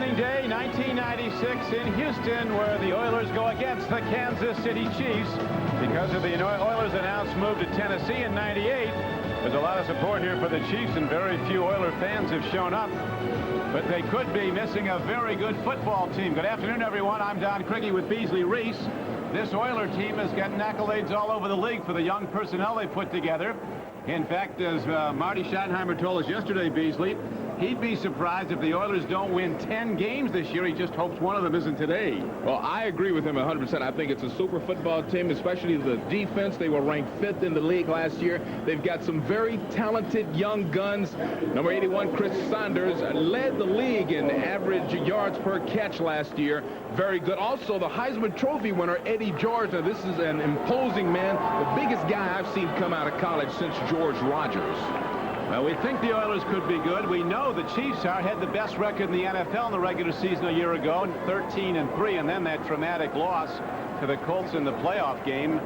opening day, 1996 in Houston, where the Oilers go against the Kansas City Chiefs. Because of the Oilers' announced move to Tennessee in '98, there's a lot of support here for the Chiefs, and very few Oiler fans have shown up. But they could be missing a very good football team. Good afternoon, everyone. I'm Don Criqui with Beasley Reece. This Oiler team has gotten accolades all over the league for the young personnel they put together. In fact, as Marty Schottenheimer told us yesterday, Beasley, he'd be surprised if the Oilers don't win 10 games this year. He just hopes one of them isn't today. Well, I agree with him 100%. I think it's a super football team, especially the defense. They were ranked 5th in the league last year. They've got some very talented young guns. Number 81, Chris Saunders, led the league in average yards per catch last year. Very good. Also, the Heisman Trophy winner, Eddie George. Now, this is an imposing man, the biggest guy I've seen come out of college since George Rogers. Well, we think the Oilers could be good. We know the Chiefs had the best record in the NFL in the regular season a year ago, 13-3, and then that traumatic loss to the Colts in the playoff game.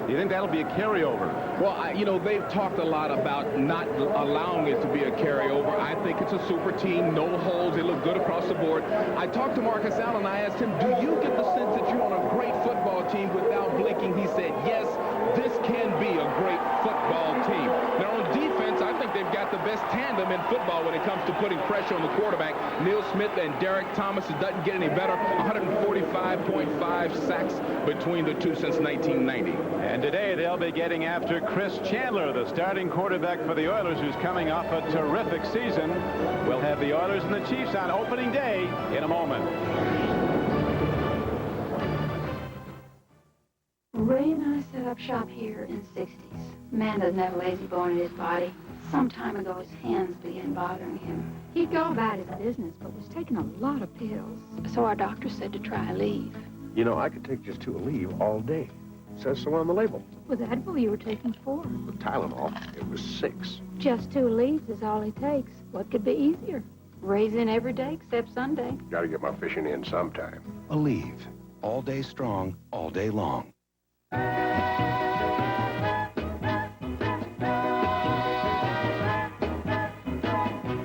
Do you think that'll be a carryover? Well, you know, they've talked a lot about not allowing it to be a carryover. I think it's a super team, no holes. They look good across the board. I talked to Marcus Allen. I asked him, do you get the sense that you're on a great football team without blinking? He said, yes, this can be a great football team. Now, on defense, I think they've got the best tandem in football when it comes to putting pressure on the quarterback. Neil Smith and Derek Thomas. It doesn't get any better. 145.5 sacks between the two since 1990. And today they'll be getting after Chris Chandler, the starting quarterback for the Oilers, who's coming off a terrific season. We'll have the Oilers and the Chiefs on opening day in a moment. Ray and I set up shop here in the 60s. Man doesn't have a lazy bone in his body. Some time ago, his hands began bothering him. He'd go about his business, but was taking a lot of pills. So our doctor said to try a leave. You know, I could take just 2 a leave all day. It says so on the label. Was that what you were taking 4? With Tylenol, it was 6. Just 2 leaves is all he takes. What could be easier? Ray's in every day except Sunday. Gotta get my fishing in sometime. A leave. All day strong, all day long.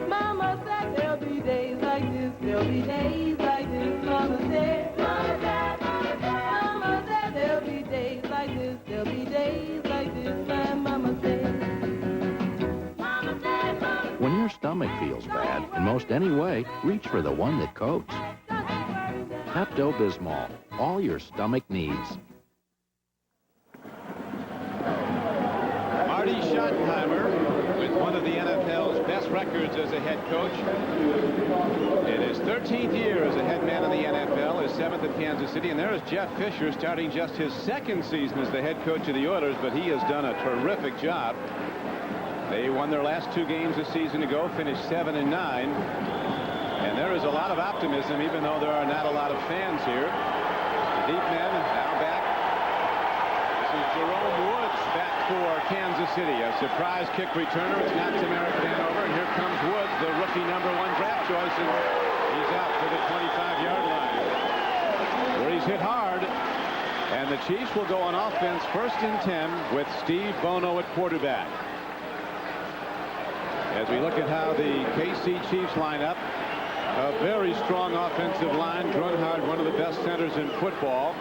Mama said there'll be days like this, there'll be days like this. Mama said, Mama said there'll be days like this, there'll be days like this. My mama said, Mama said, Mama. When your stomach feels bad, in most any way, reach for the one that coats. Pepto-Bismol, all your stomach needs. Marty Schottenheimer with one of the NFL's best records as a head coach. In his 13th year as a head man in the NFL, his 7th at Kansas City. And there is Jeff Fisher starting just his 2nd season as the head coach of the Oilers, but he has done a terrific job. They won their last 2 games a season ago, finished 7-9. And there is a lot of optimism, even though there are not a lot of fans here. The deep men now back. This is Jerome Woods back for Kansas City. A surprise kick returner. It's not Tamarick Vanover. And here comes Woods, the rookie #1 draft choice. And he's out to the 25-yard line, where he's hit hard. And the Chiefs will go on offense 1st and 10 with Steve Bono at quarterback. As we look at how the KC Chiefs line up, a very strong offensive line. Grunhard, one of the best centers in football.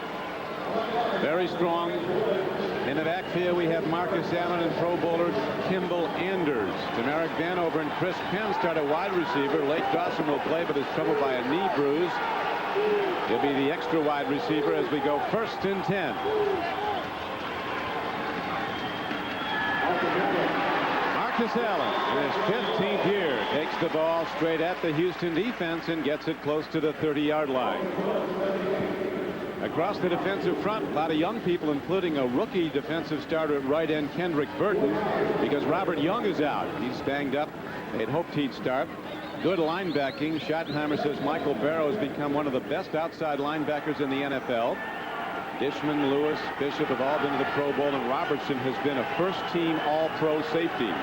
Very strong. In the backfield, we have Marcus Allen and Pro Bowler Kimball Anders. Tamarick Vanover and Chris Penn start at wide receiver. Lake Dawson will play, but is troubled by a knee bruise. He'll be the extra wide receiver as we go 1st and 10. Marcus Allen, in his 15th year, takes the ball straight at the Houston defense and gets it close to the 30-yard line. Across the defensive front, a lot of young people, including a rookie defensive starter at right end, Kendrick Burton, because Robert Young is out. He's banged up. They'd hoped he'd start. Good linebacking. Schottenheimer says Michael Barrow has become one of the best outside linebackers in the NFL. Dishman, Lewis, Bishop have all been to the Pro Bowl, and Robertson has been a first-team All-Pro safety.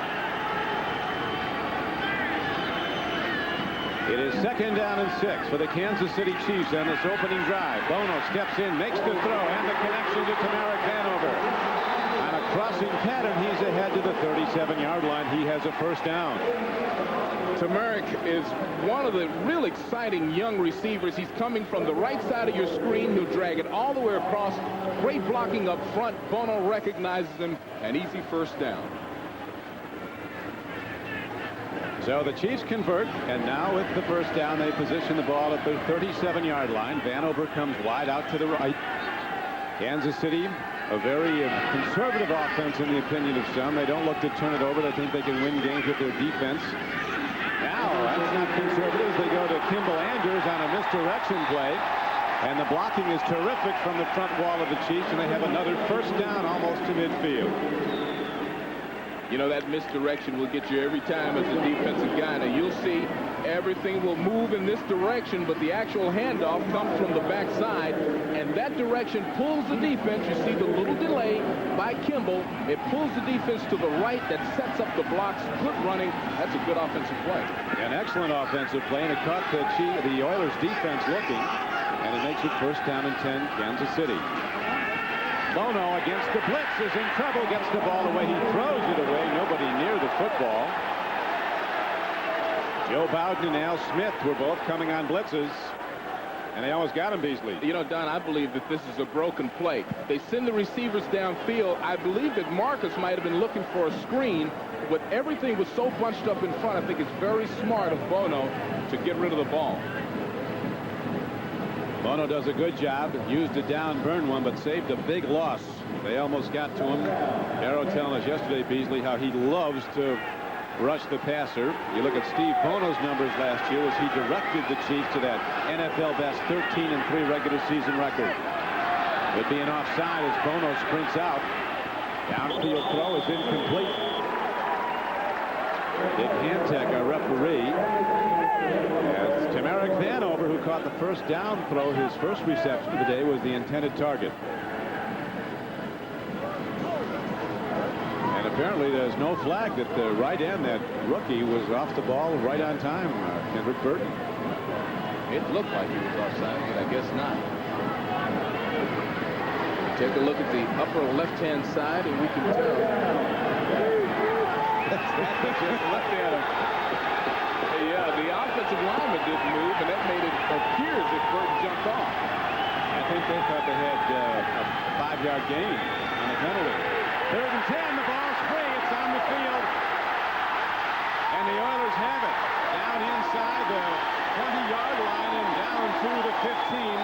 It is 2nd down and 6 for the Kansas City Chiefs on this opening drive. Bono steps in, makes the throw, and the connection to Tamarick Vanover. On a crossing pattern, he's ahead to the 37-yard line. He has a first down. Tamarick is one of the real exciting young receivers. He's coming from the right side of your screen. He'll drag it all the way across. Great blocking up front. Bono recognizes him. An easy first down. So the Chiefs convert, and now with the first down, they position the ball at the 37-yard line. Vanover comes wide out to the right. Kansas City, a very conservative offense in the opinion of some. They don't look to turn it over. They think they can win games with their defense. Now, that's not conservative. They go to Kimball Andrews on a misdirection play. And the blocking is terrific from the front wall of the Chiefs, and they have another first down almost to midfield. You know, that misdirection will get you every time as a defensive guy. Now, you'll see everything will move in this direction, but the actual handoff comes from the backside, and that direction pulls the defense. You see the little delay by Kimball. It pulls the defense to the right. That sets up the blocks. Good running. That's a good offensive play. An excellent offensive play, and it caught the Oilers defense looking, and it makes it first down and 10, Kansas City. Bono against the blitz is in trouble, gets the ball away. He throws it away. Nobody near the football. Joe Bowden and Al Smith were both coming on blitzes, and they almost got him, Beasley. You know, Don, I believe that this is a broken play. They send the receivers downfield. I believe that Marcus might have been looking for a screen, but everything was so bunched up in front. I think it's very smart of Bono to get rid of the ball. Bono does a good job. Used a down burn one, but saved a big loss. They almost got to him. Darrow telling us yesterday, Beasley, how he loves to rush the passer. You look at Steve Bono's numbers last year as he directed the Chiefs to that NFL best 13-3 regular season record. With being offside as Bono sprints out. Downfield throw is incomplete. Dick Hantek, our referee. It's Tamarick Vanover who caught the first down throw. His first reception of the day was the intended target. And apparently there's no flag that the right end, that rookie, was off the ball right on time, Kendrick Burton. It looked like he was offside, but I guess not. Take a look at the upper left-hand side, and we can tell. Just looked at him. Yeah, the offensive lineman didn't move, and that made it appear as if Burton jumped off. I think they thought they had a 5-yard gain on the penalty. 3rd and 10, the ball's free. It's on the field. And the Oilers have it. Down inside the 20-yard line and down to the 15.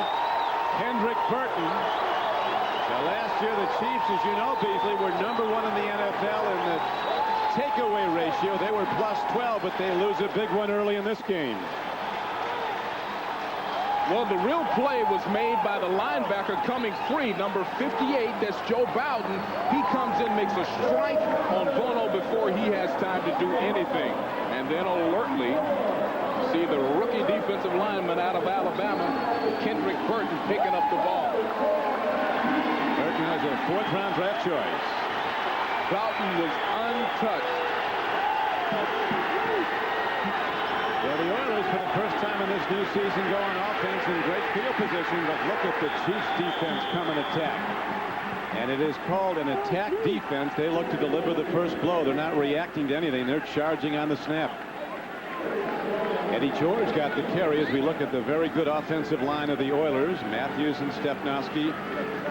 Kendrick Burton. So last year the Chiefs, as you know, Beasley, were #1 in the NFL in the takeaway ratio. They were +12, but they lose a big one early in this game. Well, the real play was made by the linebacker coming free, number 58. That's Joe Bowden. He comes in, makes a strike on Bono before he has time to do anything. And then alertly, see the rookie defensive lineman out of Alabama, Kendrick Burton, picking up the ball. Burton has a 4th-round draft choice. Bowden was untouched. Well, the Oilers, for the first time in this new season, go on offense in great field position, but look at the Chiefs defense come and attack. And it is called an attack defense. They look to deliver the first blow. They're not reacting to anything. They're charging on the snap. Eddie George got the carry as we look at the very good offensive line of the Oilers. Matthews and Stepnoski,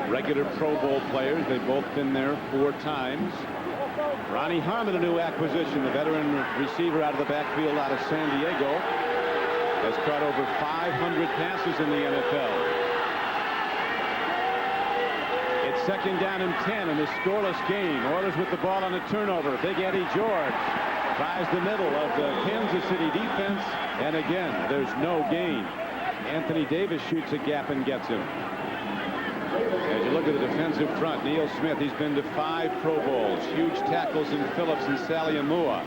regular Pro Bowl players. They've both been there 4 times. Ronnie Harmon, a new acquisition, the veteran receiver out of the backfield out of San Diego, has caught over 500 passes in the NFL. It's 2nd down and 10 in the scoreless game. Oilers with the ball on a turnover. Big Eddie George tries the middle of the Kansas City defense, and again, there's no gain. Anthony Davis shoots a gap and gets him. As you look at the defensive front, Neil Smith, he's been to 5 Pro Bowls. Huge tackles in Phillips and Saliamua.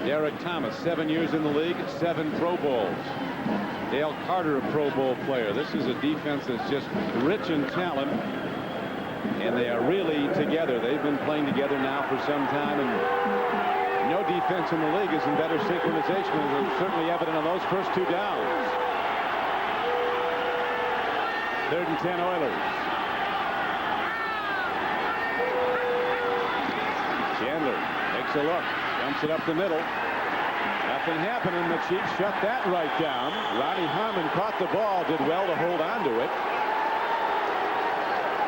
Derek Thomas, 7 years in the league, 7 Pro Bowls. Dale Carter, a Pro Bowl player. This is a defense that's just rich in talent, and they are really together. They've been playing together now for some time, and no defense in the league is in better synchronization, and it's certainly evident on those first 2 downs. 3rd and 10 Oilers. a look. Dumps it up the middle. Nothing happening. The Chiefs shut that right down. Ronnie Harmon caught the ball, did well to hold on to it.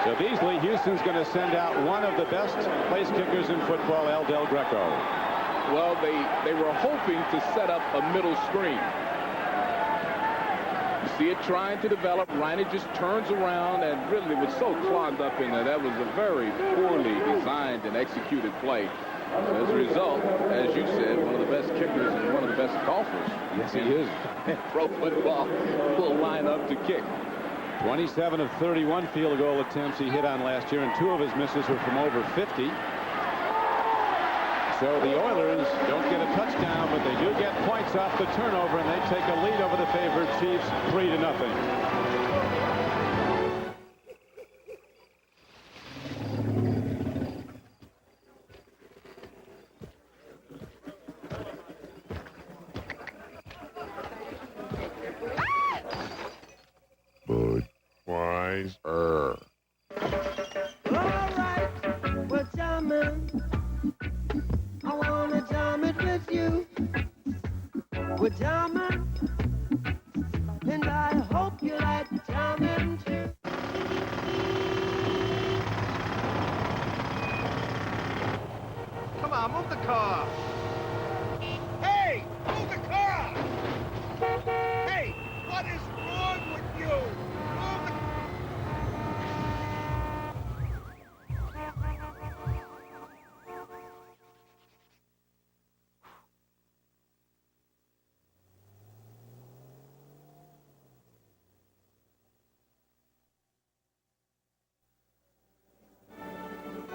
So Beasley, Houston's going to send out one of the best place kickers in football, El Del Greco. Well, they were hoping to set up a middle screen. You see it trying to develop. Ronnie just turns around and really was so clogged up in there. That was a very poorly designed and executed play. As a result, as you said, one of the best kickers and one of the best golfers. Yes, he is. Pro football will line up to kick. 27 of 31 field goal attempts he hit on last year, and 2 of his misses were from over 50. So the Oilers don't get a touchdown, but they do get points off the turnover, and they take a lead over the favored Chiefs 3-0. All right, we're jamming. I wanna jam it with you. We're jamming, and I hope you like jamming too. Come on, move the car. Hey, move the car. Hey, what is wrong with you? Move the...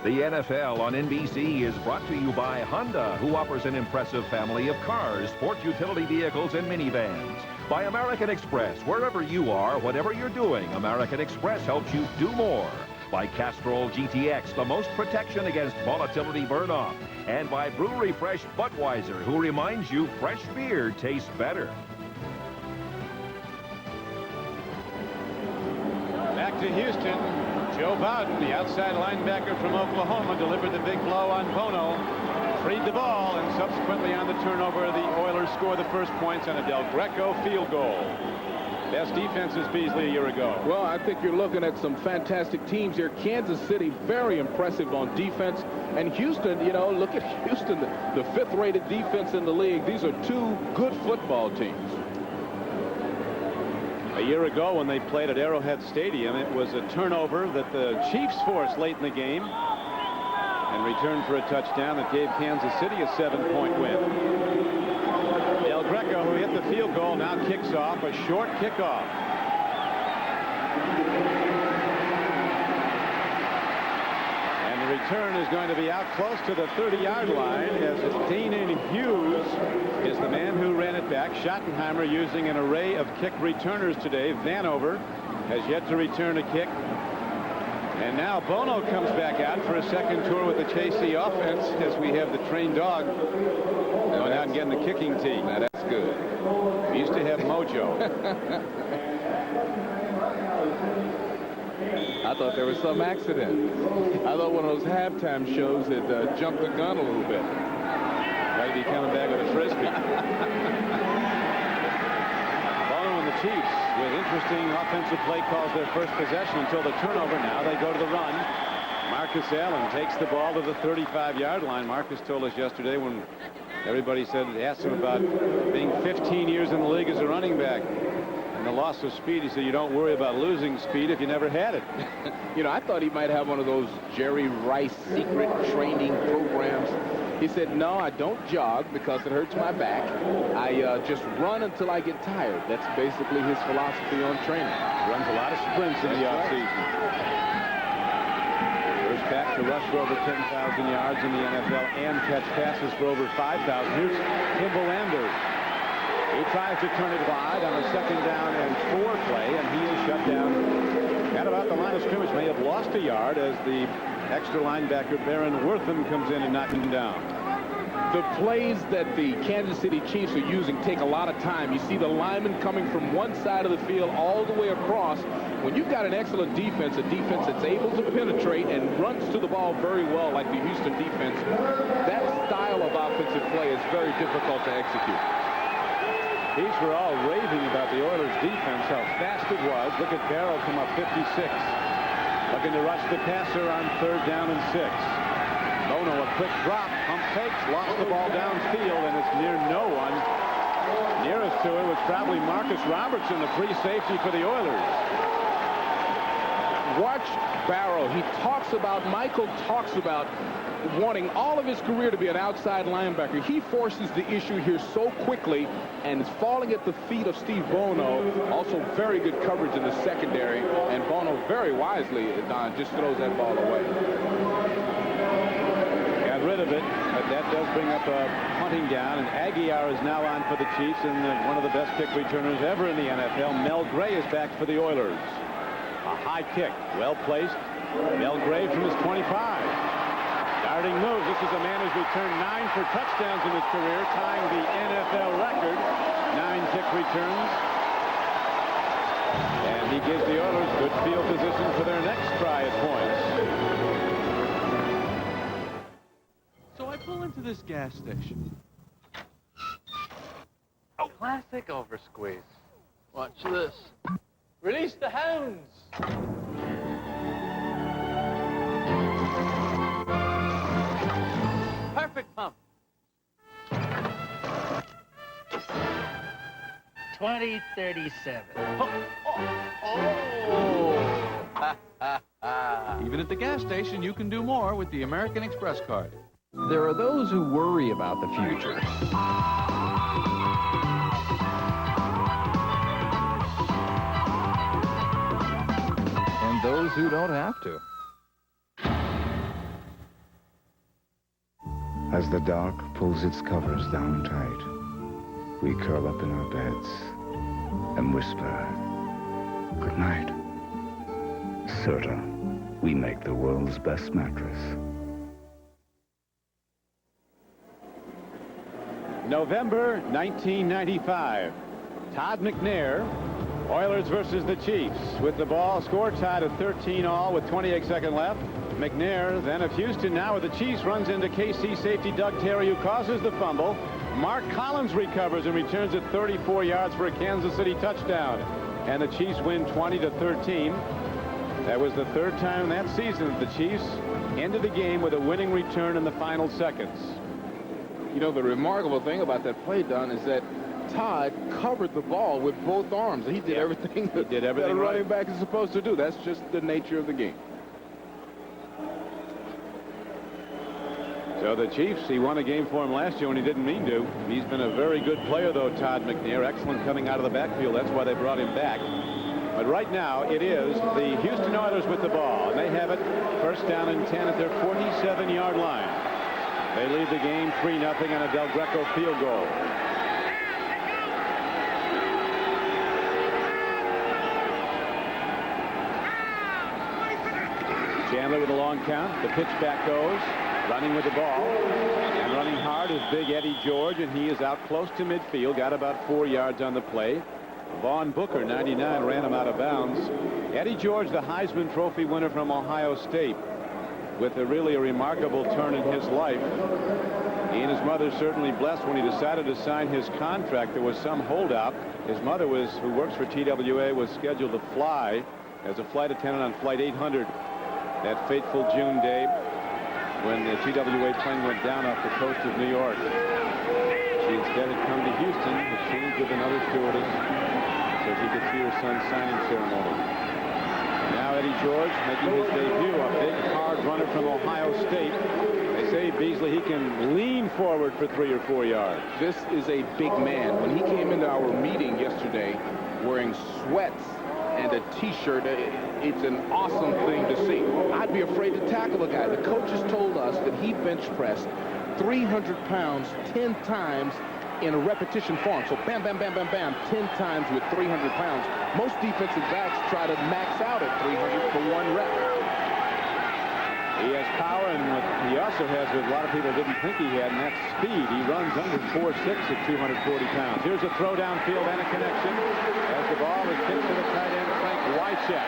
The NFL on NBC is brought to you by Honda, who offers an impressive family of cars, sport utility vehicles, and minivans. By American Express, wherever you are, whatever you're doing, American Express helps you do more. By Castrol GTX, the most protection against volatility burn-off. And by Brewery Fresh Budweiser, who reminds you fresh beer tastes better. Back to Houston. Joe Bowden, the outside linebacker from Oklahoma, delivered the big blow on Bono, freed the ball, and subsequently on the turnover, the Oilers score the first points on a Del Greco field goal. Best defense is Beasley a year ago. Well, I think you're looking at some fantastic teams here. Kansas City, very impressive on defense. And Houston, you know, look at Houston, the 5th-rated defense in the league. These are 2 good football teams. A year ago when they played at Arrowhead Stadium, it was a turnover that the Chiefs forced late in the game and returned for a touchdown that gave Kansas City a 7-point win. Del Greco, who hit the field goal, now kicks off a short kickoff. And the return is going to be out close to the 30-yard line as Danon Hughes is the man who ran it back. Schottenheimer using an array of kick returners today. Vanover has yet to return a kick. And now Bono comes back out for a second tour with the KC offense as we have the trained dog going out and getting the kicking team. Now that's good. We used to have mojo. I thought there was some accident. I thought one of those halftime shows that jumped the gun a little bit. Might be coming back with a frisbee. Bono and the Chiefs with interesting offensive play calls their first possession until the turnover. Now they go to the run. Marcus Allen takes the ball to the 35-yard line. Marcus told us yesterday when everybody asked him about being 15 years in the league as a running back and the loss of speed. He said, you don't worry about losing speed if you never had it. You know, I thought he might have one of those Jerry Rice secret training programs. He said, no, I don't jog because it hurts my back. I just run until I get tired. That's basically his philosophy on training. Runs a lot of sprints in the offseason. First back to rush for over 10,000 yards in the NFL and catch passes for over 5,000. Here's Kimball Anders. He tries to turn it wide on a 2nd down and 4 play, and he is shut down at about the line of scrimmage. May have lost a yard as the extra linebacker Baron Wortham comes in and knocks him down. The plays that the Kansas City Chiefs are using take a lot of time. You see the linemen coming from one side of the field all the way across. When you've got an excellent defense, a defense that's able to penetrate and runs to the ball very well like the Houston defense, that style of offensive play is very difficult to execute. These were all raving about the Oilers' defense, how fast it was. Look at Barrow come up 56. Looking to rush the passer on 3rd down and 6. Bono, a quick drop, pump fakes, lost the ball downfield, and it's near no one. Nearest to it was probably Marcus Robertson, the free safety for the Oilers. Watch Barrow. Michael talks about wanting all of his career to be an outside linebacker. He forces the issue here so quickly and is falling at the feet of Steve Bono. Also very good coverage in the secondary, and Bono very wisely, Don, just throws that ball away. Rid of it, but that does bring up a punting down, and Aguiar is now on for the Chiefs, and one of the best kick returners ever in the NFL. Mel Gray is back for the Oilers. A high kick, well placed. Mel Gray from his 25. Darting moves. This is a man who's returned 9 for touchdowns in his career, tying the NFL record. 9 kick returns. And he gives the Oilers good field position for their next try at points. Pull into this gas station. Oh, classic oversqueeze. Watch this. Release the hounds. Perfect pump. 2037. Even at the gas station, you can do more with the American Express card. There are those who worry about the future. And those who don't have to. As the dark pulls its covers down tight, we curl up in our beds and whisper, "Good night." Serta, we make the world's best mattress. November 1995. Todd McNair, Oilers versus the Chiefs. With the ball, score tied at 13-all with 28 seconds left. McNair, then of Houston, now with the Chiefs, runs into KC safety Doug Terry, who causes the fumble. Mark Collins recovers and returns it 34 yards for a Kansas City touchdown. And the Chiefs win 20-13. That was the 3rd time in that season that the Chiefs ended the game with a winning return in the final seconds. You know, the remarkable thing about that play, Don, is that Todd covered the ball with both arms. He did everything that a running back is supposed to do. That's just the nature of the game. So the Chiefs, he won a game for him last year when he didn't mean to. He's been a very good player, though, Todd McNair. Excellent coming out of the backfield. That's why they brought him back. But right now, it is the Houston Oilers with the ball. And they have it 1st down and 10 at their 47-yard line. They lead the game 3-0 on a Del Greco field goal. Chandler with a long count. The pitch back goes. Running with the ball. And running hard is big Eddie George, and he is out close to midfield. Got about 4 yards on the play. Vaughn Booker, 99, ran him out of bounds. Eddie George, the Heisman Trophy winner from Ohio State, with a remarkable turn in his life. He and his mother certainly blessed when he decided to sign his contract. There was some holdout. His mother, who works for TWA, was scheduled to fly as a flight attendant on Flight 800 that fateful June day when the TWA plane went down off the coast of New York. She instead had come to Houston, exchanged with another stewardess so she could see her son's signing ceremony. Now Eddie George making his debut, a big, hard runner from Ohio State. They say Beasley, he can lean forward for 3 or 4 yards. This is a big man. When he came into our meeting yesterday wearing sweats and a T-shirt, it's an awesome thing to see. I'd be afraid to tackle a guy. The coaches told us that he bench pressed 300 pounds 10 times in a repetition form. So bam, bam, bam, bam, bam, 10 times with 300 pounds. Most defensive backs try to max out at 300 for 1 rep. He has power, and he also has what a lot of people didn't think he had, and that's speed. He runs under 4.6 at 240 pounds. Here's a throw downfield and a connection as the ball is kicked to the tight end, Frank Wycheck.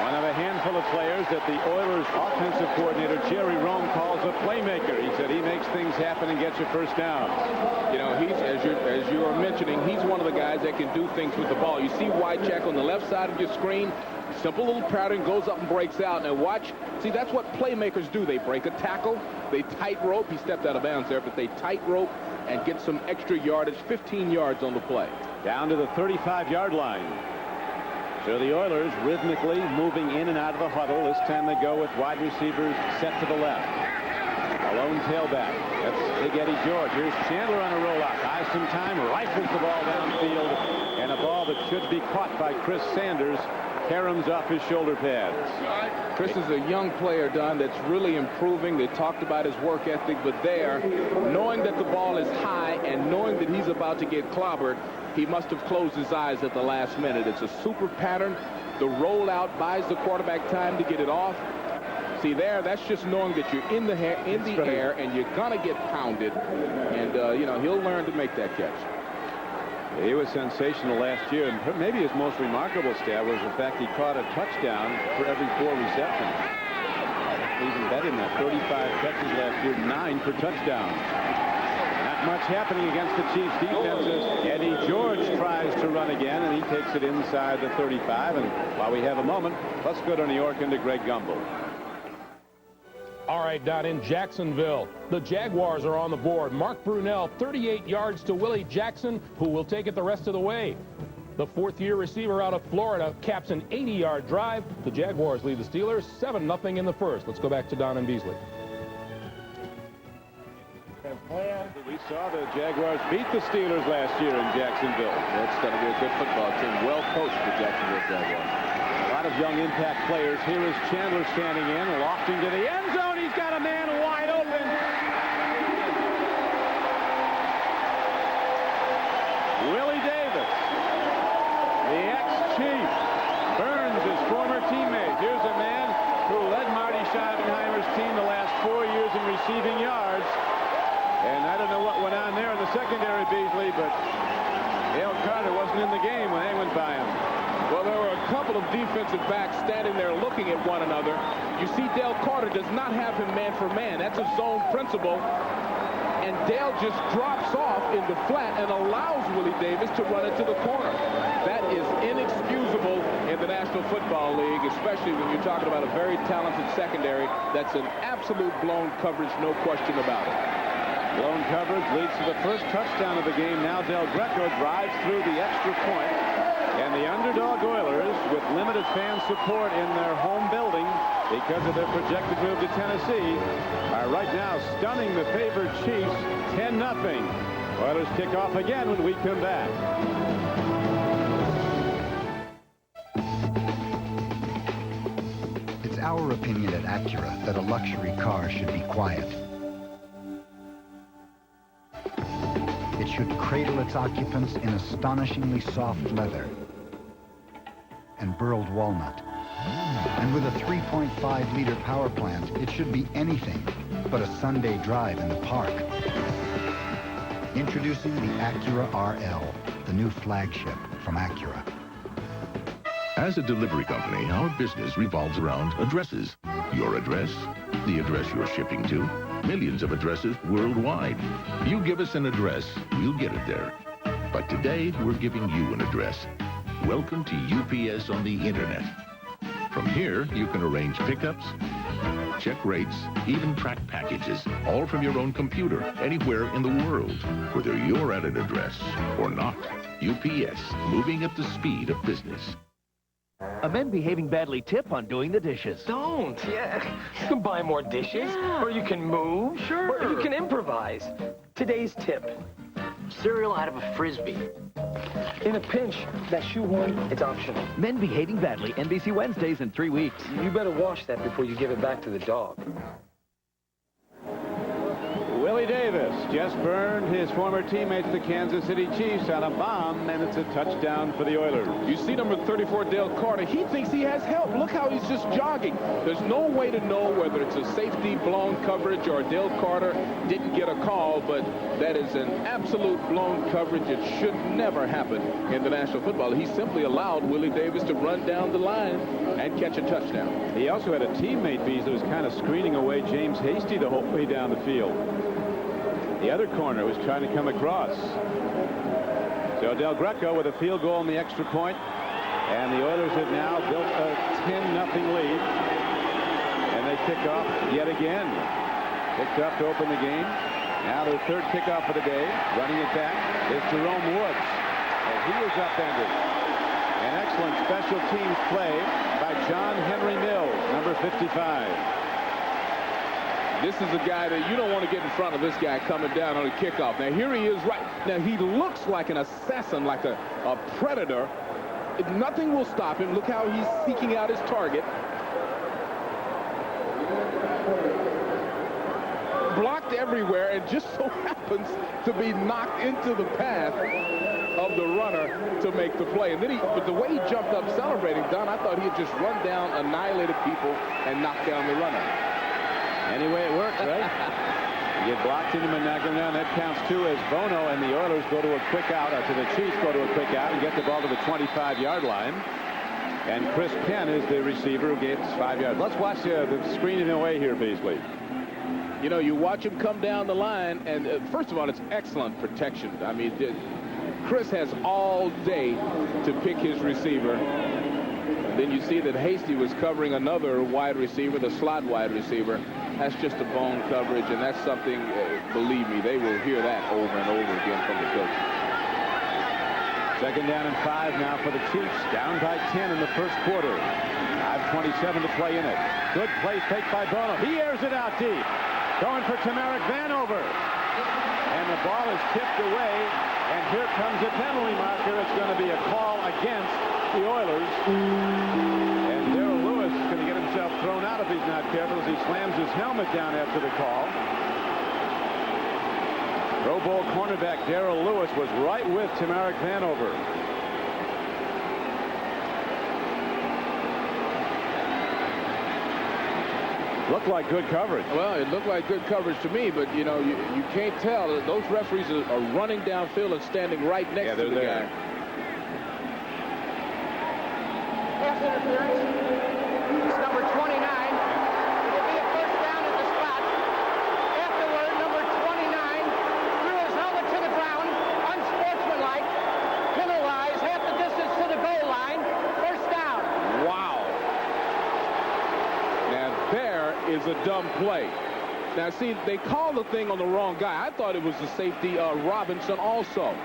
One of a handful of players that the Oilers offensive coordinator Jerry Rome calls a playmaker. He said he makes things happen and gets you first down. You know, he's, as you are mentioning, he's one of the guys that can do things with the ball. You see Wycheck on the left side of your screen. Simple little pattern, goes up and breaks out. Now watch, see, that's what playmakers do. They break a tackle, they tight rope. He stepped out of bounds there, but they tight rope and get some extra yardage, 15 yards on the play. Down to the 35-yard line. So the Oilers rhythmically moving in and out of the huddle. This time they go with wide receivers set to the left. A lone tailback. That's Big Eddie George. Here's Chandler on a rollout. Buys some time, rifles the ball downfield, and a ball that should be caught by Chris Sanders caroms off his shoulder pads. Chris is a young player, Don, that's really improving. They talked about his work ethic, but there, knowing that the ball is high and knowing that he's about to get clobbered, he must have closed his eyes at the last minute. It's a super pattern. The rollout buys the quarterback time to get it off. See there, that's just knowing that you're in the air and you're gonna get pounded, and you know, he'll learn to make that catch. He was sensational last year, and maybe his most remarkable stat was the fact he caught a touchdown for every 4 receptions. Even bet him that 35 catches last year, 9 per touchdown. Not much happening against the Chiefs defenses. Eddie George tries to run again, and he takes it inside the 35. And while we have a moment, let's go to New York and to Greg Gumbel. All right, Don, in Jacksonville, the Jaguars are on the board. Mark Brunell, 38 yards to Willie Jackson, who will take it the rest of the way. The fourth-year receiver out of Florida caps an 80-yard drive. The Jaguars lead the Steelers 7-0 in the first. Let's go back to Don and Beasley. We saw the Jaguars beat the Steelers last year in Jacksonville. That's going to be a good football team. Well coached, the Jacksonville Jaguars. A lot of young impact players. Here is Chandler standing in, lofting to the end zone. He's got a man wide open. Willie Davis, the ex-Chief, burns his former teammate. Here's a man who led Marty Schottenheimer's team the last 4 years in receiving yards. And I don't know what went on there in the secondary, Beasley, but Dale Carter wasn't in the game when they went by him. Well, there were a couple of defensive backs standing there looking at one another. You see Dale Carter does not have him man for man. That's a zone principle. And Dale just drops off in the flat and allows Willie Davis to run it to the corner. That is inexcusable in the National Football League, especially when you're talking about a very talented secondary. That's an absolute blown coverage, no question about it. Blown coverage leads to the first touchdown of the game. Now Del Greco drives through the extra point. And the underdog Oilers, with limited fan support in their home building because of their projected move to Tennessee, are right now stunning the favored Chiefs 10-0. Oilers kick off again when we come back. It's our opinion at Acura that a luxury car should be quiet. It should cradle its occupants in astonishingly soft leather and burled walnut. And with a 3.5-liter power plant, it should be anything but a Sunday drive in the park. Introducing the Acura RL, the new flagship from Acura. As a delivery company, our business revolves around addresses. Your address, the address you're shipping to, millions of addresses worldwide. You give us an address, we'll get it there. But today, we're giving you an address. Welcome to UPS on the Internet. From here, you can arrange pickups, check rates, even track packages, all from your own computer, anywhere in the world, whether you're at an address or not. UPS, moving at the speed of business. A men behaving badly tip on doing the dishes. Don't. Yeah. You can buy more dishes. Yeah. Or you can move. Sure. Or you can improvise. Today's tip. Cereal out of a Frisbee. In a pinch, that shoehorn, it's optional. Men behaving badly, NBC Wednesdays in 3 weeks. You better wash that before you give it back to the dog. Willie Willie Davis just burned his former teammates, the Kansas City Chiefs, on a bomb, and it's a touchdown for the Oilers. You see number 34, Dale Carter. He thinks he has help. Look how he's just jogging. There's no way to know whether it's a safety blown coverage or Dale Carter didn't get a call, but that is an absolute blown coverage. It should never happen in the National Football League. He simply allowed Willie Davis to run down the line and catch a touchdown. He also had a teammate, Beasley, was kind of screening away James Hasty the whole way down the field. The other corner was trying to come across. So Del Greco with a field goal on the extra point, and the Oilers have now built a 10-0 lead, and they kick off yet again. Kicked up to open the game. Now their third kickoff of the day. Running it back is Jerome Woods, and he is upended. An excellent special teams play by John Henry Mills, number 55. This is a guy that you don't want to get in front of this guy coming down on a kickoff. Now, here he is right. Now, he looks like an assassin, like a predator. Nothing will stop him. Look how he's seeking out his target. Blocked everywhere, and just so happens to be knocked into the path of the runner to make the play. And then but the way he jumped up celebrating, Don, I thought he had just run down, annihilated people, and knocked down the runner. Anyway, it works, right? You get blocked into Monaco now, and that counts two as Bono and the Oilers go to a quick out, to the Chiefs go to a quick out and get the ball to the 25-yard line. And Chris Penn is the receiver who gets 5 yards. Let's watch the screening away here, Beasley. You know, you watch him come down the line, and first of all, it's excellent protection. I mean, Chris has all day to pick his receiver. Then you see that Hasty was covering another wide receiver, the slot wide receiver. That's just a bone coverage, and that's something, believe me, they will hear that over and over again from the coach. Second down and 5 now for the Chiefs. Down by 10 in the first quarter. 5:27 to play in it. Good play fake by Bono. He airs it out deep. Going for Tamarick Vanover. And the ball is tipped away, and here comes a penalty marker. It's going to be a call against the Oilers. And Darrell Lewis is going to get himself thrown out if he's not careful as he slams his helmet down after the call. Pro Bowl cornerback Darrell Lewis was right with Tamarick Vanover. Looked like good coverage. Well, it looked like good coverage to me, but, you know, you can't tell. Those referees are running downfield and standing right next to the guy. Pass interference. It's number 29. It'll be a first down at the spot. Afterward, number 29 threw his helmet to the ground, unsportsmanlike, penalized, half the distance to the goal line. First down. Wow. Now, there is a dumb play. Now, see, they called the thing on the wrong guy. I thought it was the safety, Robinson, also.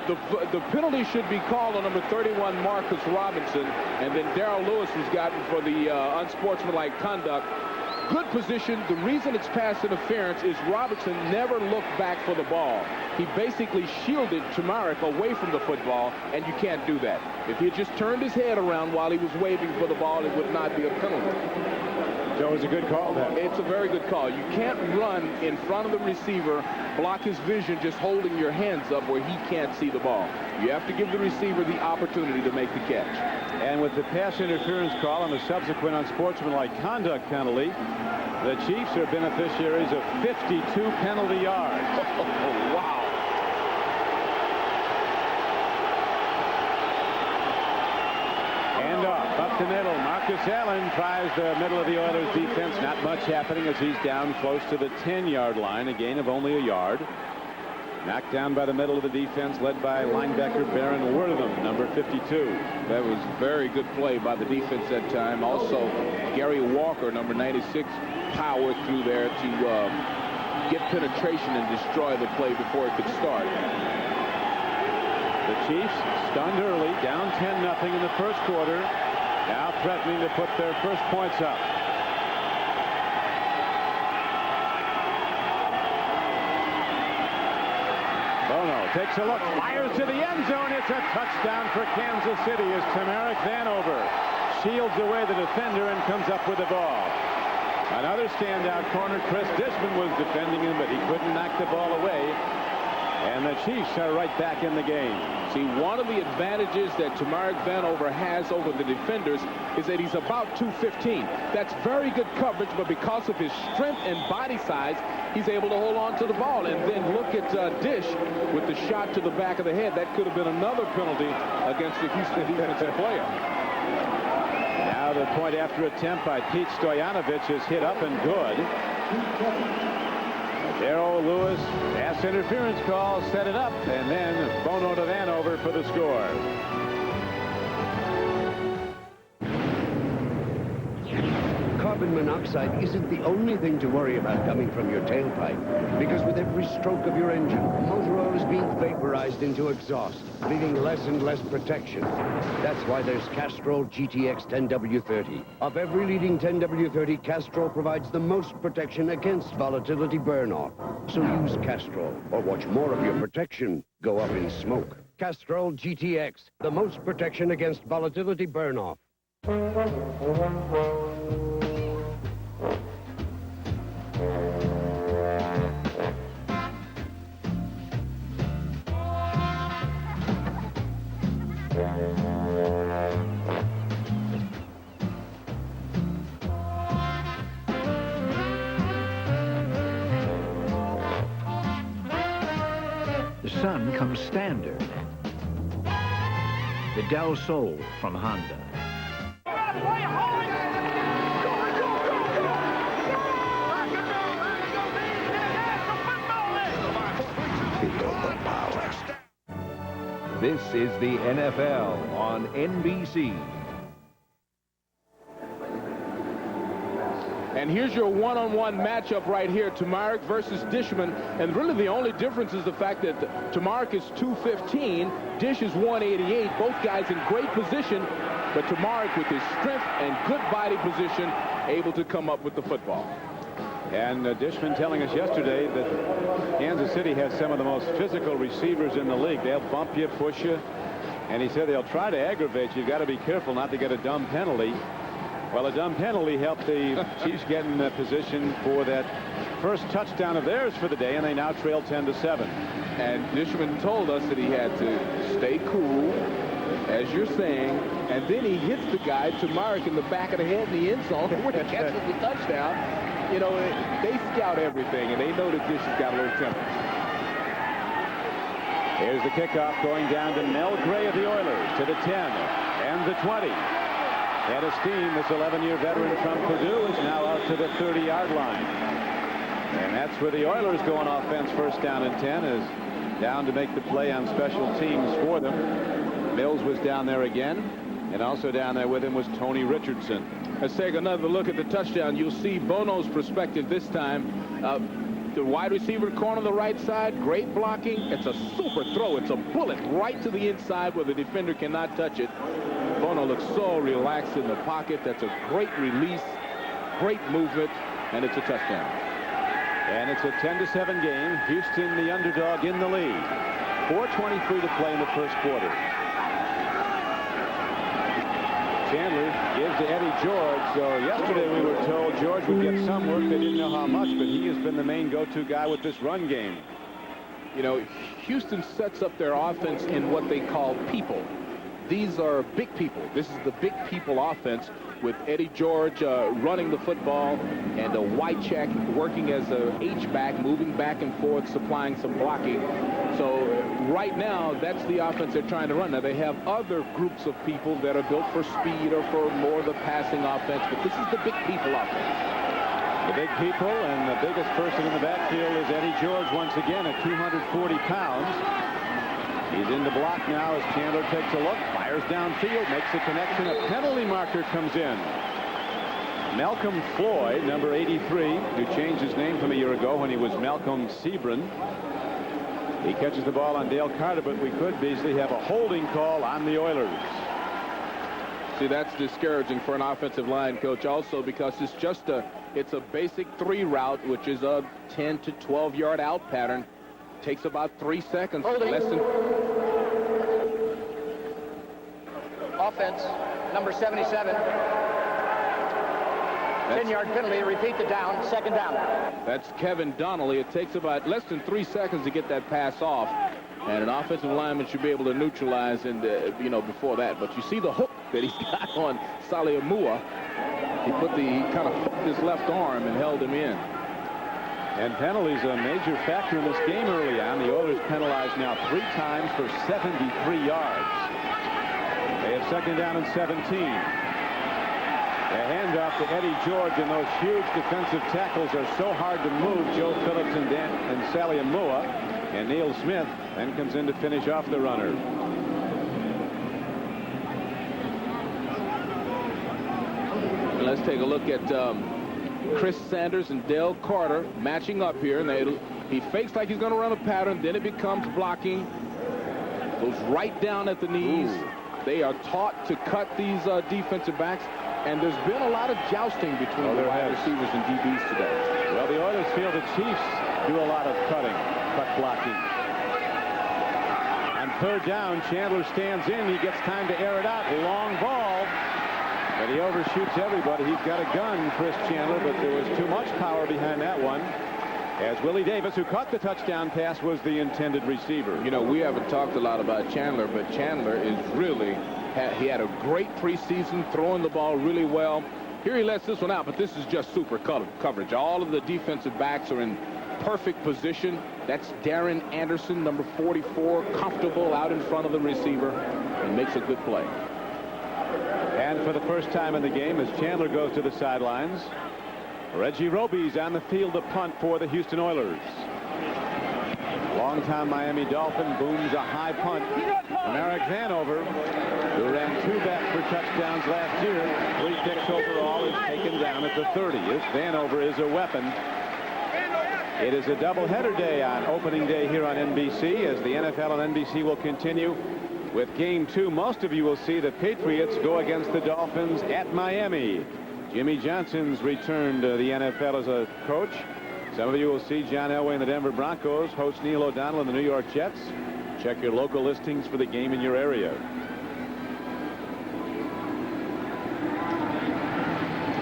The penalty should be called on number 31, Marcus Robinson, and then Darrell Lewis was gotten for the unsportsmanlike conduct. Good position. The reason it's pass interference is Robinson never looked back for the ball. He basically shielded Tamarick away from the football, and you can't do that. If he had just turned his head around while he was waving for the ball, it would not be a penalty. So it was a good call then. It's a very good call. You can't run in front of the receiver, block his vision just holding your hands up where he can't see the ball. You have to give the receiver the opportunity to make the catch. And with the pass interference call and the subsequent unsportsmanlike conduct penalty, the Chiefs are beneficiaries of 52 penalty yards. Wow. And up the middle. Marcus Allen tries the middle of the Oilers defense. Not much happening as he's down close to the 10-yard line. A gain of only a yard. Knocked down by the middle of the defense, led by linebacker Baron Wortham, number 52. That was very good play by the defense that time. Also, Gary Walker, number 96, powered through there to get penetration and destroy the play before it could start. The Chiefs stunned early, down 10-0 in the first quarter. Now threatening to put their first points up. Bono takes a look, fires to the end zone. It's a touchdown for Kansas City as Tamarick Vanover shields away the defender and comes up with the ball. Another standout corner. Chris Dishman was defending him, but he couldn't knock the ball away. And the Chiefs are right back in the game. See, one of the advantages that Tamarick Vanover has over the defenders is that he's about 215. That's very good coverage, but because of his strength and body size, he's able to hold on to the ball. And then look at Dish with the shot to the back of the head. That could have been another penalty against the Houston defensive player. Now the point after attempt by Pete Stoyanovich is hit up and good. Darrell Lewis, pass interference call, set it up, and then Bono to Vanover for the score. Carbon monoxide isn't the only thing to worry about coming from your tailpipe, because with every stroke of your engine, motor oil is being vaporized into exhaust, leaving less and less protection. That's why there's Castrol GTX 10W30. Of every leading 10W30, Castrol provides the most protection against volatility burn-off. So use Castrol, or watch more of your protection go up in smoke. Castrol GTX, the most protection against volatility burn-off. The Sun comes standard. The Del Sol from Honda. This is the NFL on NBC. And here's your one-on-one matchup right here, Tamarick versus Dishman. And really the only difference is the fact that Tamarick is 215, Dish is 188. Both guys in great position, but Tamarick with his strength and good body position able to come up with the football. And Dishman telling us yesterday that Kansas City has some of the most physical receivers in the league. They'll bump you, push you, and he said they'll try to aggravate you. You've got to be careful not to get a dumb penalty. Well, a dumb penalty helped the Chiefs get in position for that first touchdown of theirs for the day, and they now trail 10-7. And Dishman told us that he had to stay cool, as you're saying, and then he hits the guy, Tamarick, in the back of the head in the end zone, where he catches the touchdown. You know, they scout everything, and they know that Dish has got a little temper. Here's the kickoff going down to Mel Gray of the Oilers to the 10 and the 20. Head of steam, this 11-year veteran from Purdue is now out to the 30-yard line. And that's where the Oilers go on offense. First down and 10 is down to make the play on special teams for them. Mills was down there again, and also down there with him was Tony Richardson. Let's take another look at the touchdown. You'll see Bono's perspective this time. The wide receiver corner on the right side, great blocking. It's a super throw. It's a bullet right to the inside where the defender cannot touch it. Bono looks so relaxed in the pocket. That's a great release, great movement, and it's a touchdown. And it's a 10-7 game. Houston, the underdog, in the lead. 4:23 to play in the first quarter. Chandler gives to Eddie George. So yesterday we were told George would get some work. They didn't know how much, but he has been the main go-to guy with this run game. You know, Houston sets up their offense in what they call people. These are big people. This is the big people offense with Eddie George running the football and Wycheck working as a H-back, moving back and forth, supplying some blocking. So right now, that's the offense they're trying to run. Now, they have other groups of people that are built for speed or for more of the passing offense, but this is the big people offense. The big people, and the biggest person in the backfield is Eddie George once again at 240 pounds. He's in the block now as Chandler takes a look, fires downfield, makes a connection. A penalty marker comes in. Malcolm Floyd, number 83, who changed his name from a year ago when he was Malcolm Sebron. He catches the ball on Dale Carter, but we could, Beasley, have a holding call on the Oilers. See, that's discouraging for an offensive line coach also, because it's just it's a basic 3 route, which is a 10 to 12 yard out pattern. Takes about 3 seconds. Holding. Less than. Offense, number 77. 10-yard penalty to repeat the down, second down. That's Kevin Donnelly. It takes about less than 3 seconds to get that pass off. And an offensive lineman should be able to neutralize and, before that. But you see the hook that he's got on Saliamua. He kind of hooked his left arm and held him in. And penalties a major factor in this game early on. The Oilers penalized now 3 times for 73 yards. They have second down and 17. A handoff to Eddie George, and those huge defensive tackles are so hard to move. Joe Phillips and Saliamua, and Neil Smith then comes in to finish off the runner. And let's take a look at Chris Sanders and Dale Carter matching up here. And he fakes like he's going to run a pattern, then it becomes blocking. Goes right down at the knees. Ooh. They are taught to cut these defensive backs. And there's been a lot of jousting between the wide receivers and DBs today. Well, the Oilers feel the Chiefs do a lot of cut blocking. On third down, Chandler stands in. He gets time to air it out. Long ball. But he overshoots everybody. He's got a gun, Chris Chandler, but there was too much power behind that one. As Willie Davis, who caught the touchdown pass, was the intended receiver. You know, we haven't talked a lot about Chandler, but Chandler is really... He had a great preseason, throwing the ball really well. Here he lets this one out, but this is just super coverage. All of the defensive backs are in perfect position. That's Darren Anderson, number 44, comfortable out in front of the receiver, and makes a good play. And for the first time in the game, as Chandler goes to the sidelines, Reggie Roby's on the field to punt for the Houston Oilers. Longtime Miami Dolphin booms a high punt. Merrick Vanover, who ran 2 back for touchdowns last year, 3 picks overall, is taken down at the 30. This Vanover is a weapon. It is a doubleheader day on opening day here on NBC, as the NFL on NBC will continue with Game 2. Most of you will see the Patriots go against the Dolphins at Miami. Jimmy Johnson's returned to the NFL as a coach. Some of you will see John Elway and the Denver Broncos host Neil O'Donnell and the New York Jets. Check your local listings for the game in your area.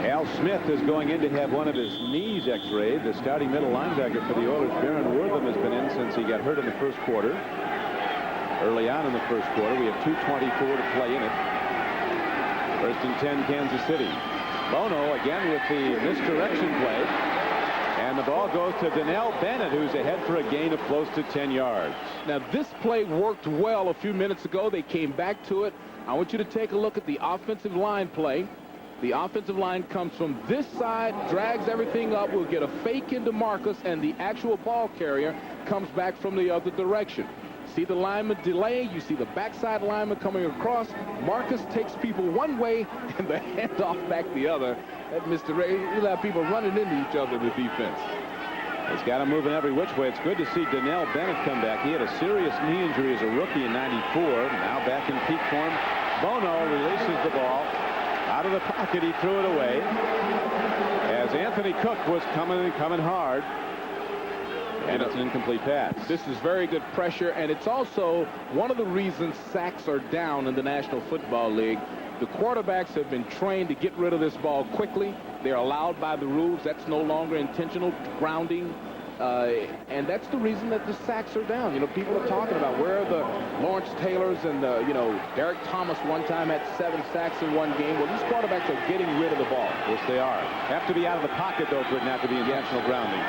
Al Smith is going in to have one of his knees x-rayed. The starting middle linebacker for the Oilers, Baron Wortham, has been in since he got hurt in the first quarter. Early on in the first quarter, we have 2:24 to play in it. First and 10, Kansas City. Bono again with the misdirection play. And the ball goes to Donnell Bennett, who's ahead for a gain of close to 10 yards. Now, this play worked well a few minutes ago. They came back to it. I want you to take a look at the offensive line play. The offensive line comes from this side, drags everything up. We'll get a fake into Marcus, and the actual ball carrier comes back from the other direction. See the lineman delay. You see the backside lineman coming across. Marcus takes people one way and the handoff back the other. That Mr. Ray, you'll have people running into each other in the defense. It's got him moving every which way. It's good to see Donnell Bennett come back. He had a serious knee injury as a rookie in '94. Now back in peak form. Bono releases the ball. Out of the pocket, he threw it away. As Anthony Cook was coming hard. And it's an incomplete pass. This is very good pressure, and it's also one of the reasons sacks are down in the National Football League. The quarterbacks have been trained to get rid of this ball quickly. They're allowed by the rules. That's no longer intentional grounding. And that's the reason that the sacks are down. You know, people are talking about where are the Lawrence Taylors and, Derek Thomas one time had 7 sacks in one game. Well, these quarterbacks are getting rid of the ball. Yes, they are. Have to be out of the pocket, though, for it not to be intentional grounding.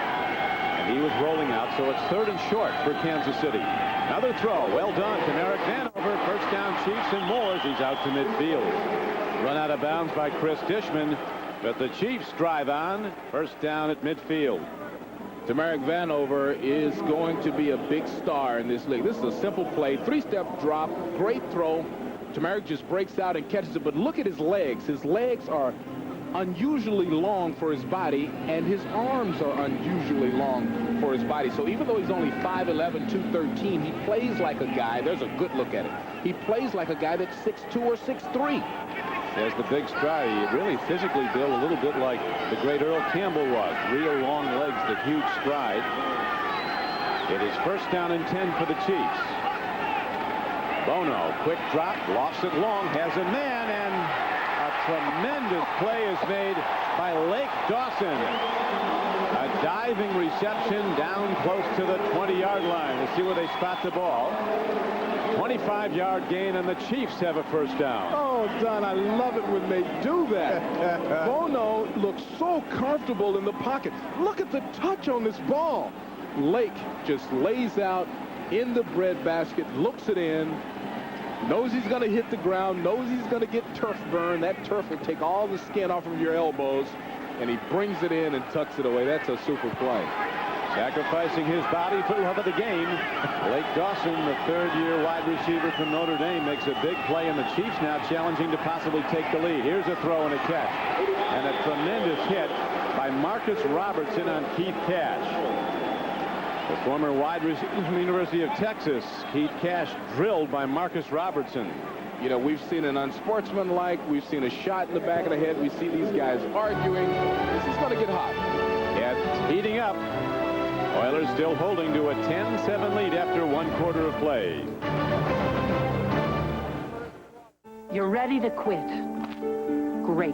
And he was rolling out, so it's 3rd and short for Kansas City. Another throw. Well done to Merrick Vanover. First down, Chiefs, and more as he's out to midfield. Run out of bounds by Chris Dishman, but the Chiefs drive on. First down at midfield. Merrick Vanover is going to be a big star in this league. This is a simple play, 3-step drop, great throw. Merrick just breaks out and catches it, but look at his legs. His legs are unusually long for his body, and his arms are unusually long for his body. So even though he's only 5'11", 213, he plays like a guy. There's a good look at it. He plays like a guy that's 6'2 or 6'3. There's the big stride. He really physically built a little bit like the great Earl Campbell was. Real long legs, the huge stride. It is first down and 10 for the Chiefs. Bono, quick drop, lofts it long, has a man, and a tremendous play is made by Lake Dawson. A diving reception down close to the 20-yard line. We'll see where they spot the ball. 25-yard gain, and the Chiefs have a first down. Oh, Don, I love it when they do that. Bono looks so comfortable in the pocket. Look at the touch on this ball. Lake just lays out in the breadbasket, looks it in, knows he's going to hit the ground, knows he's going to get turf burn. That turf will take all the skin off of your elbows, and he brings it in and tucks it away. That's a super play. Sacrificing his body for the love of the game. Lake Dawson, the third-year wide receiver from Notre Dame, makes a big play, and the Chiefs now challenging to possibly take the lead. Here's a throw and a catch. And a tremendous hit by Marcus Robertson on Keith Cash. The former wide receiver from the University of Texas, Keith Cash, drilled by Marcus Robertson. You know, we've seen an unsportsmanlike, we've seen a shot in the back of the head, we see these guys arguing. This is going to get hot. Yeah, it's heating up. Oilers still holding to a 10-7 lead after 1 quarter of play. You're ready to quit. Great.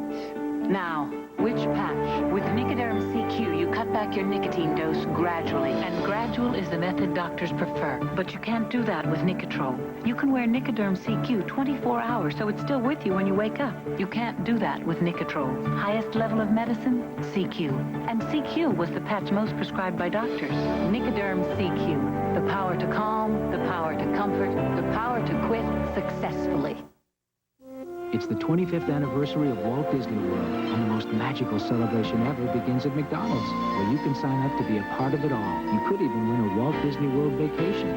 Now, which patch? With Nicoderm CQ, you cut back your nicotine dose gradually. And gradual is the method doctors prefer. But you can't do that with Nicotrol. You can wear Nicoderm CQ 24 hours, so it's still with you when you wake up. You can't do that with Nicotrol. Highest level of medicine? CQ. And CQ was the patch most prescribed by doctors. Nicoderm CQ. The power to calm, the power to comfort, the power to quit successfully. It's the 25th anniversary of Walt Disney World, and the most magical celebration ever begins at McDonald's, where you can sign up to be a part of it all. You could even win a Walt Disney World vacation.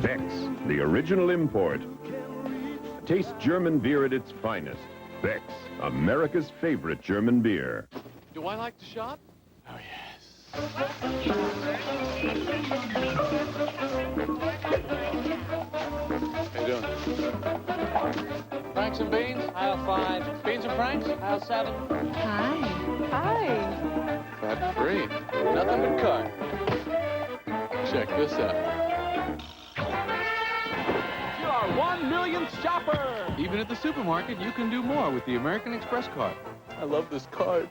Beck's, the original import. Taste German beer at its finest. Beck's, America's favorite German beer. Do I like to shop? Oh, yes. How you doing? Franks and beans? Aisle 5. Beans and Franks? Aisle 7. Hi. Hi. Fat free. Nothing but carb. Check this out. You're our 1 millionth shopper! Even at the supermarket, you can do more with the American Express card. I love this card.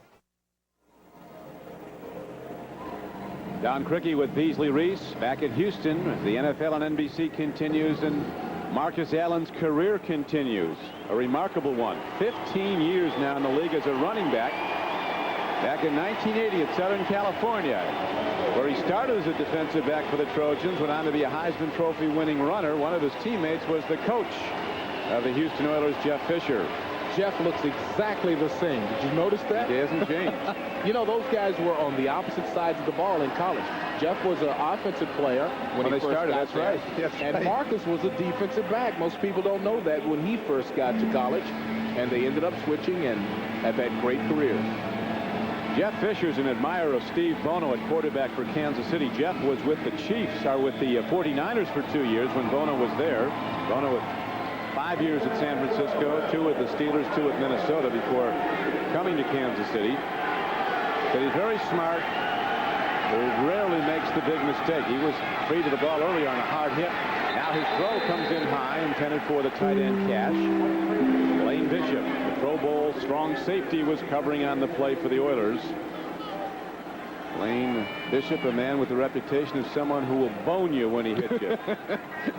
Don Criqui with Beasley Reece back at Houston as the NFL on NBC continues and Marcus Allen's career continues. A remarkable one. 15 years now in the league as a running back. Back in 1980 at Southern California, where he started as a defensive back for the Trojans, went on to be a Heisman Trophy winning runner. One of his teammates was the coach of the Houston Oilers, Jeff Fisher. Jeff looks exactly the same. Did you notice that? He hasn't changed. You know, those guys were on the opposite sides of the ball in college. Jeff was an offensive player when he first started. got That's there. right. That's and right. Marcus was a defensive back. Most people don't know that when he first got to college. And they ended up switching and have had great careers. Jeff Fisher's an admirer of Steve Bono at quarterback for Kansas City. Jeff was with the Chiefs, or with the 49ers for 2 years when Bono was there. Bono with 5 years at San Francisco, 2 at the Steelers, 2 at Minnesota before coming to Kansas City. But he's very smart. He rarely makes the big mistake. He was free to the ball earlier on a hard hit. Now his throw comes in high, intended for the tight end Cash. Blaine Bishop, the Pro Bowl strong safety, was covering on the play for the Oilers. Blaine Bishop, a man with the reputation of someone who will bone you when he hits you.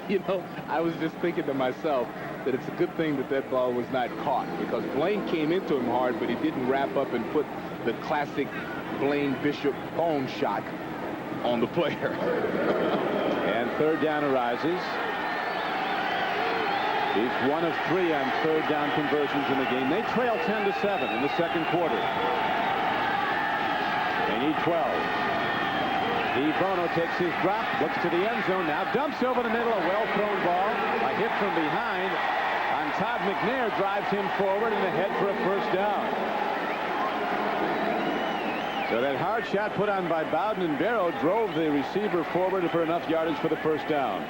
You know, I was just thinking to myself that it's a good thing that that ball was not caught, because Blaine came into him hard, but he didn't wrap up and put the classic Blaine Bishop bone shot on the player. And third down arises. He's 1 of 3 on third down conversions in the game. They trail 10-7 in the second quarter. They need 12. Bono takes his drop, looks to the end zone, now dumps over the middle, a well-thrown ball. A hit from behind on Todd McNair drives him forward and ahead for a first down. So that hard shot put on by Bowden and Barrow drove the receiver forward for enough yardage for the first down.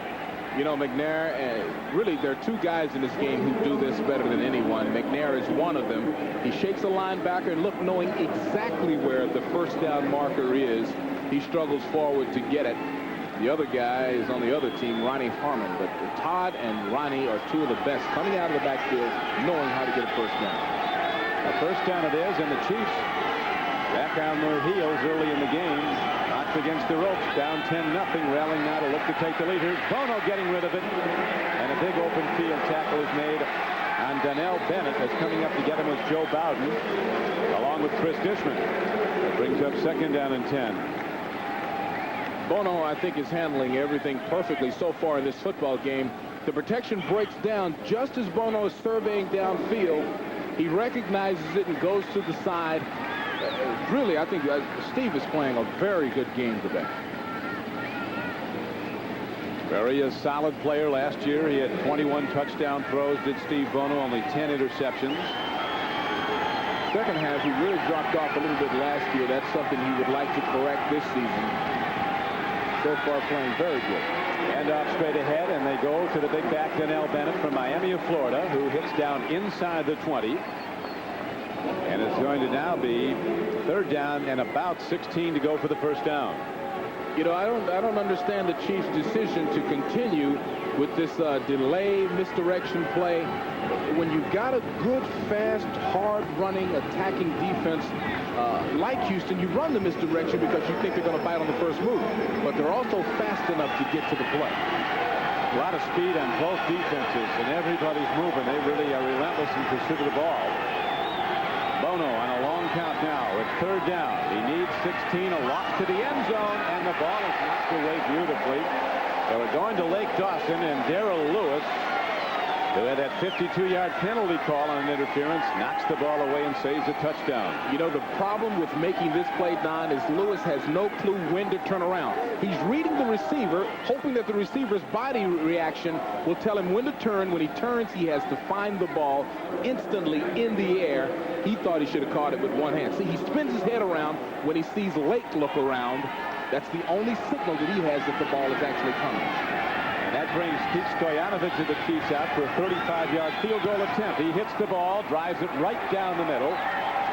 You know, McNair, really, there are 2 guys in this game who do this better than anyone. McNair is one of them. He shakes a linebacker and look, knowing exactly where the first down marker is, he struggles forward to get it. The other guy is on the other team, Ronnie Harmon. But Todd and Ronnie are two of the best coming out of the backfield, knowing how to get a first down. A first down it is, and the Chiefs back on their heels early in the game. Knocked against the ropes, down 10-0, rallying now to look to take the lead. Here's Bono getting rid of it. And a big open field tackle is made on Donnell Bennett, as coming up to get him was Joe Bowden, along with Chris Dishman. It brings up second down and 10. Bono, I think, is handling everything perfectly so far in this football game. The protection breaks down just as Bono is surveying downfield. He recognizes it and goes to the side. Really, I think Steve is playing a very good game today. Very a solid player last year. He had 21 touchdown throws, did Steve Bono, only 10 interceptions. Second half, he really dropped off a little bit last year. That's something he would like to correct this season. So far playing very good. And off straight ahead, and they go to the big back Donnell Bennett from Miami of Florida, who hits down inside the 20. And it's going to now be third down and about 16 to go for the first down. You know, I don't understand the Chiefs' decision to continue with this delay misdirection play. When you've got a good, fast, hard-running, attacking defense like Houston, you run the misdirection because you think they're going to bite on the first move. But they're also fast enough to get to the play. A lot of speed on both defenses, and everybody's moving. They really are relentless in pursuit of the ball. Bono on a long count now at third down. He needs 16, a walk to the end zone, and the ball is knocked away beautifully. So we're going to Lake Dawson, and Darrell Lewis, who had that 52-yard penalty call on an interference, knocks the ball away and saves a touchdown. You know, the problem with making this play, Don, is Lewis has no clue when to turn around. He's reading the receiver, hoping that the receiver's body reaction will tell him when to turn. When he turns, he has to find the ball instantly in the air. He thought he should have caught it with one hand. See, he spins his head around when he sees Lake look around. That's the only signal that he has that the ball is actually coming. That brings Pete Stoyanovich of the Chiefs out for a 35-yard field goal attempt. He hits the ball, drives it right down the middle.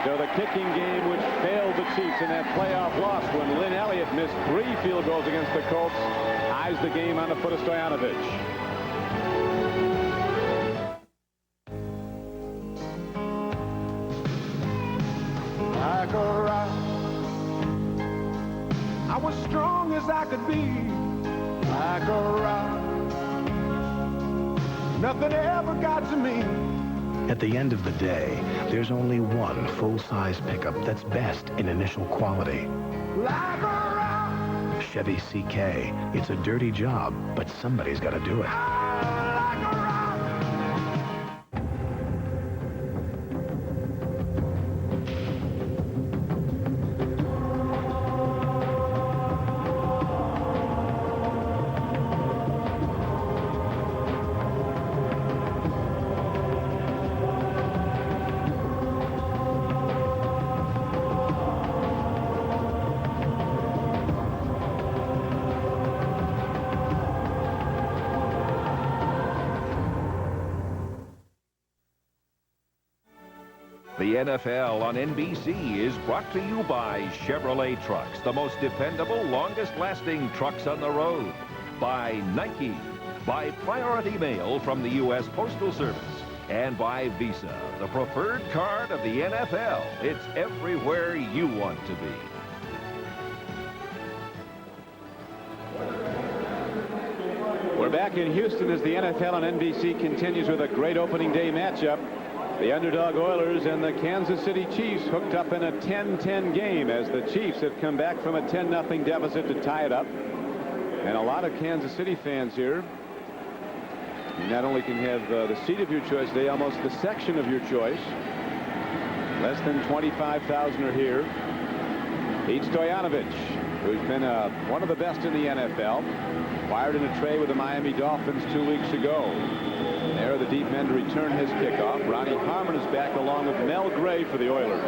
So the kicking game, which failed the Chiefs in that playoff loss when Lynn Elliott missed 3 field goals against the Colts, eyes the game on the foot of Stoyanovich. Like a rock, I was strong as I could be. Like a rock, nothing ever got to me. At the end of the day, there's only one full-size pickup that's best in initial quality. Like a rock. Chevy CK. It's a dirty job, but somebody's got to do it. Like a rock. The NFL on NBC is brought to you by Chevrolet Trucks, the most dependable, longest-lasting trucks on the road. By Nike. By Priority Mail from the U.S. Postal Service. And by Visa, the preferred card of the NFL. It's everywhere you want to be. We're back in Houston as the NFL on NBC continues with a great opening day matchup. The underdog Oilers and the Kansas City Chiefs hooked up in a 10-10 game as the Chiefs have come back from a 10-0 deficit to tie it up. And a lot of Kansas City fans here. You not only can have the seat of your choice, they almost the section of your choice. Less than 25,000 are here. Pete Stoyanovich, who's been one of the best in the NFL, fired in a trade with the Miami Dolphins 2 weeks ago. There, the deep men to return his kickoff. Ronnie Harmon is back along with Mel Gray for the Oilers.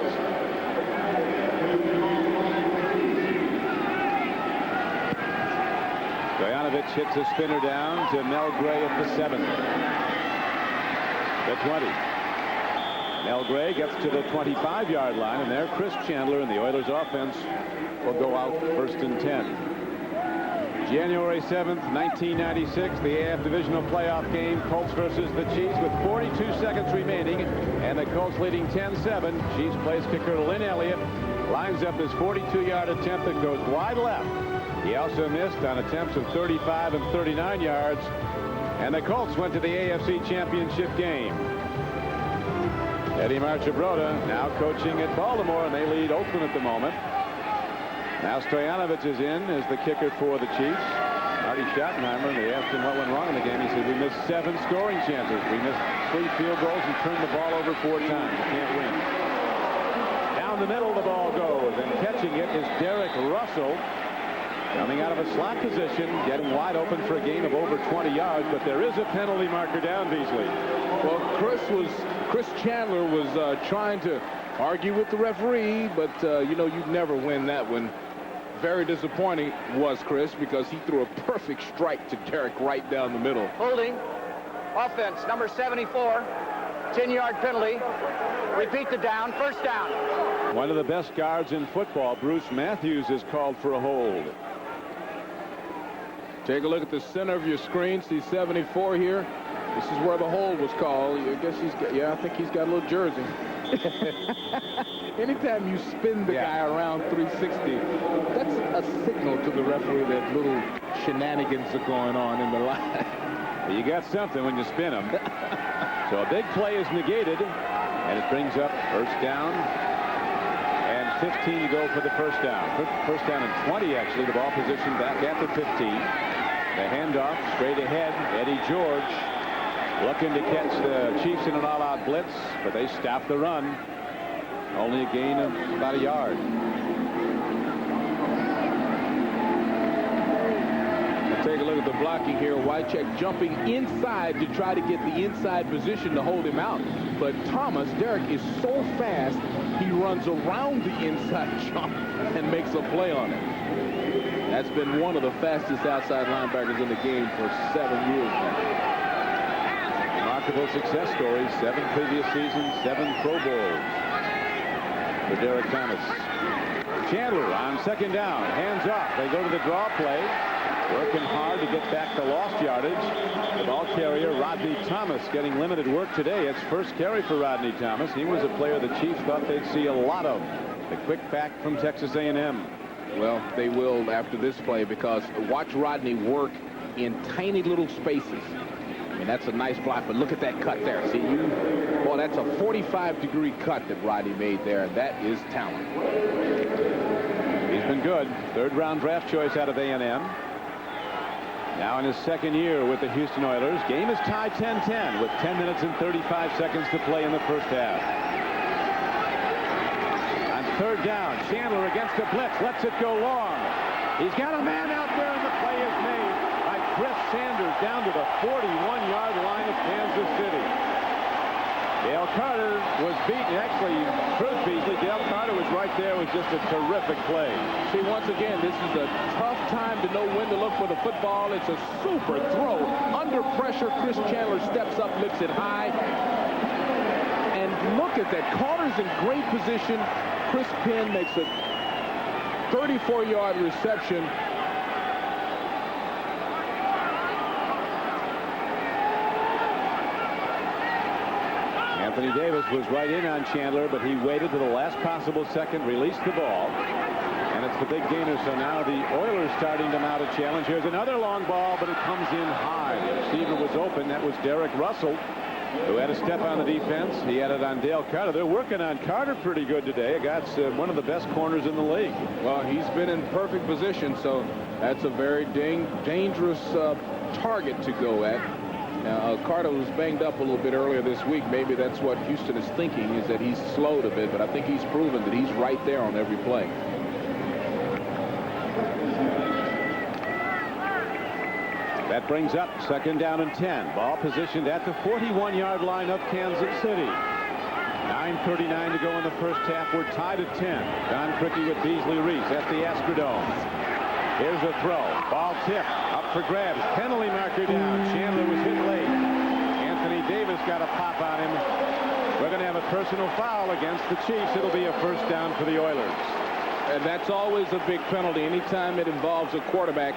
Stoyanovich hits a spinner down to Mel Gray at the 7. The 20. Mel Gray gets to the 25-yard line, and there Chris Chandler and the Oilers offense will go out first and 10. January 7th, 1996, the AF Divisional Playoff game, Colts versus the Chiefs, with 42 seconds remaining, and the Colts leading 10-7. Chiefs place kicker Lynn Elliott lines up his 42-yard attempt that goes wide left. He also missed on attempts of 35 and 39 yards, and the Colts went to the AFC Championship game. Eddie Marchibroda now coaching at Baltimore, and they lead Oakland at the moment. Now Stoyanovich is in as the kicker for the Chiefs. Marty Schottenheimer, they asked him what went wrong in the game. He said, we missed 7 scoring chances. We missed 3 field goals and turned the ball over 4 times. We can't win. Down the middle the ball goes, and catching it is Derek Russell. Coming out of a slot position, getting wide open for a gain of over 20 yards, but there is a penalty marker down, Beasley. Well, Chris Chandler was trying to argue with the referee, but you know, you'd never win that one. Very disappointing was Chris, because he threw a perfect strike to Derek right down the middle. Holding. Offense, number 74. 10-yard penalty. Repeat the down. First down. One of the best guards in football, Bruce Matthews, is called for a hold. Take a look at the center of your screen. See 74 here. This is where the hold was called. I guess he's got, yeah, I think he's got a little jersey. Anytime you spin the guy around 360, that's a signal to the referee that little shenanigans are going on in the line. You got something when you spin them. So a big play is negated, and it brings up first down and 15 to go for the first down. First down and 20, actually. The ball position back at the 15. The handoff straight ahead. Eddie George looking to catch the Chiefs in an all-out blitz, but they stop the run. Only a gain of about a yard. Take a look at the blocking here. Wycheck jumping inside to try to get the inside position to hold him out. But Thomas, Derek, is so fast, he runs around the inside jump and makes a play on it. That's been one of the fastest outside linebackers in the game for 7 years now. Remarkable success stories. 7 previous seasons, 7 Pro Bowls for Derek Thomas. Chandler on second down. Hands off. They go to the draw play. Working hard to get back the lost yardage. The ball carrier, Rodney Thomas, getting limited work today. It's first carry for Rodney Thomas. He was a player the Chiefs thought they'd see a lot of. The quick back from Texas A&M. Well, they will after this play, because watch Rodney work in tiny little spaces. I mean, that's a nice block, but look at that cut there. See, boy, that's a 45-degree cut that Rodney made there. That is talent. He's been good. 3rd-round draft choice out of A&M. Now in his 2nd year with the Houston Oilers. Game is tied 10-10 with 10 minutes and 35 seconds to play in the first half. On 3rd down, Chandler against the blitz, lets it go long. He's got a man out there, and the play is made by Chris Sanders down to the 41-yard line of Kansas City. Dale Carter was beaten. Actually, Bruce Beasley, Dale Carter was right there. It was just a terrific play. See, once again, this is a tough time to know when to look for the football. It's a super throw. Under pressure, Chris Chandler steps up, lifts it high. And look at that. Carter's in great position. Chris Penn makes a 34-yard reception. Anthony Davis was right in on Chandler, but he waited to the last possible second, released the ball, and it's the big gainer. So now the Oilers starting to mount a challenge. Here's another long ball, but it comes in high. The receiver was open. That was Derek Russell, who had a step on the defense. He had it on Dale Carter. They're working on Carter pretty good today. That's one of the best corners in the league. Well, he's been in perfect position, so that's a very dangerous target to go at. Now, Carter was banged up a little bit earlier this week. Maybe that's what Houston is thinking, is that he's slowed a bit, but I think he's proven that he's right there on every play. That brings up 2nd down and 10. Ball positioned at the 41-yard line of Kansas City. 9:39 to go in the first half. We're tied at 10. Don Criqui with Beasley Reece at the Astrodome. Here's a throw. Ball tipped. Up for grabs. Penalty marker down. Chandler was hit late. Anthony Davis got a pop on him. We're going to have a personal foul against the Chiefs. It'll be a first down for the Oilers. And that's always a big penalty anytime it involves a quarterback.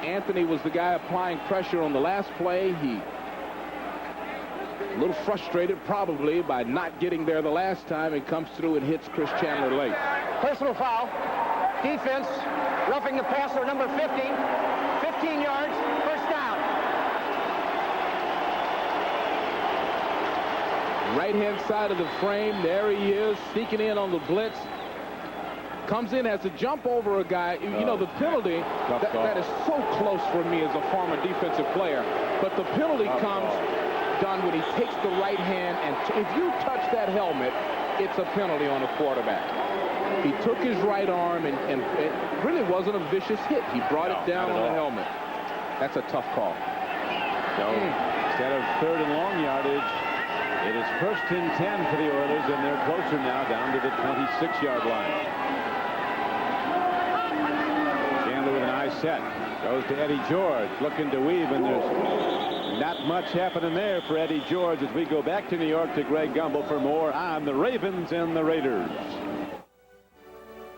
Anthony was the guy applying pressure on the last play. He a little frustrated probably by not getting there the last time. It comes through and hits Chris Chandler late. Personal foul. Defense roughing the passer, number 15. 15 yards. First down. Right-hand side of the frame. There he is, sneaking in on the blitz. Comes in, has to jump over a guy. You know, the penalty, that is so close for me as a former defensive player. But the penalty comes done when he takes the right hand, and if you touch that helmet, it's a penalty on a quarterback. He took his right arm, and it really wasn't a vicious hit. He brought it down on the helmet. That's a tough call. So instead of third and long yardage, it is first and 10 for the Oilers, and they're closer now down to the 26-yard line. Chandler with an eye set. Goes to Eddie George, looking to weave, and there's not much happening there for Eddie George as we go back to New York to Greg Gumbel for more on the Ravens and the Raiders.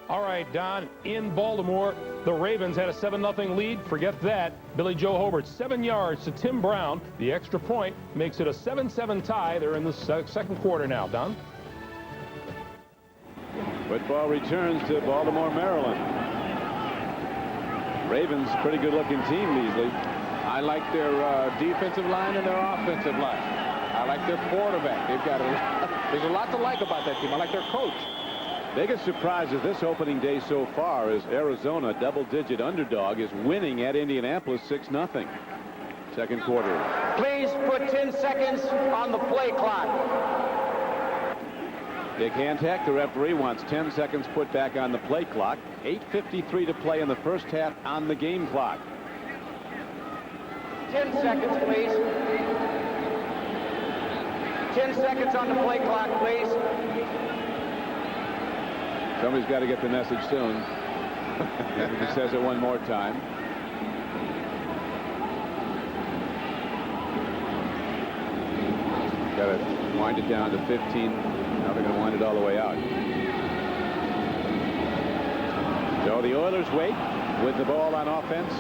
All right, Don, in Baltimore, the Ravens had a 7-0 lead. Forget that. Billy Joe Hobart, 7 yards to Tim Brown. The extra point makes it a 7-7 tie. They're in the second quarter now, Don. Football returns to Baltimore, Maryland. Ravens, pretty good-looking team, Beasley. I like their defensive line and their offensive line. I like their quarterback. They've got there's a lot to like about that team. I like their coach. Biggest surprise of this opening day so far is Arizona, double-digit underdog, is winning at Indianapolis 6-0. Second quarter. Please put 10 seconds on the play clock. Dick Hantak, the referee, wants 10 seconds put back on the play clock. 8:53 to play in the first half on the game clock. 10 seconds, please. 10 seconds on the play clock, please. Somebody's got to get the message soon. He says it one more time. Got to wind it down to 15. Now they're going to wind it all the way out. So the Oilers wait with the ball on offense.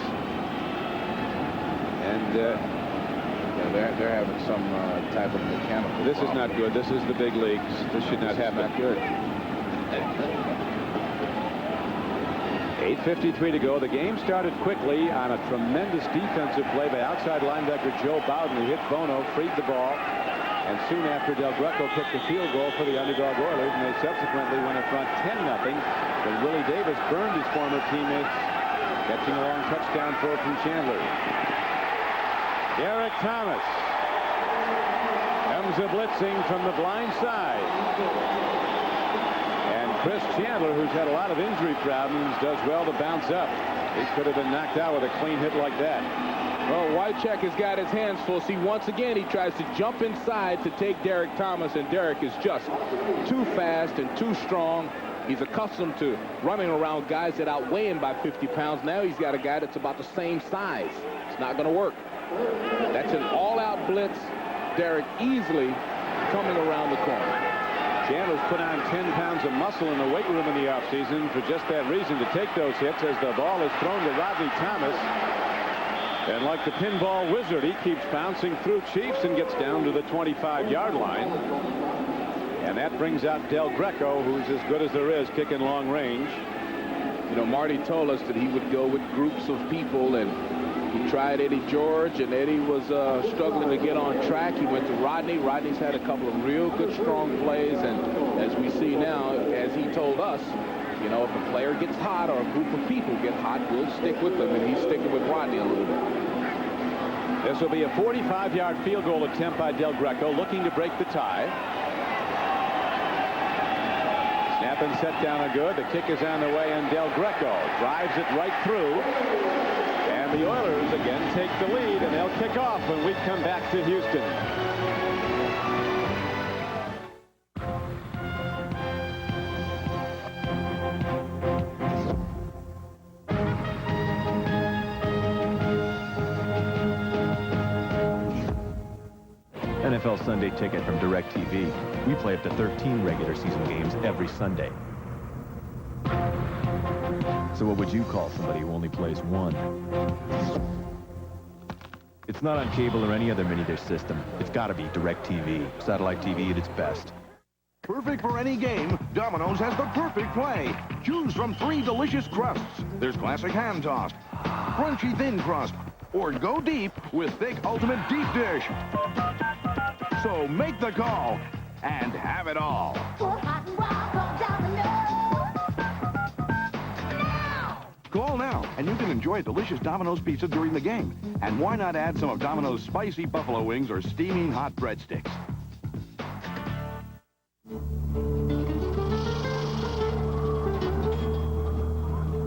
And they're having some type of mechanical this problem. Is not good. This is the big leagues. This should not happen. Not good. 8:53 to go. The game started quickly on a tremendous defensive play by outside linebacker Joe Bowden, who hit Bono, freed the ball, and soon after Del Greco kicked the field goal for the underdog Oilers, and they subsequently went in front 10-0 when Willie Davis burned his former teammates, catching a long touchdown throw from Chandler. Derek Thomas comes a blitzing from the blind side. Chris Chandler, who's had a lot of injury problems, does well to bounce up. He could have been knocked out with a clean hit like that. Well, Wycheck has got his hands full. See, once again, he tries to jump inside to take Derek Thomas, and Derek is just too fast and too strong. He's accustomed to running around guys that outweigh him by 50 pounds. Now he's got a guy that's about the same size. It's not going to work. That's an all-out blitz. Derek easily coming around the corner. Chandler's put on 10 pounds of muscle in the weight room in the offseason for just that reason, to take those hits as the ball is thrown to Rodney Thomas. And like the pinball wizard, he keeps bouncing through Chiefs and gets down to the 25-yard line. And that brings out Del Greco, who's as good as there is kicking long range. You know, Marty told us that he would go with groups of people, and he tried Eddie George, and Eddie was struggling to get on track. He went to Rodney. Rodney's had a couple of real good, strong plays, and as we see now, as he told us, you know, if a player gets hot or a group of people get hot, we'll stick with them, and he's sticking with Rodney a little bit. This will be a 45-yard field goal attempt by Del Greco, looking to break the tie. Snap and set down are good. The kick is on the way, and Del Greco drives it right through. And the Oilers again take the lead, and they'll kick off when we come back to Houston. NFL Sunday Ticket from DirecTV. We play up to 13 regular season games every Sunday. So what would you call somebody who only plays one? It's not on cable or any other mini-dish system. It's got to be DirecTV. Satellite TV at its best. Perfect for any game, Domino's has the perfect play. Choose from 3 delicious crusts. There's classic hand-tossed, crunchy thin crust, or go deep with thick ultimate deep dish. So make the call and have it all. Call now, and you can enjoy a delicious Domino's pizza during the game. And why not add some of Domino's spicy buffalo wings or steaming hot breadsticks?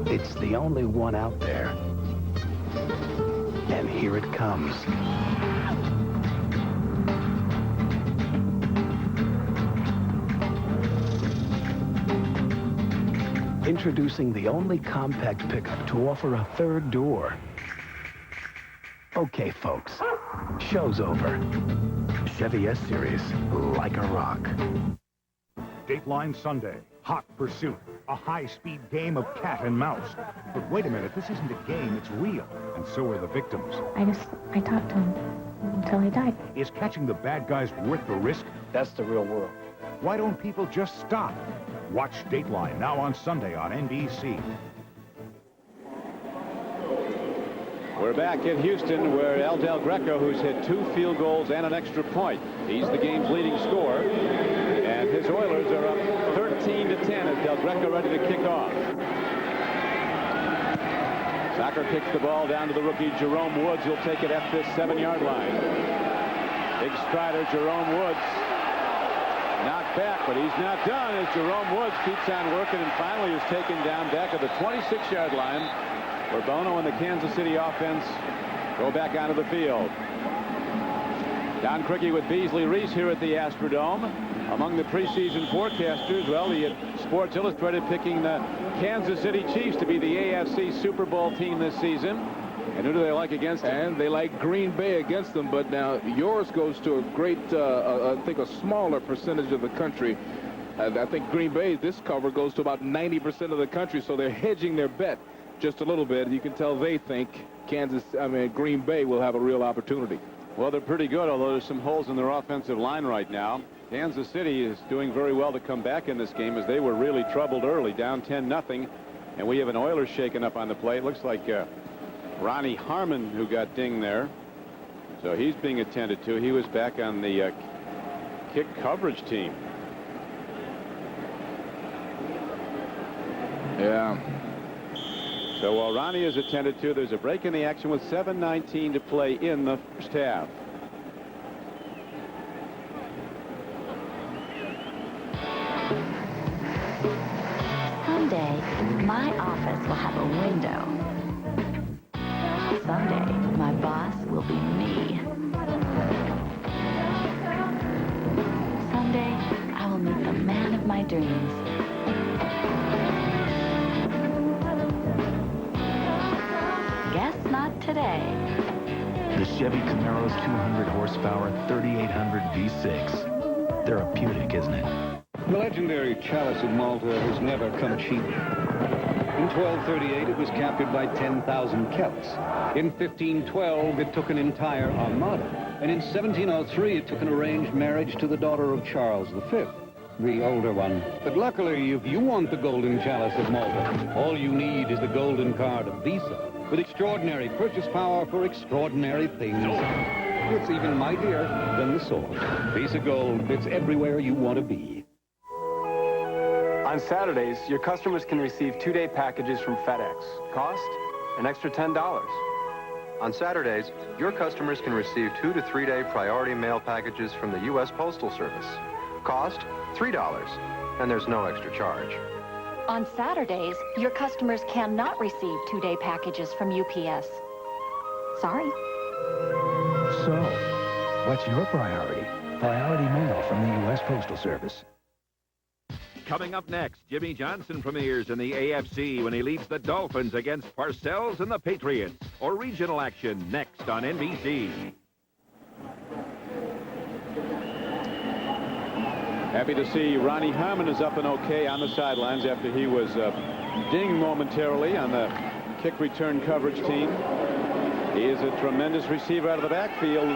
It's the only one out there. And here it comes. Introducing the only compact pickup to offer a third door. Okay, folks, show's over. Chevy S-Series, like a rock. Dateline Sunday, Hot Pursuit, a high-speed game of cat and mouse. But wait a minute, this isn't a game, it's real, and so are the victims. I talked to him until he died. Is catching the bad guys worth the risk? That's the real world. Why don't people just stop? Watch Dateline now on Sunday on NBC. We're back in Houston where El Del Greco, who's hit 2 field goals and an extra point. He's the game's leading scorer. And his Oilers are up 13-10 as Del Greco ready to kick off. Soccer kicks the ball down to the rookie Jerome Woods. He'll take it at this 7-yard line. Big strider Jerome Woods. Knocked back, but he's not done as Jerome Woods keeps on working and finally is taken down back at the 26-yard line where Bono and the Kansas City offense go back onto the field. Don Criqui with Beasley Reece here at the Astrodome. Among the preseason forecasters, well, the Sports Illustrated picking the Kansas City Chiefs to be the AFC Super Bowl team this season. And who do they like against them? And they like Green Bay against them, but now yours goes to a great, I think a smaller percentage of the country. I think Green Bay, this cover goes to about 90% of the country, so they're hedging their bet just a little bit. You can tell they think Green Bay will have a real opportunity. Well, they're pretty good, although there's some holes in their offensive line right now. Kansas City is doing very well to come back in this game as they were really troubled early, down 10-0. And we have an Oilers shaken up on the play. It looks like Ronnie Harmon who got dinged there. So he's being attended to. He was back on the kick coverage team. Yeah. So while Ronnie is attended to, there's a break in the action with 7:19 to play in the first half. Someday, my office will have a window. Someday, my boss will be me. Someday, I will meet the man of my dreams. Guess not today. The Chevy Camaro's 200 horsepower 3800 V6. Therapeutic, isn't it? The legendary chalice of Malta has never come cheap. In 1238, it was captured by 10,000 Celts. In 1512, it took an entire armada. And in 1703, it took an arranged marriage to the daughter of Charles V, the older one. But luckily, if you want the golden chalice of Malta, all you need is the golden card of Visa, with extraordinary purchase power for extraordinary things. It's even mightier than the sword. Visa Gold, it's everywhere you want to be. On Saturdays, your customers can receive 2-day packages from FedEx. Cost? An extra $10. On Saturdays, your customers can receive 2- to 3-day priority mail packages from the U.S. Postal Service. Cost? $3. And there's no extra charge. On Saturdays, your customers cannot receive 2-day packages from UPS. Sorry. So, what's your priority? Priority mail from the U.S. Postal Service. Coming up next, Jimmy Johnson premieres in the AFC when he leads the Dolphins against Parcells and the Patriots. Or regional action next on NBC. Happy to see Ronnie Harmon is up and okay on the sidelines after he was dinged momentarily on the kick return coverage team. He is a tremendous receiver out of the backfield.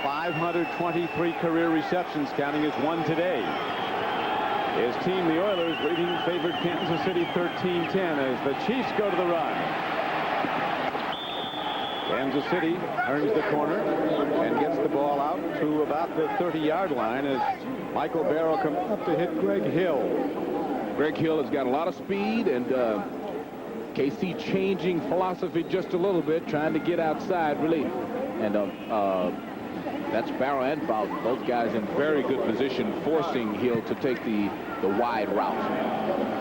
523 career receptions, counting his one today. His team, the Oilers, leading favored Kansas City 13-10 as the Chiefs go to the run. Kansas City earns the corner and gets the ball out to about the 30-yard line as Michael Barrow comes up to hit Greg Hill. Greg Hill has got a lot of speed, and KC changing philosophy just a little bit, trying to get outside, really. And that's Barrow and Bowden, both guys in very good position, forcing Hill to take the wide route.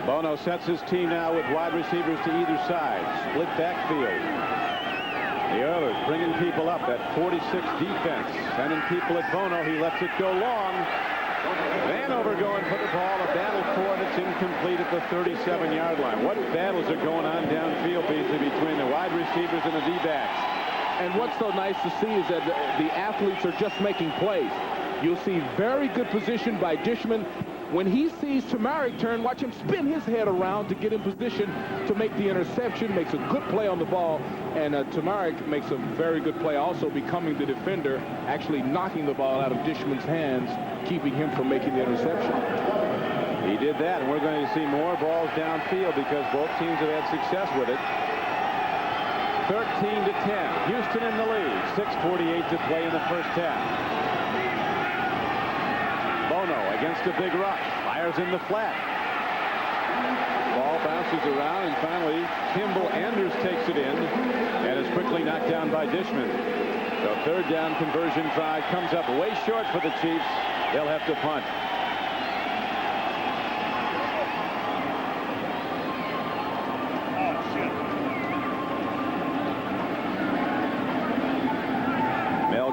Bono sets his team now with wide receivers to either side. Split backfield. The Oilers bringing people up at 46 defense. Sending people at Bono. He lets it go long. Vanover going for the ball. A battle for it. It's incomplete at the 37-yard line. What battles are going on downfield, Beasley, between the wide receivers and the D-backs? And what's so nice to see is that the athletes are just making plays. You'll see very good position by Dishman. When he sees Tamarick turn, watch him spin his head around to get in position to make the interception, makes a good play on the ball, and Tamarick makes a very good play also becoming the defender, actually knocking the ball out of Dishman's hands, keeping him from making the interception. He did that, and we're going to see more balls downfield because both teams have had success with it. 13-10, Houston in the lead, 6:48 to play in the first half. Bono against a big rush, fires in the flat. Ball bounces around, and finally Kimball Anders takes it in and is quickly knocked down by Dishman. The third down conversion try comes up way short for the Chiefs. They'll have to punt.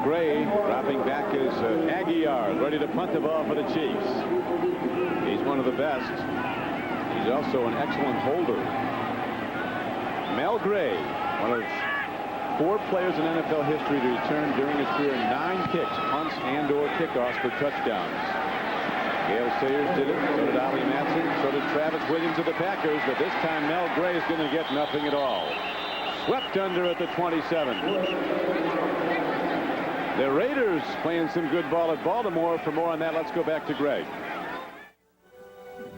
Gray dropping back is Aguiar, ready to punt the ball for the Chiefs. He's one of the best. He's also an excellent holder. Mel Gray, one of 4 players in NFL history to return during his career 9 kicks, punts and or kickoffs for touchdowns. Gale Sayers did it, so did Ollie Matson, so did Travis Williams of the Packers, but this time Mel Gray is going to get nothing at all. Swept under at the 27. The Raiders playing some good ball at Baltimore. For more on that, let's go back to Greg.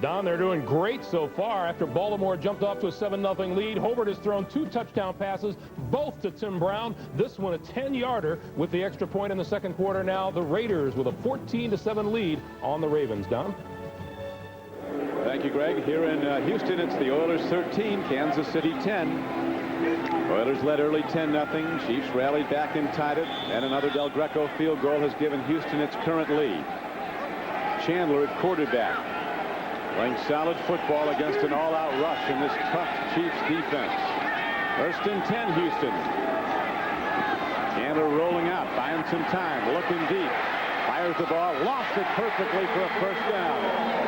Don, they're doing great so far after Baltimore jumped off to a 7-0 lead. Hobart has thrown 2 touchdown passes, both to Tim Brown. This one a 10-yarder with the extra point in the second quarter. Now the Raiders with a 14-7 lead on the Ravens. Don? Thank you, Greg. Here in Houston, it's the Oilers 13, Kansas City 10. Oilers led early 10-0. Chiefs rallied back and tied it. And another Del Greco field goal has given Houston its current lead. Chandler at quarterback, playing solid football against an all-out rush in this tough Chiefs defense. First and 10, Houston. Chandler rolling out, buying some time, looking deep. Fires the ball, lost it perfectly for a first down.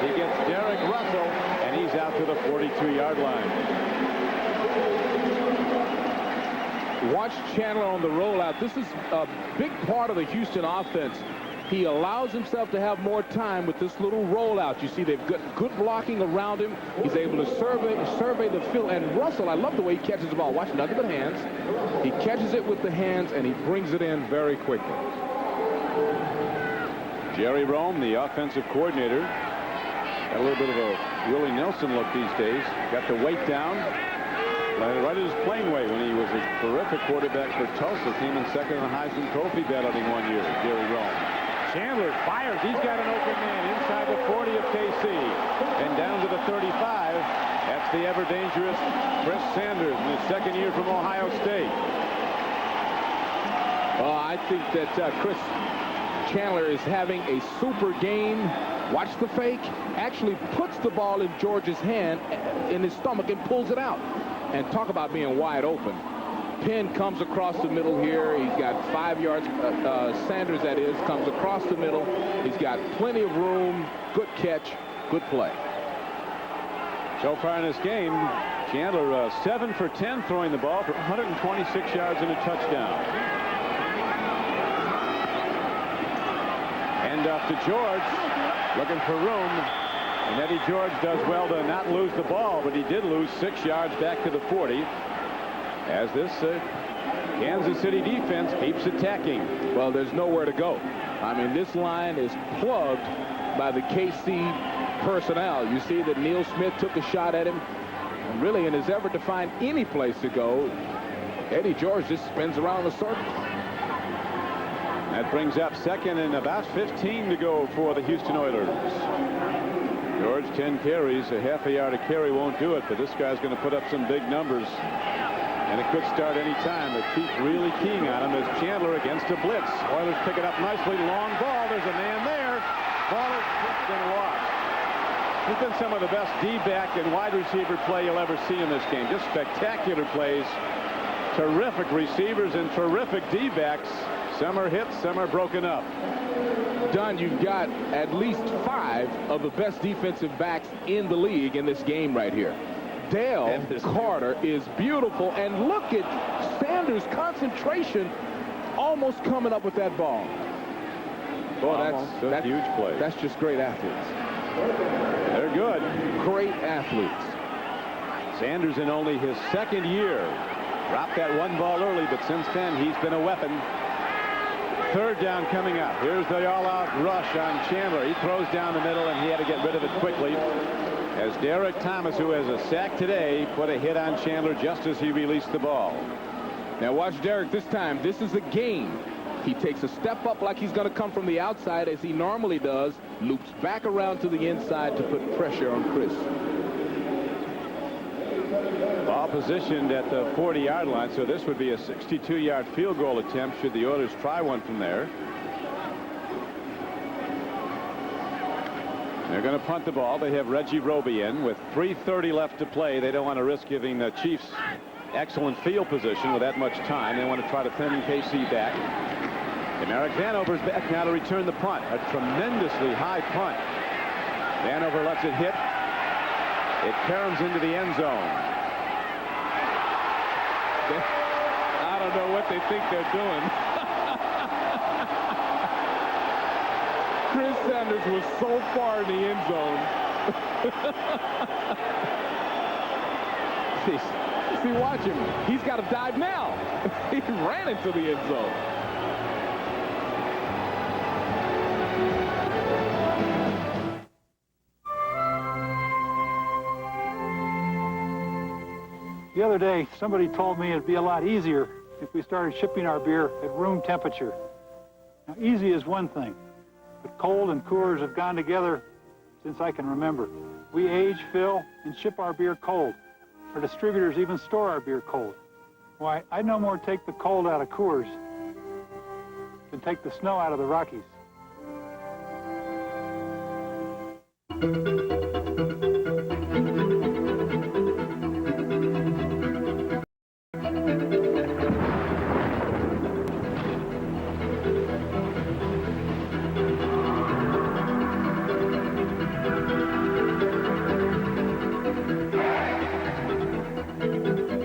He gets Derek Russell, and he's out to the 42-yard line. Watch Chandler on the rollout. This is a big part of the Houston offense. He allows himself to have more time with this little rollout. You see they've got good blocking around him. He's able to survey the field. And Russell, I love the way he catches the ball. Watch, nothing but hands. He catches it with the hands, and he brings it in very quickly. Jerry Rome, the offensive coordinator, got a little bit of a Willie Nelson look these days. Got the weight down. Right at his playing weight when he was a terrific quarterback for Tulsa. Came in second in the Heisman Trophy balloting one year, Jerry Rome. Chandler fires. He's got an open man inside the 40 of KC. And down to the 35. That's the ever-dangerous Chris Sanders in his second year from Ohio State. I think that Chris Chandler is having a super game. Watch the fake. Actually puts the ball in George's hand, in his stomach, and pulls it out. And talk about being wide open. Penn comes across the middle here. He's got 5 yards. Sanders, that is, comes across the middle. He's got plenty of room. Good catch. Good play. So far in this game, Chandler 7 for 10 throwing the ball for 126 yards and a touchdown. handoff to George, looking for room. And Eddie George does well to not lose the ball, but he did lose 6 yards back to the 40 as this Kansas City defense keeps attacking. Well, there's nowhere to go. I mean, this line is plugged by the KC personnel. You see that Neil Smith took a shot at him, and really in his effort to find any place to go, Eddie George just spins around the circle. That brings up second and about 15 to go for the Houston Oilers. George, 10 carries, a half a yard a carry won't do it, but this guy's going to put up some big numbers. And it could start any time. They keep really keying on him as Chandler against a blitz. Oilers pick it up nicely. Long ball. There's a man there. Ball is tipped and lost. He's been some of the best D-back and wide receiver play you'll ever see in this game. Just spectacular plays. Terrific receivers and terrific D-backs. Some are hit, some are broken up. Don, you've got at least 5 of the best defensive backs in the league in this game right here. Dale Carter is beautiful, and look at Sanders' concentration almost coming up with that ball. Boy, that's huge play. That's just great athletes. They're good. Great athletes. Sanders in only his 2nd year. Dropped that one ball early, but since then he's been a weapon. 3rd down coming up. Here's the all-out rush on Chandler. He throws down the middle, and he had to get rid of it quickly. As Derek Thomas, who has a sack today, put a hit on Chandler just as he released the ball. Now watch Derek this time. This is a game. He takes a step up like he's going to come from the outside as he normally does, loops back around to the inside to put pressure on Chris. Ball positioned at the 40-yard line, so this would be a 62-yard field goal attempt should the Oilers try one from there. They're going to punt the ball. They have Reggie Roby in with 3:30 left to play. They don't want to risk giving the Chiefs excellent field position with that much time. They want to try to pin KC back. And Eric Vanover's back now to return the punt. A tremendously high punt. Vanover lets it hit. It caroms into the end zone. I don't know what they think they're doing. Chris Sanders was so far in the end zone. See, watch him. He's got to dive now. He ran into the end zone. The other day, somebody told me it'd be a lot easier if we started shipping our beer at room temperature. Now, easy is one thing, but cold and Coors have gone together since I can remember. We age, fill, and ship our beer cold. Our distributors even store our beer cold. Why, I'd no more take the cold out of Coors than take the snow out of the Rockies.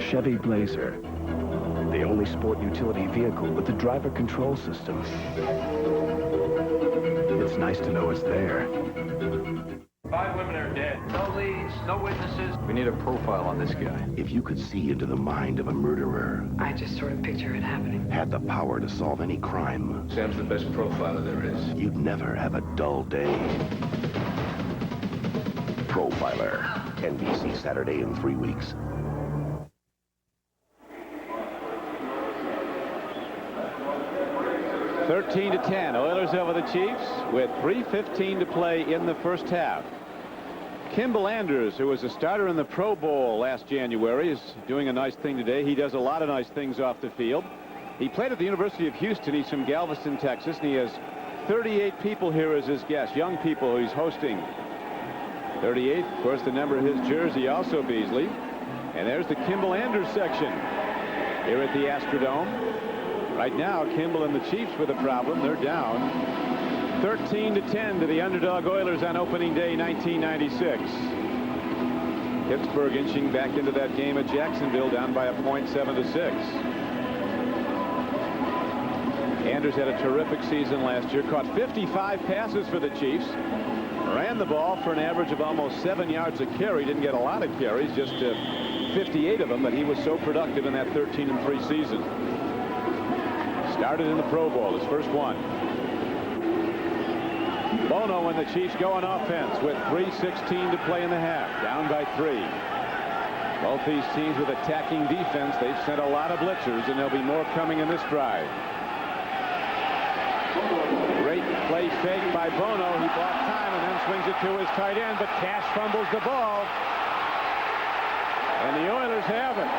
Chevy Blazer, the only sport utility vehicle with the driver control system. It's nice to know it's there. 5 women are dead. No leads, no witnesses. We need a profile on this guy. If you could see into the mind of a murderer, I just sort of picture it happening. had the power to solve any crime, Sam's the best profiler there is. you'd never have a dull day. Profiler. NBC Saturday in 3 weeks. Thirteen to 10. Oilers over the Chiefs with 3:15 to play in the first half. Kimball Anders, who was a starter in the Pro Bowl last January, is doing a nice thing today. He does a lot of nice things off the field. He played at the University of Houston. He's from Galveston, Texas, and he has 38 people here as his guests, young people who he's hosting. 38, of course, the number of his jersey, also Beasley. And there's the Kimball Anders section here at the Astrodome. Right now, Kimball and the Chiefs with a problem. They're down 13 to 10 to the underdog Oilers on opening day 1996. Pittsburgh inching back into that game at Jacksonville, down by a point, 7 to 6. Anders had a terrific season last year, caught 55 passes for the Chiefs, ran the ball for an average of almost 7 yards a carry. Didn't get a lot of carries, just 58 of them, but he was so productive in that 13-3 season. Started in the Pro Bowl, his first one. Bono and the Chiefs go on offense with 3:16 to play in the half, down by 3. Both these teams with attacking defense. They've sent a lot of blitzers, and there'll be more coming in this drive. Great play fake by Bono. He bought time and then swings it to his tight end, but Cash fumbles the ball. And the Oilers have it.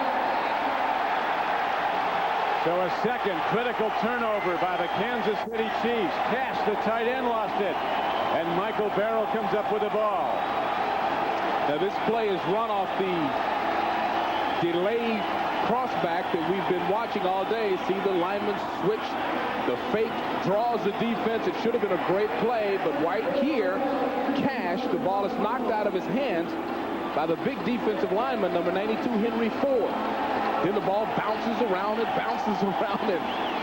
So a second critical turnover by the Kansas City Chiefs. Cash, the tight end, lost it. And Michael Barrow comes up with the ball. Now this play is run off the delayed crossback that we've been watching all day. See the lineman switch. The fake draws the defense. It should have been a great play, but right here, Cash, the ball is knocked out of his hands by the big defensive lineman, number 92, Henry Ford. Then the ball bounces around and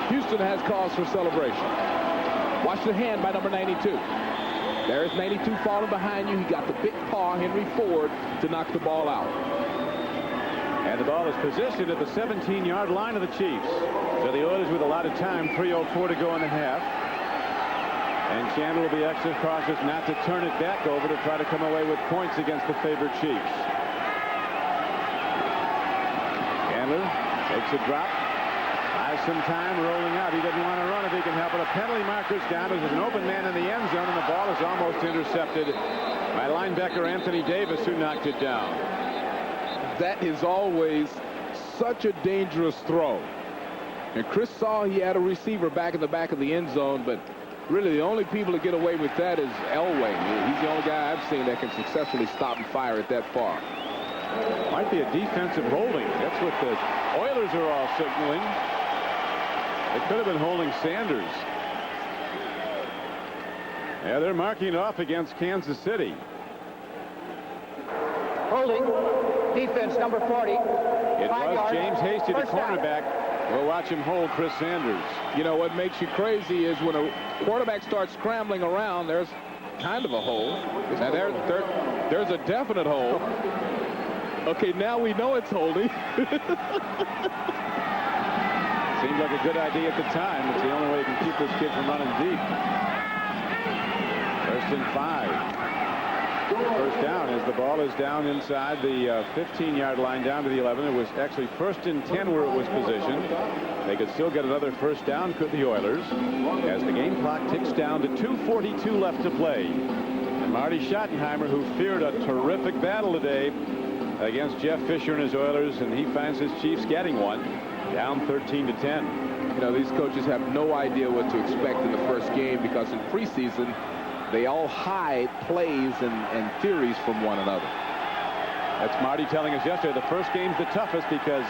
Houston has cause for celebration. Watch the hand by number 92. There's 92 falling behind you. He got the big paw, Henry Ford, to knock the ball out. And the ball is positioned at the 17-yard line of the Chiefs. So the Oilers with a lot of time, 3:04 to go in the half. And Chandler will be extra cautious not to turn it back over to try to come away with points against the favored Chiefs. Chandler takes a drop. Buys some time rolling out. He doesn't want to run if he can help it. A penalty marker's down. There's an open man in the end zone, and the ball is almost intercepted by linebacker Anthony Davis, who knocked it down. That is always such a dangerous throw. And Chris saw he had a receiver back in the back of the end zone, but really the only people to get away with that is Elway. He's the only guy I've seen that can successfully stop and fire it that far. Might be a defensive holding. That's what the Oilers are all signaling. They could have been holding Sanders. Yeah, they're marking off against Kansas City. Holding. Defense number 40. It was James Hasty, the cornerback. We'll watch him hold Chris Sanders. You know, what makes you crazy is when a quarterback starts scrambling around, there's kind of a hole. Now there's a definite hole. Okay, now we know it's holding. Seemed like a good idea at the time. It's the only way you can keep this kid from running deep. 1st and 5. First down as the ball is down inside the 15-yard line down to the 11. It was actually 1st and 10 where it was positioned. They could still get another first down, could the Oilers, as the game clock ticks down to 2:42 left to play. And Marty Schottenheimer, who feared a terrific battle today against Jeff Fisher and his Oilers, and he finds his Chiefs getting one, down 13-10. You know, these coaches have no idea what to expect in the first game because in preseason, they all hide plays and theories from one another. That's Marty telling us yesterday. The first game's the toughest because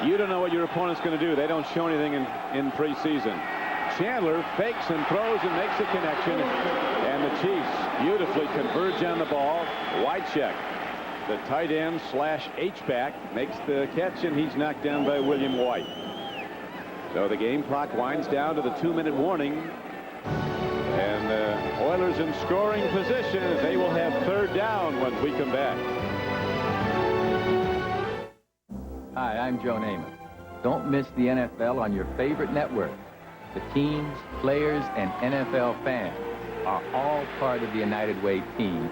you don't know what your opponent's going to do. They don't show anything in preseason. Chandler fakes and throws and makes a connection. And the Chiefs beautifully converge on the ball. Wycheck, the tight end / H-back, makes the catch, and he's knocked down by William White. So the game clock winds down to the 2-minute warning. And Oilers in scoring position as they will have third down once we come back. Hi, I'm Joe Namath. Don't miss the NFL on your favorite network. The teams, players, and NFL fans are all part of the United Way team.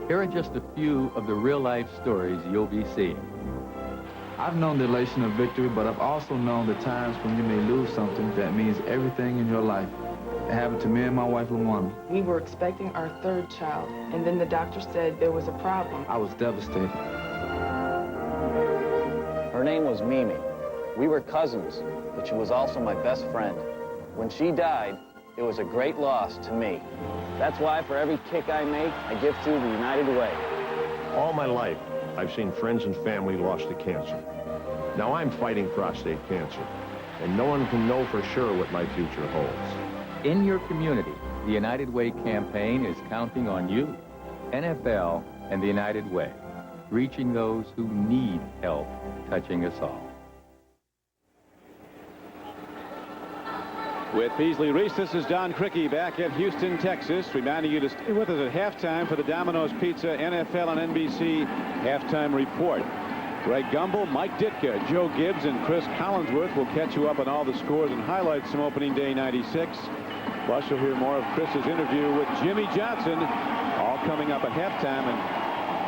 Here are just a few of the real-life stories you'll be seeing. I've known the elation of victory, but I've also known the times when you may lose something that means everything in your life. It happened to me and my wife, Luana. We were expecting our 3rd child, and then the doctor said there was a problem. I was devastated. Her name was Mimi. We were cousins, but she was also my best friend. When she died, it was a great loss to me. That's why for every kick I make, I give to the United Way. All my life, I've seen friends and family lost to cancer. Now I'm fighting prostate cancer, and no one can know for sure what my future holds. In your community, the United Way campaign is counting on you, NFL, and the United Way, reaching those who need help, touching us all. with Beasley, Reece. This is Don Criqui back at Houston, Texas, reminding you to stay with us at halftime for the Domino's Pizza NFL on NBC halftime report. Greg Gumbel, Mike Ditka, Joe Gibbs, and Chris Collinsworth will catch you up on all the scores and highlights from opening day 96. Plus, you'll hear more of Chris's interview with Jimmy Johnson, all coming up at halftime. And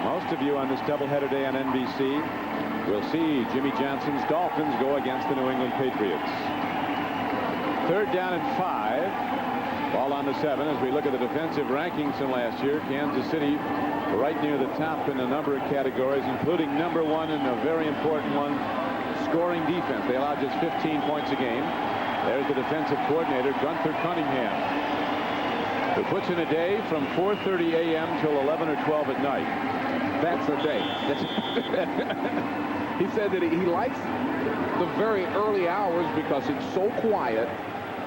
most of you on this doubleheader day on NBC will see Jimmy Johnson's Dolphins go against the New England Patriots. 3rd down and 5. Ball on the 7 as we look at the defensive rankings from last year. Kansas City right near the top in a number of categories, including #1 and a very important one, scoring defense. They allowed just 15 points a game. There's the defensive coordinator, Gunther Cunningham, who puts in a day from 4:30 a.m. till 11 or 12 at night. That's a day. He said that he likes the very early hours because it's so quiet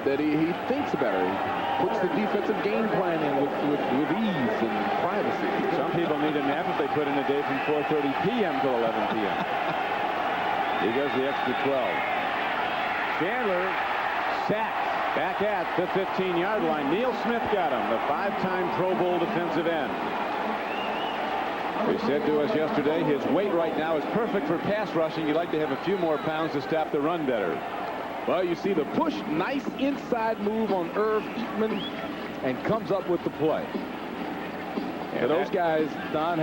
that he thinks better. He puts the defensive game plan in with ease and privacy. Some people need a nap if they put in a day from 4:30 p.m. till 11 p.m. He does the extra 12. Chandler sacked back at the 15-yard line. Neil Smith got him, the 5-time Pro Bowl defensive end. He said to us yesterday his weight right now is perfect for pass rushing. You'd like to have a few more pounds to stop the run better. Well, you see the push, nice inside move on Irv Eatman, and comes up with the play. And those guys, Don,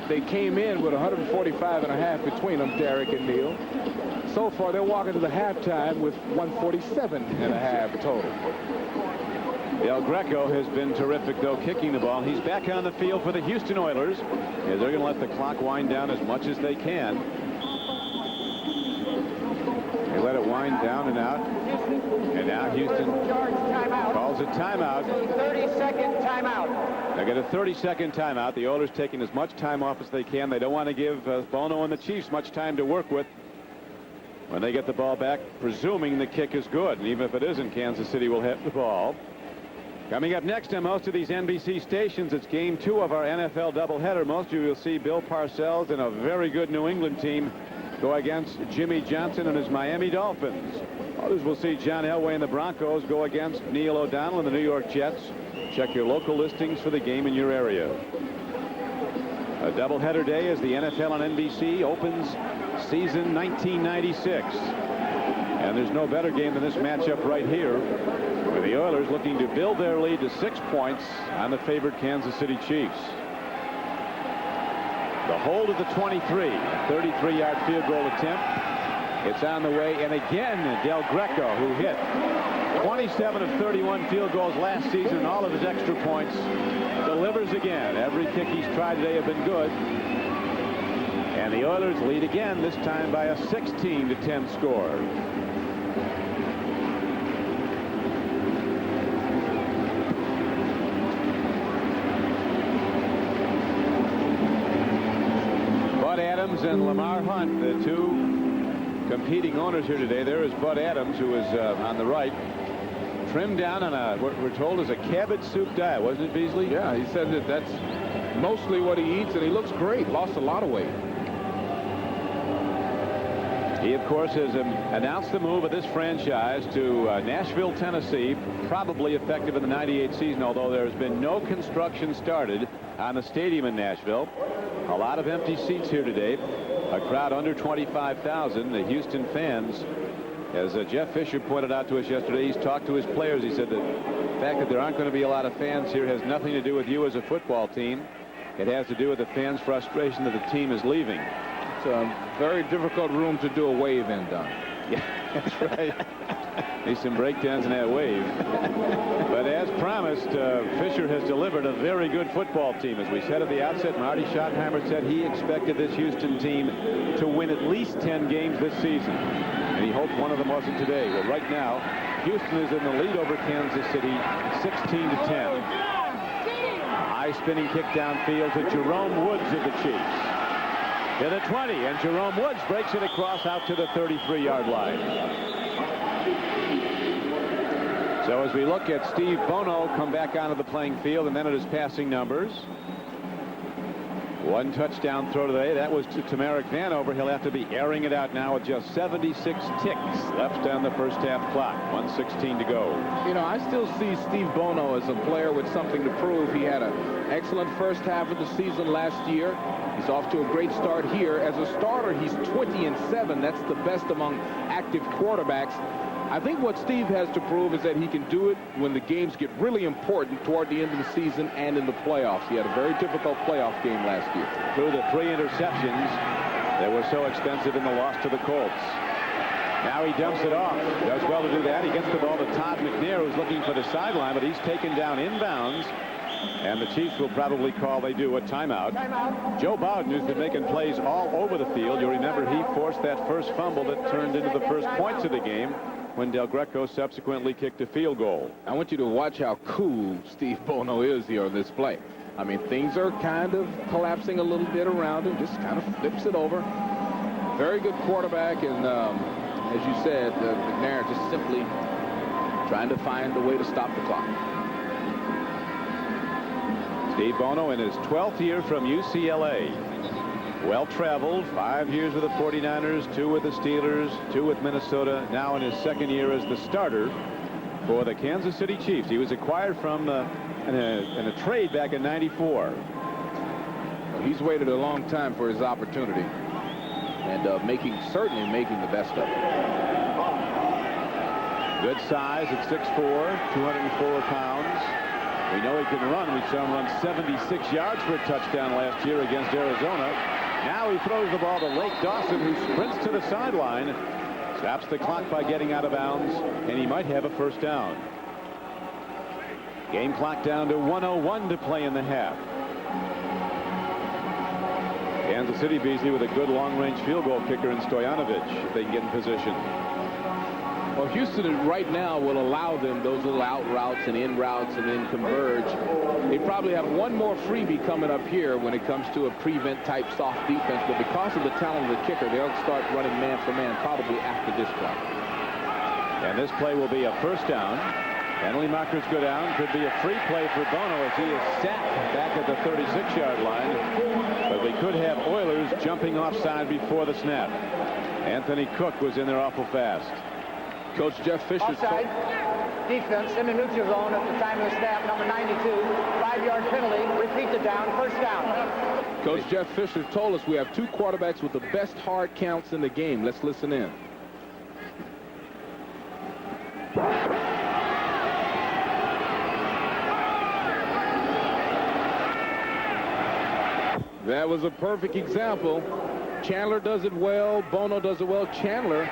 they came in with 145.5 between them, Derek and Neil. So far, they're walking to the halftime with 147.5 total. El Greco has been terrific, though, kicking the ball. He's back on the field for the Houston Oilers, as they're going to let the clock wind down as much as they can. They let it wind down and out. And now Houston calls a timeout. 30-second timeout. They get a 30-second timeout. The Oilers taking as much time off as they can. They don't want to give Bono and the Chiefs much time to work with when they get the ball back, presuming the kick is good. And even if it isn't, Kansas City will hit the ball. Coming up next on most of these NBC stations, it's game 2 of our NFL doubleheader. Most of you will see Bill Parcells and a very good New England team go against Jimmy Johnson and his Miami Dolphins. Others will see John Elway and the Broncos go against Neil O'Donnell and the New York Jets. Check your local listings for the game in your area. A doubleheader day as the NFL on NBC opens season 1996. And there's no better game than this matchup right here, with the Oilers looking to build their lead to 6 points on the favored Kansas City Chiefs. The hold of the 23, a 33-yard field goal attempt. It's on the way, and again, Del Greco, who hit 27 of 31 field goals last season and all of his extra points, delivers again. Every kick he's tried today have been good. And the Oilers lead again, this time by a 16-10 score. Bud Adams and Lamar Hunt, the two competing owners here today. There is Bud Adams, who is on the right, trimmed down on a, what we're told is a cabbage soup diet, wasn't it, Beasley? Yeah, he said that that's mostly what he eats, and he looks great. Lost a lot of weight. He, of course, has announced the move of this franchise to Nashville, Tennessee, probably effective in the '98 season, although there has been no construction started on the stadium in Nashville. A lot of empty seats here today. A crowd under 25,000. The Houston fans, as Jeff Fisher pointed out to us yesterday, he's talked to his players. He said that the fact that there aren't going to be a lot of fans here has nothing to do with you as a football team. It has to do with the fans' frustration that the team is leaving. It's a very difficult room to do a wave in, Don. Yeah, that's right. Need some breakdowns in that wave. But as promised, Fisher has delivered a very good football team. As we said at the outset, Marty Schottenheimer said he expected this Houston team to win at least 10 games this season. And he hoped one of them wasn't today. But right now, Houston is in the lead over Kansas City, 16-10. High spinning kick downfield to Jerome Woods of the Chiefs. To the 20, and Jerome Woods breaks it across out to the 33-yard line. So as we look at Steve Bono come back onto the playing field, and then at his passing numbers. One touchdown throw today. That was to Tamarick Vanover. He'll have to be airing it out now with just 76 ticks left on the first half clock. 1:16 to go. You know, I still see Steve Bono as a player with something to prove. He had an excellent first half of the season last year. He's off to a great start here. As a starter, he's 20-7. That's the best among active quarterbacks. I think what Steve has to prove is that he can do it when the games get really important toward the end of the season and in the playoffs. He had a very difficult playoff game last year. Through the 3 interceptions that were so expensive in the loss to the Colts. Now he dumps it off. Does well to do that. He gets the ball to Todd McNair, who's looking for the sideline, but he's taken down inbounds. And the Chiefs will probably call, they do, a timeout. Joe Bowden, who's been making plays all over the field. You'll remember he forced that first fumble that turned into the first points of the game when Del Greco subsequently kicked a field goal. I want you to watch how cool Steve Bono is here on this play. I mean, things are kind of collapsing a little bit around him, just kind of flips it over. Very good quarterback, and as you said, McNair just simply trying to find a way to stop the clock. Steve Bono in his 12th year from UCLA. Well-traveled, 5 years with the 49ers, 2 with the Steelers, 2 with Minnesota. Now in his 2nd year as the starter for the Kansas City Chiefs. He was acquired from in a trade back in '94. Well, he's waited a long time for his opportunity, and certainly making the best of it. Good size at 6'4", 204 pounds. We know he can run. We saw him run 76 yards for a touchdown last year against Arizona. Now he throws the ball to Lake Dawson, who sprints to the sideline, stops the clock by getting out of bounds, and he might have a first down. Game clock down to 1:01 to play in the half. Kansas City, Beasley, with a good long-range field goal kicker in Stoyanovich, if they can get in position. Well, Houston right now will allow them those little out routes and in routes and then converge. They probably have one more freebie coming up here when it comes to a prevent type soft defense, but because of the talent of the kicker, they'll start running man for man probably after this play. And this play will be a first down. Penalty markers go down. Could be a free play for Bono as he is sacked back at the 36-yard line. But we could have Oilers jumping offside before the snap. Anthony Cook was in there awful fast. Coach Jeff Fisher. Offside. Defense in the neutral zone at the time of the snap, number 92. 5-yard penalty. Repeat the down. First down. Coach Jeff Fisher told us we have 2 quarterbacks with the best hard counts in the game. Let's listen in. That was a perfect example. Chandler does it well. Bono does it well. Chandler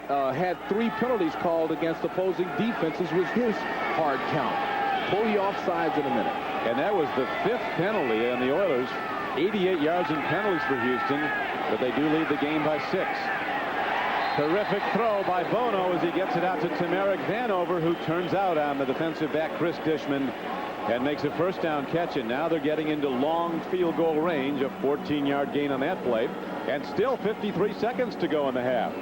had 3 penalties called against opposing defenses with his hard count. Pull the offsides in a minute. And that was the 5th penalty on the Oilers. 88 yards in penalties for Houston, but they do lead the game by 6. Terrific throw by Bono as he gets it out to Tamarick Vanover, who turns out on the defensive back Chris Dishman and makes a first down catch. And now they're getting into long field goal range, a 14-yard gain on that play, and still 53 seconds to go in the half.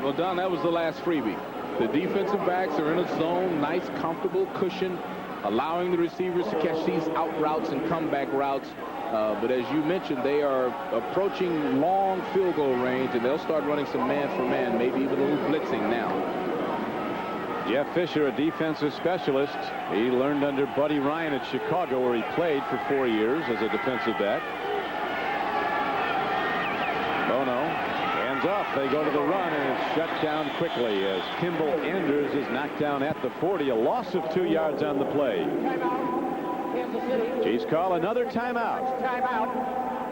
Well, Don, that was the last freebie. The defensive backs are in a zone, nice, comfortable cushion, allowing the receivers to catch these out routes and comeback routes. But as you mentioned, they are approaching long field goal range, and they'll start running some man-for-man, maybe even a little blitzing now. Jeff Fisher, a defensive specialist. He learned under Buddy Ryan at Chicago, where he played for 4 years as a defensive back. Bono hands off. They go to the run, and it's shut down quickly as Kimball Anders is knocked down at the 40. A loss of 2 yards on the play. Chiefs call another timeout.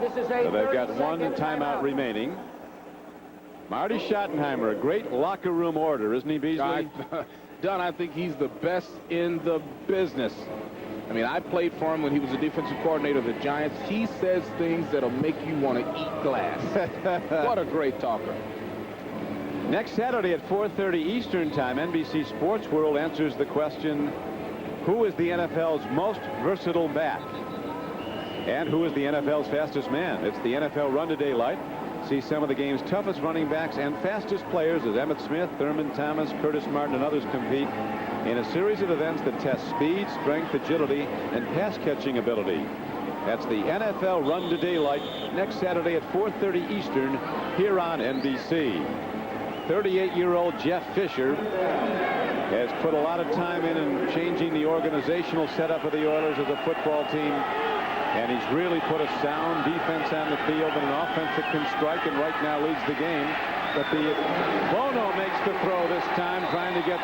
This is so they've got 1 timeout remaining. Marty Schottenheimer, a great locker room order, isn't he, Beasley? Don, I think he's the best in the business. I mean, I played for him when he was a defensive coordinator of the Giants. He says things that'll make you want to eat glass. What a great talker. Next Saturday at 4:30 Eastern Time, NBC Sports World answers the question, who is the NFL's most versatile back? And who is the NFL's fastest man? It's the NFL Run to Daylight. See some of the game's toughest running backs and fastest players as Emmitt Smith, Thurman Thomas, Curtis Martin, and others compete in a series of events that test speed, strength, agility, and pass-catching ability. That's the NFL Run to Daylight next Saturday at 4:30 Eastern here on NBC. 38-year-old Jeff Fisher has put a lot of time in changing the organizational setup of the Oilers as a football team. And he's really put a sound defense on the field and an offense that can strike and right now leads the game. But Bono makes the throw this time, trying to get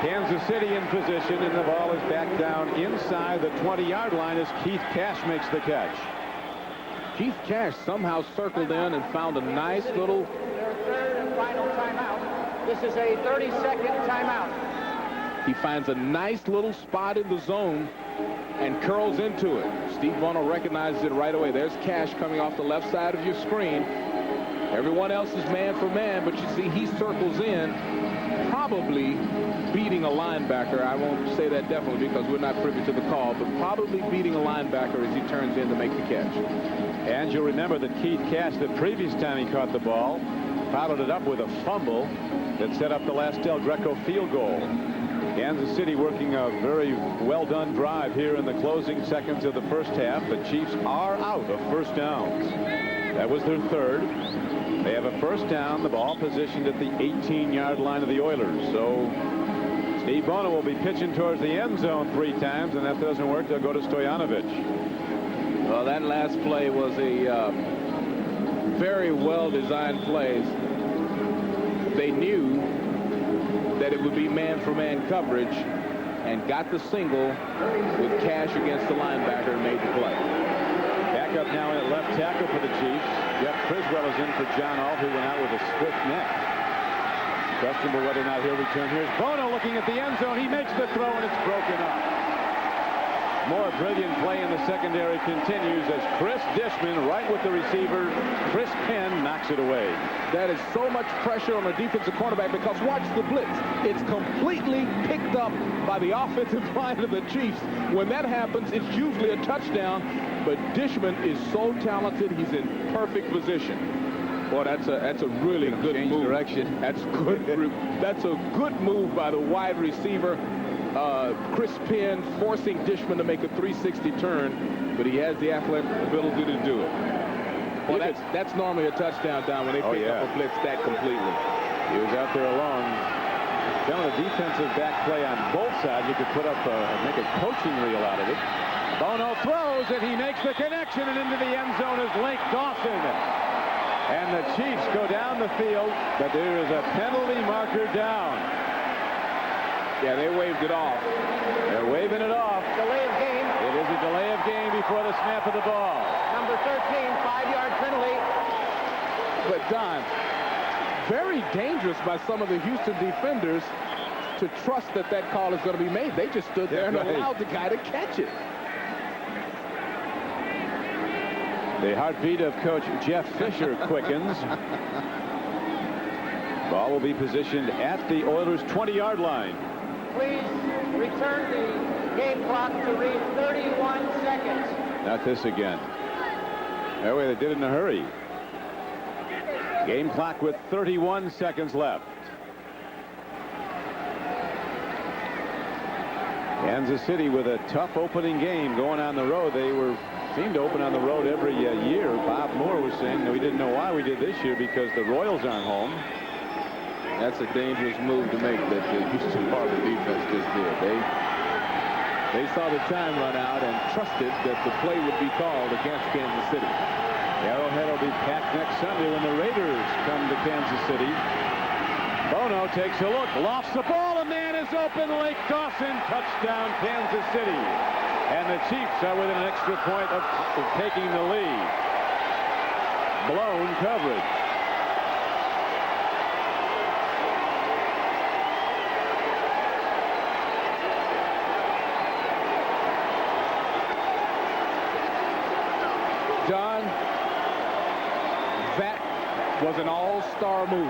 Kansas City in position, and the ball is back down inside the 20-yard line as Keith Cash makes the catch. Keith Cash somehow circled in and found a nice little... Their third and final timeout. This is a 30-second timeout. He finds a nice little spot in the zone and curls into it. Steve Bono recognizes it right away. There's Cash coming off the left side of your screen. Everyone else is man for man, but you see he circles in, probably beating a linebacker. I won't say that definitely because we're not privy to the call, but probably beating a linebacker as he turns in to make the catch. And you'll remember that Keith Cash, the previous time he caught the ball, followed it up with a fumble that set up the last Del Greco field goal. Kansas City working a very well-done drive here in the closing seconds of the first half. The Chiefs are out of first downs. That was their third. They have a first down, the ball positioned at the 18-yard line of the Oilers. So Steve Bono will be pitching towards the end zone 3 times, and that doesn't work. They'll go to Stoyanovich. Well, that last play was a very well-designed play. They knew that it would be man-for-man coverage and got the single with Cash against the linebacker and made the play. Back up now at left tackle for the Chiefs. Jeff Criswell is in for John Alt, who went out with a stiff neck. Questionable whether or not he'll return. Here's Bono looking at the end zone. He makes the throw, and it's broken up. More brilliant play in the secondary continues as Chris Dishman, right with the receiver, Chris Penn, knocks it away. That is so much pressure on a defensive cornerback because watch the blitz. It's completely picked up by the offensive line of the Chiefs. When that happens, it's usually a touchdown, but Dishman is so talented, he's in perfect position. Boy, that's a really good move. Direction. That's good. That's a good move by the wide receiver. Chris Penn forcing Dishman to make a 360 turn, but he has the athletic ability to do it. Well, that's normally a touchdown down when they pick up a blitz that completely. He was out there alone. Down a defensive back play on both sides. You could put up make a coaching reel out of it. Bono throws, and he makes the connection, and into the end zone is Lake Dawson. And the Chiefs go down the field, but there is a penalty marker down. Yeah, they waved it off. They're waving it off. Delay of game. It is a delay of game before the snap of the ball. Number 13, 5-yard penalty. But Don, very dangerous by some of the Houston defenders to trust that that call is going to be made. They just stood there and allowed the guy to catch it. The heartbeat of Coach Jeff Fisher quickens. Ball will be positioned at the Oilers' 20-yard line. Please return the game clock to read 31 seconds. Not this again. That way they did it in a hurry. Game clock with 31 seconds left. Kansas City with a tough opening game going on the road. They seemed to open on the road every year. Bob Moore was saying that we didn't know why we did this year because the Royals aren't home. That's a dangerous move to make that the Houston Harbor defense just did. They saw the time run out and trusted that the play would be called against Kansas City. Arrowhead will be packed next Sunday when the Raiders come to Kansas City. Bono takes a look, lofts the ball, a man is open. Lake Dawson, touchdown Kansas City. And the Chiefs are within an extra point of taking the lead. Blown coverage. John, that was an all-star move.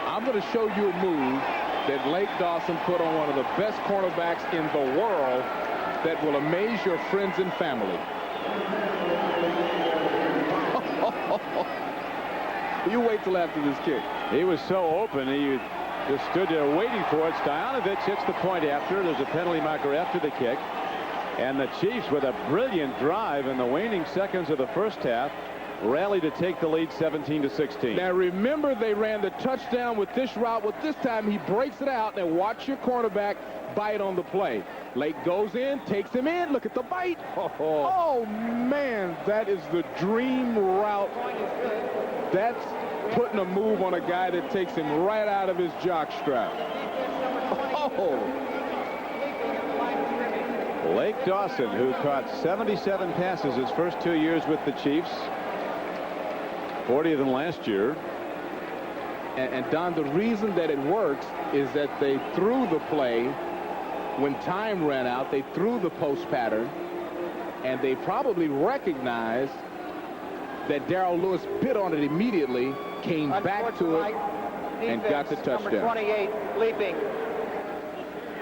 I'm going to show you a move that Lake Dawson put on one of the best cornerbacks in the world that will amaze your friends and family. You wait till after this kick. He was so open, he just stood there waiting for it. Stoyanovich hits the point after. There's a penalty marker after the kick. And the Chiefs, with a brilliant drive in the waning seconds of the first half, rally to take the lead 17-16. Now remember, they ran the touchdown with this route. With this time, he breaks it out. And watch your cornerback bite on the play. Lake goes in, takes him in. Look at the bite. Oh man, that is the dream route. That's putting a move on a guy that takes him right out of his jock strap. Lake Dawson, who caught 77 passes his first 2 years with the Chiefs, 40 of them last year. And Don, the reason that it works is that they threw the play when time ran out. They threw the post pattern, and they probably recognized that Darrell Lewis bit on it immediately, came back to it, and got the touchdown. Number 28, leaping.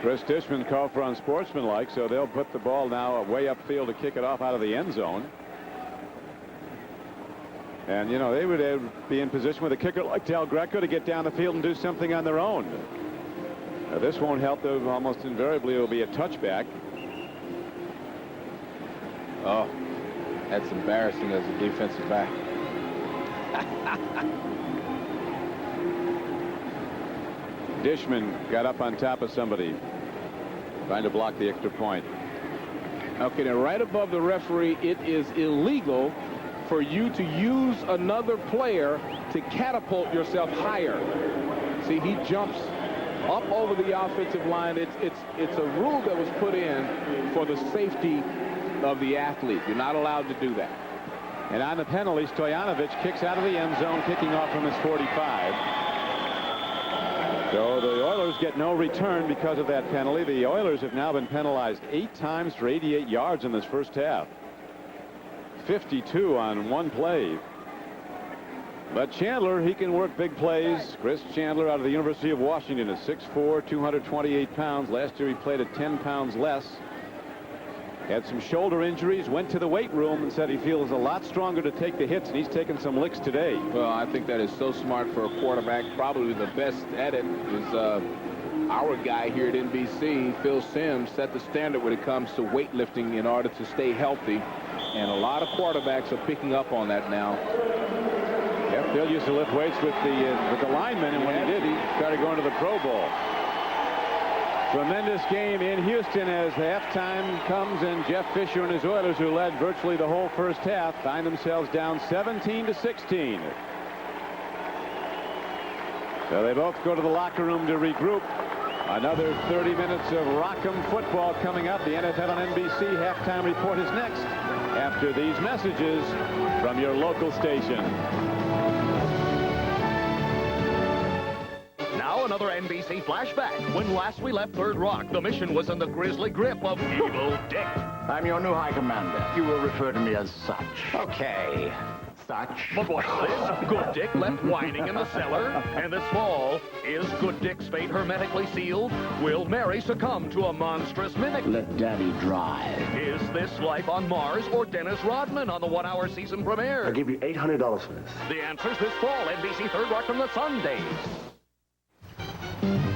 Chris Dishman called for unsportsmanlike, so they'll put the ball now way upfield to kick it off out of the end zone. And, you know, they would be in position with a kicker like Del Greco to get down the field and do something on their own. Now, this won't help them. Almost invariably it will be a touchback. Oh, that's embarrassing as a defensive back. Dishman got up on top of somebody, trying to block the extra point. Okay, now right above the referee, it is illegal for you to use another player to catapult yourself higher. See, he jumps up over the offensive line. It's a rule that was put in for the safety of the athlete. You're not allowed to do that. And on the penalty, Stojanovic kicks out of the end zone, kicking off from his 45. So the Oilers get no return because of that penalty. The Oilers have now been penalized 8 times for 88 yards in this first half. 52 on one play. But Chandler, he can work big plays. Chris Chandler out of the University of Washington is 6'4", 228 pounds. Last year he played at 10 pounds less. Had some shoulder injuries, went to the weight room and said he feels a lot stronger to take the hits, and he's taken some licks today. Well, I think that is so smart for a quarterback. Probably the best at it is our guy here at NBC, Phil Simms, set the standard when it comes to weightlifting in order to stay healthy. And a lot of quarterbacks are picking up on that now. Yep, Phil used to lift weights with the linemen, and when he did, he started going to the Pro Bowl. Tremendous game in Houston as halftime comes, and Jeff Fisher and his Oilers, who led virtually the whole first half, find themselves down 17-16. So they both go to the locker room to regroup. Another 30 minutes of Rock'em football coming up. The NFL on NBC halftime report is next after these messages from your local station. Now another NBC flashback. When last we left Third Rock, the mission was in the grisly grip of Evil Dick. I'm your new High Commander. You will refer to me as such. Okay. Such. But what's this? Good Dick left whining in the cellar. And this fall, is Good Dick's fate hermetically sealed? Will Mary succumb to a monstrous mimic? Let Daddy drive. Is this Life on Mars or Dennis Rodman on the one-hour season premiere? I'll give you $800 for this. The answer's this fall, NBC Third Rock from the Sundays.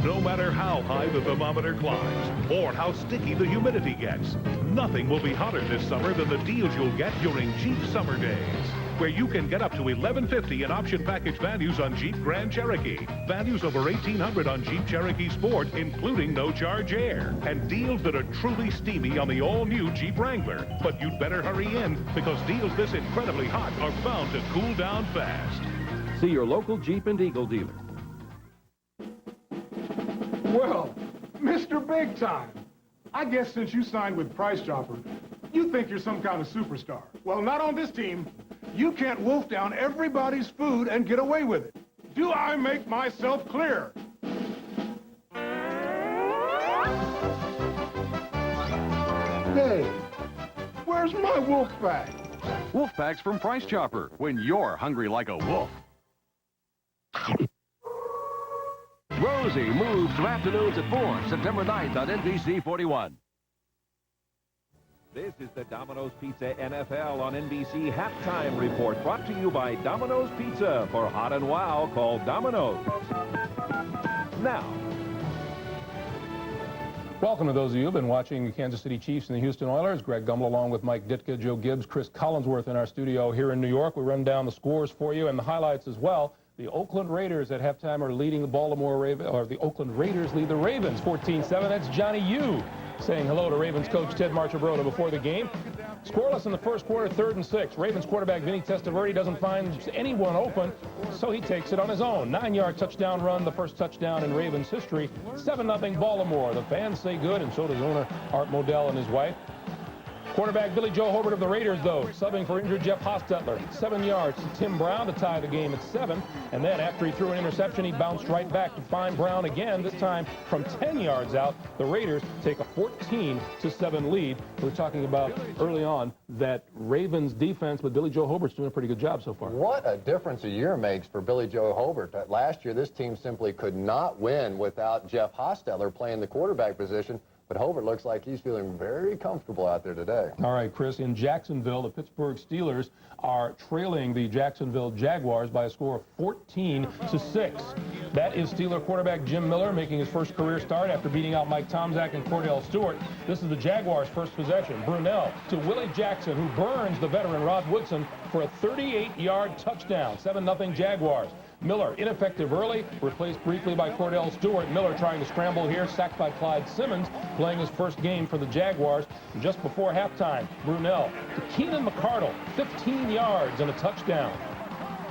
No matter how high the thermometer climbs or how sticky the humidity gets, nothing will be hotter this summer than the deals you'll get during Jeep Summer Days, where you can get up to $1,150 in option package values on Jeep Grand Cherokee, values over $1,800 on Jeep Cherokee Sport, including no-charge air, and deals that are truly steamy on the all-new Jeep Wrangler. But you'd better hurry in, because deals this incredibly hot are bound to cool down fast. See your local Jeep and Eagle dealer. Well, Mr. Big Time, I guess since you signed with Price Chopper, you think you're some kind of superstar. Well, not on this team. You can't wolf down everybody's food and get away with it. Do I make myself clear? Hey, where's my wolf pack? Wolf packs from Price Chopper when you're hungry like a wolf. Rosie moves to afternoons at 4, September 9th on NBC 41. This is the Domino's Pizza NFL on NBC Halftime Report, brought to you by Domino's Pizza. For hot and wow, call Domino's. Now, Welcome to those of you who have been watching the Kansas City Chiefs and the Houston Oilers. Greg Gumbel along with Mike Ditka, Joe Gibbs, Chris Collinsworth in our studio here in New York. We run down the scores for you and the highlights as well. The Oakland Raiders at halftime are leading the Baltimore Ravens, or the Oakland Raiders lead the Ravens 14-7. That's Johnny Yu saying hello to Ravens coach Ted Marchibroda before the game. Scoreless in the first quarter, 3rd and 6. Ravens quarterback Vinny Testaverde doesn't find anyone open, so he takes it on his own. 9-yard touchdown run, the first touchdown in Ravens history. 7-0 Baltimore. The fans say good, and so does owner Art Modell and his wife. Quarterback Billy Joe Hobart of the Raiders, though, subbing for injured Jeff Hostetler. 7 yards to Tim Brown to tie the game at 7. And then after he threw an interception, he bounced right back to find Brown again, this time from 10 yards out. The Raiders take a 14-7 lead. We're talking about early on that Ravens defense, but Billy Joe Hobart's doing a pretty good job so far. What a difference a year makes for Billy Joe Hobart. Last year, this team simply could not win without Jeff Hostetler playing the quarterback position. But Hobart looks like he's feeling very comfortable out there today. All right, Chris, in Jacksonville, the Pittsburgh Steelers are trailing the Jacksonville Jaguars by a score of 14-6. That is Steeler quarterback Jim Miller making his first career start after beating out Mike Tomczak and Cordell Stewart. This is the Jaguars' first possession. Brunell to Willie Jackson, who burns the veteran Rod Woodson for a 38-yard touchdown. 7-0 Jaguars. Miller, ineffective early, replaced briefly by Cordell Stewart. Miller trying to scramble here, sacked by Clyde Simmons, playing his first game for the Jaguars. And just before halftime, Brunell to Keenan McCardle, 15 yards and a touchdown.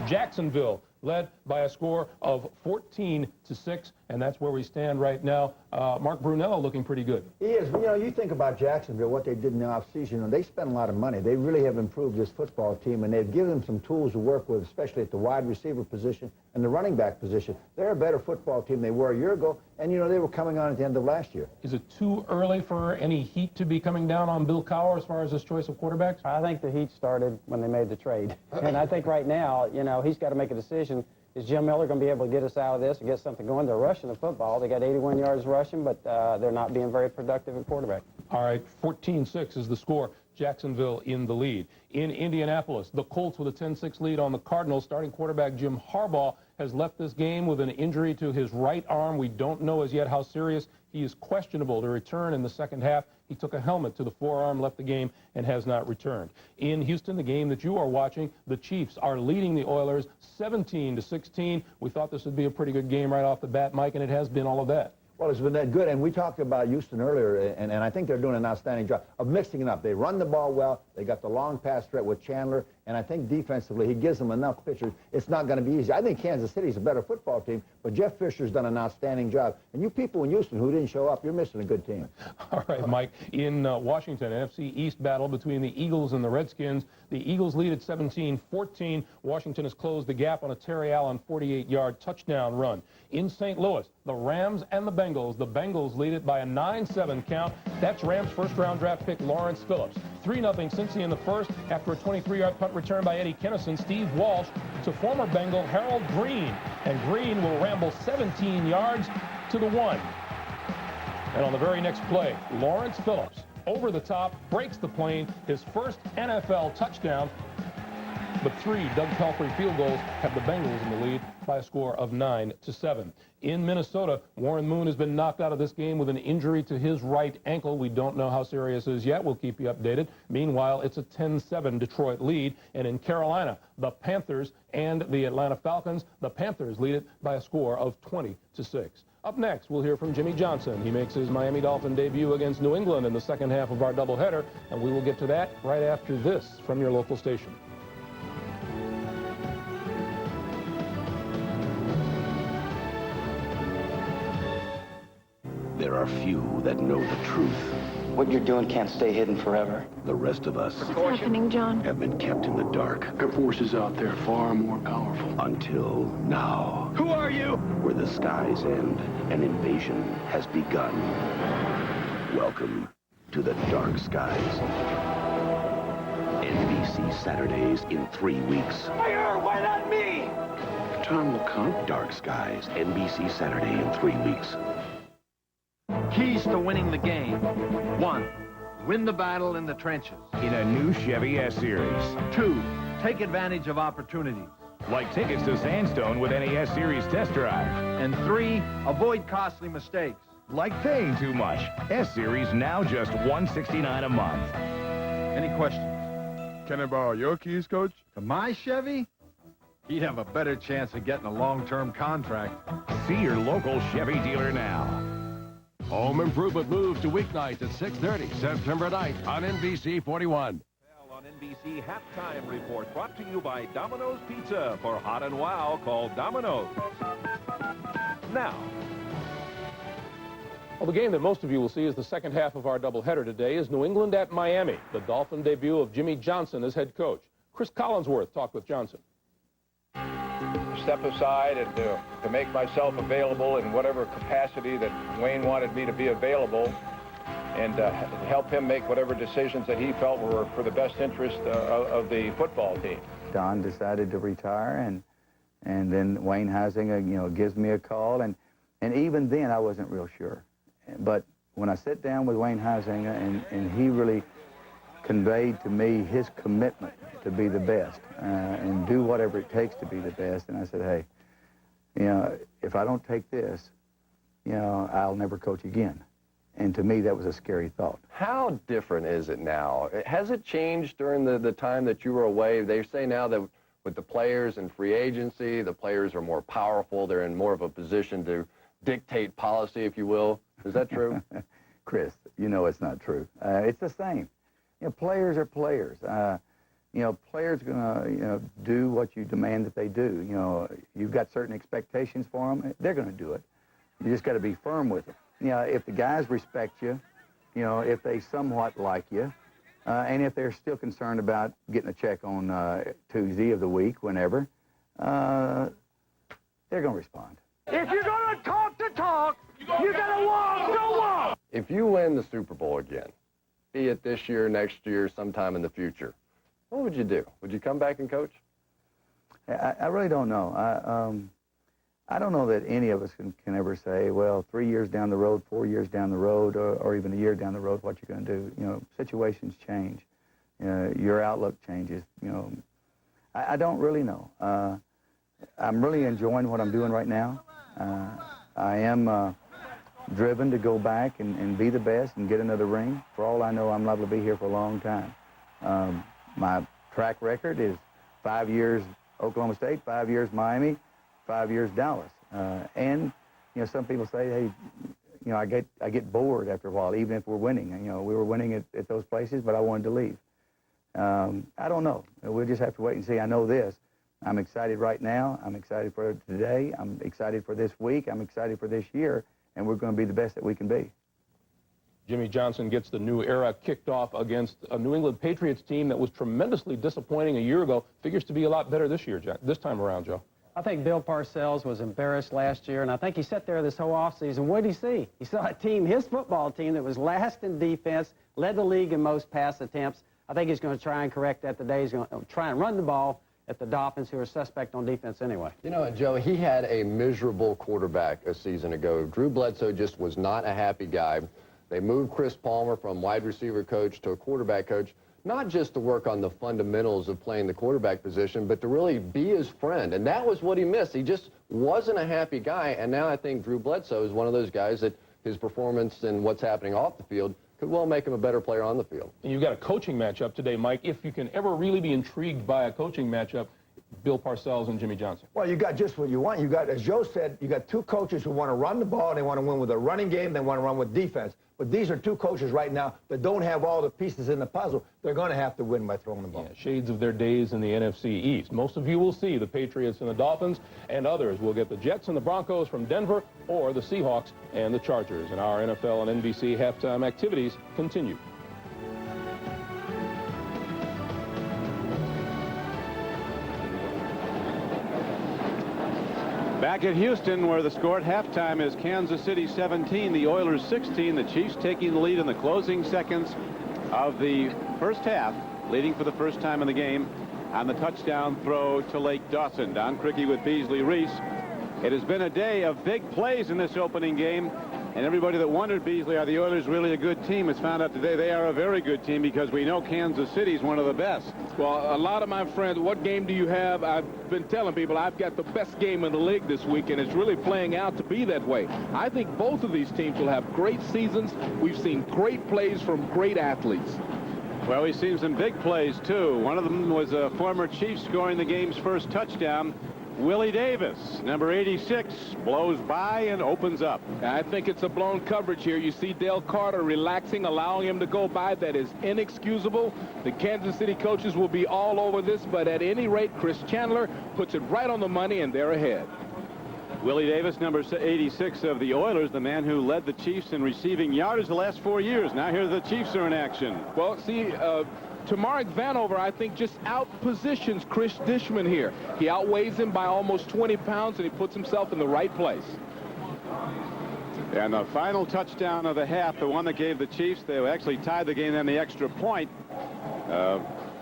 Jacksonville led by a score of 14-6, and that's where we stand right now. Mark Brunell looking pretty good. He is. You know, you think about Jacksonville, what they did in the offseason, and they spent a lot of money. They really have improved this football team, and they've given them some tools to work with, especially at the wide receiver position and the running back position. They're a better football team than they were a year ago, and, you know, they were coming on at the end of last year. Is it too early for any heat to be coming down on Bill Cowher as far as his choice of quarterbacks? I think the heat started when they made the trade. And I think right now, you know, he's got to make a decision. Is Jim Miller going to be able to get us out of this and get something going? They're rushing the football. They got 81 yards rushing, but they're not being very productive at quarterback. All right, 14-6 is the score. Jacksonville in the lead. In Indianapolis, the Colts with a 10-6 lead on the Cardinals. Starting quarterback Jim Harbaugh has left this game with an injury to his right arm. We don't know as yet how serious. He is questionable to return in the second half. He took a helmet to the forearm, left the game, and has not returned. In Houston, the game that you are watching, the Chiefs are leading the Oilers 17-16. We thought this would be a pretty good game right off the bat, Mike, and it has been all of that. Well, it's been that good, and we talked about Houston earlier, and I think they're doing an outstanding job of mixing it up. They run the ball well. They got the long pass threat with Chandler, and I think defensively he gives them enough pitchers. It's not going to be easy. I think Kansas City's a better football team, but Jeff Fisher's done an outstanding job. And you people in Houston who didn't show up, you're missing a good team. All right, Mike. In Washington, NFC East battle between the Eagles and the Redskins. The Eagles lead at 17-14. Washington has closed the gap on a Terry Allen 48-yard touchdown run. In St. Louis, the Rams and the Bengals. The Bengals lead it by a 9-7 count. That's Rams first-round draft pick Lawrence Phillips. 3-0 Cincy in the first after a 23-yard punt return by Eddie Kennison. Steve Walsh to former Bengal Harold Green. And Green will ramble 17 yards to the 1. And on the very next play, Lawrence Phillips over the top, breaks the plane, his first NFL touchdown. But 3 Doug Pelfrey field goals have the Bengals in the lead by a score of 9-7. In Minnesota, Warren Moon has been knocked out of this game with an injury to his right ankle. We don't know how serious it is yet. We'll keep you updated. Meanwhile, it's a 10-7 Detroit lead. And in Carolina, the Panthers and the Atlanta Falcons, the Panthers lead it by a score of 20-6. Up next, we'll hear from Jimmy Johnson. He makes his Miami Dolphin debut against New England in the second half of our doubleheader, and we will get to that right after this from your local station. There are few that know the truth. What you're doing can't stay hidden forever. The rest of us What's happening, John? have been kept in the dark. There are forces out there far more powerful. Until now. Who are you? Where the skies end, an invasion has begun. Welcome to the dark skies. NBC Saturdays in 3 weeks. Fire! Why not me? Time will come. Dark Skies, NBC Saturday in 3 weeks. Keys to winning the game. 1, win the battle in the trenches. In a new Chevy S-Series. 2, take advantage of opportunities. Like tickets to Sandstone with any S-Series test drive. And 3, avoid costly mistakes. Like paying too much. S-Series now just $169 a month. Any questions? Can I borrow your keys, Coach? To my Chevy? He'd have a better chance of getting a long-term contract. See your local Chevy dealer now. Home Improvement moves to weeknights at 6:30, September 9th on NBC 41. On NBC Halftime Report, brought to you by Domino's Pizza. For hot and wow, call Domino's. Now. Well, the game that most of you will see is the second half of our doubleheader today is New England at Miami, the Dolphin debut of Jimmy Johnson as head coach. Chris Collinsworth talked with Johnson. Step aside and to make myself available in whatever capacity that Wayne wanted me to be available, and help him make whatever decisions that he felt were for the best interest of the football team. Don decided to retire, and then Wayne Huizenga, gives me a call, and even then I wasn't real sure. But when I sat down with Wayne Huizenga, and he really conveyed to me his commitment to be the best and do whatever it takes to be the best, and I said, hey, if I don't take this, I'll never coach again. And to me, that was a scary thought. How different is it now? Has it changed during the time that you were away? They say now that with the players and free agency, the players are more powerful. They're in more of a position to dictate policy, if you will. Is that true? Chris, it's not true. It's the same. Players are players. Players are going to do what you demand that they do. You've got certain expectations for them. They're going to do it. You just got to be firm with them. If the guys respect you, if they somewhat like you, and if they're still concerned about getting a check on Tuesday of the week, whenever, they're going to respond. If you're going to talk the talk, you got to walk the walk. If you win the Super Bowl again, be it this year, next year, sometime in the future, what would you do? Would you come back and coach? I really don't know. I don't know that any of us can ever say, well, 3 years down the road, 4 years down the road, or even a year down the road, what you're going to do. Situations change. Your outlook changes. I don't really know. I'm really enjoying what I'm doing right now. I am driven to go back and be the best and get another ring. For all I know, I'm liable to be here for a long time. My track record is 5 years Oklahoma State, 5 years Miami, 5 years Dallas. And some people say, hey, I get bored after a while, even if we're winning. We were winning at those places, but I wanted to leave. I don't know. We'll just have to wait and see. I know this. I'm excited right now. I'm excited for today. I'm excited for this week. I'm excited for this year, and we're going to be the best that we can be. Jimmy Johnson gets the new era kicked off against a New England Patriots team that was tremendously disappointing a year ago. Figures to be a lot better this year, this time around, Joe. I think Bill Parcells was embarrassed last year, and I think he sat there this whole offseason. What did he see? He saw a team, his football team, that was last in defense, led the league in most pass attempts. I think he's going to try and correct that today. He's going to try and run the ball at the Dolphins, who are suspect on defense anyway. Joe, he had a miserable quarterback a season ago. Drew Bledsoe just was not a happy guy. They moved Chris Palmer from wide receiver coach to a quarterback coach, not just to work on the fundamentals of playing the quarterback position, but to really be his friend. And that was what he missed. He just wasn't a happy guy. And now I think Drew Bledsoe is one of those guys that his performance and what's happening off the field could well make him a better player on the field. And you've got a coaching matchup today, Mike. If you can ever really be intrigued by a coaching matchup, Bill Parcells and Jimmy Johnson. Well, you got just what you want. You got, as Joe said, you got two coaches who want to run the ball. They want to win with a running game. They want to run with defense. But these are two coaches right now that don't have all the pieces in the puzzle. They're going to have to win by throwing the ball. Yeah, shades of their days in the NFC East. Most of you will see the Patriots and the Dolphins, and others will get the Jets and the Broncos from Denver, or the Seahawks and the Chargers. And our NFL and NBC halftime activities continue. Back at Houston, where the score at halftime is Kansas City 17, the Oilers 16. The Chiefs taking the lead in the closing seconds of the first half, leading for the first time in the game on the touchdown throw to Lake Dawson. Don Criqui with Beasley, Reece. It has been a day of big plays in this opening game. And everybody that wondered, Beasley, are the Oilers really a good team? It's found out today they are a very good team because we know Kansas City is one of the best. Well, a lot of my friends, what game do you have? I've been telling people I've got the best game in the league this week, and it's really playing out to be that way. I think both of these teams will have great seasons. We've seen great plays from great athletes. Well, we've seen some big plays, too. One of them was a former Chief scoring the game's first touchdown. Willie Davis, number 86, blows by and opens up. I think it's a blown coverage here. You see Dale Carter relaxing, allowing him to go by. That is inexcusable. The Kansas City coaches will be all over this, but at any rate, Chris Chandler puts it right on the money, and they're ahead. Willie Davis, number 86 of the Oilers, the man who led the Chiefs in receiving yardage the last 4 years. Now here the Chiefs are in action. Well, see, Tamarick Vanover, I think, just out-positions Chris Dishman here. He outweighs him by almost 20 pounds, and he puts himself in the right place. And the final touchdown of the half, the one that gave the Chiefs, they actually tied the game on the extra point.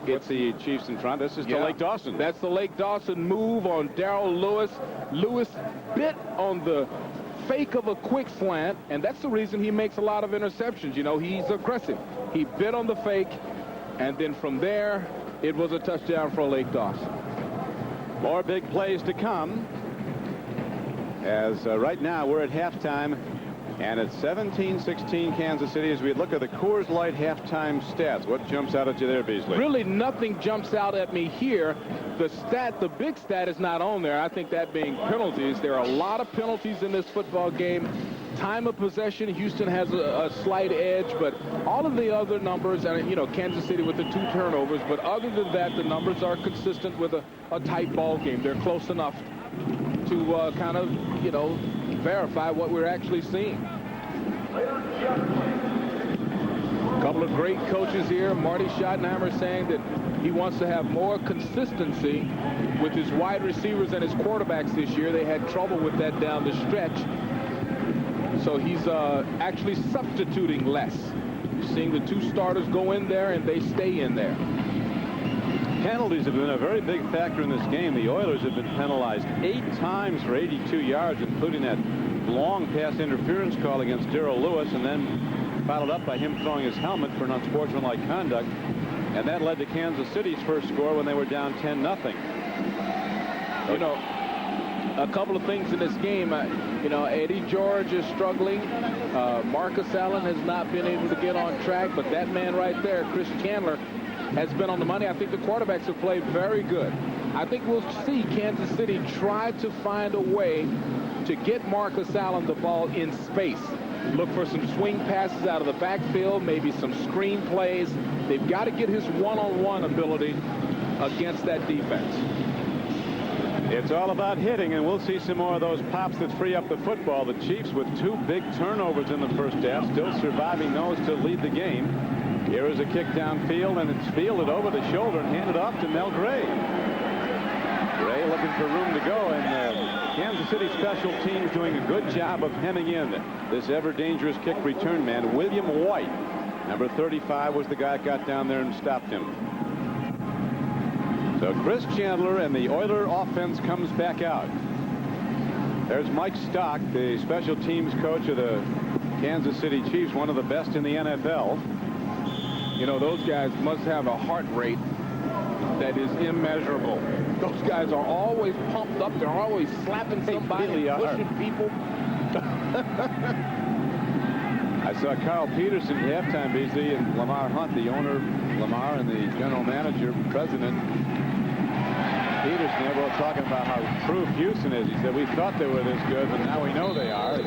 Gets the Chiefs in front. This is to Lake Dawson. That's the Lake Dawson move on Darrell Lewis. Lewis bit on the fake of a quick slant, and that's the reason he makes a lot of interceptions. You know, he's aggressive. He bit on the fake, and then from there, it was a touchdown for Lake Dawson. More big plays to come. As right now, we're at halftime, and it's 17-16 Kansas City. As we look at the Coors Light halftime stats, what jumps out at you there, Beasley? Really, nothing jumps out at me here. The big stat is not on there. I think that being penalties. There are a lot of penalties in this football game. Time of possession, Houston has a slight edge, but all of the other numbers, and you know, Kansas City with the 2 turnovers, but other than that, the numbers are consistent with a tight ball game. They're close enough to kind of, you know, verify what we're actually seeing. A couple of great coaches here. Marty Schottenheimer saying that he wants to have more consistency with his wide receivers and his quarterbacks this year. They had trouble with that down the stretch. So he's actually substituting less. You're seeing the 2 starters go in there, and they stay in there. Penalties have been a very big factor in this game. The Oilers have been penalized 8 times for 82 yards, including that long pass interference call against Darrell Lewis, and then followed up by him throwing his helmet for an unsportsmanlike conduct. And that led to Kansas City's first score when they were down 10-0. You know, a couple of things in this game. You know, Eddie George is struggling. Marcus Allen has not been able to get on track, but that man right there, Chris Chandler, has been on the money. I think the quarterbacks have played very good. I think we'll see Kansas City try to find a way to get Marcus Allen the ball in space. Look for some swing passes out of the backfield, maybe some screen plays. They've got to get his one-on-one ability against that defense. It's all about hitting, and we'll see some more of those pops that free up the football. The Chiefs with 2 big turnovers in the first half, still surviving those to lead the game. Here is a kick downfield, and it's fielded over the shoulder and handed off to Mel Gray. Gray looking for room to go, and Kansas City special teams doing a good job of hemming in this ever-dangerous kick return man. William White, number 35, was the guy that got down there and stopped him. So Chris Chandler and the Oiler offense comes back out. There's Mike Stock, the special teams coach of the Kansas City Chiefs, one of the best in the NFL. You know, those guys must have a heart rate that is immeasurable. Those guys are always pumped up. They're always slapping somebody and pushing people. I saw Carl Peterson at halftime, Beasley, and Lamar Hunt, the owner, Lamar, and the general manager, president. Peterson, they were talking about how true Houston is. He said, we thought they were this good, but now we know they are.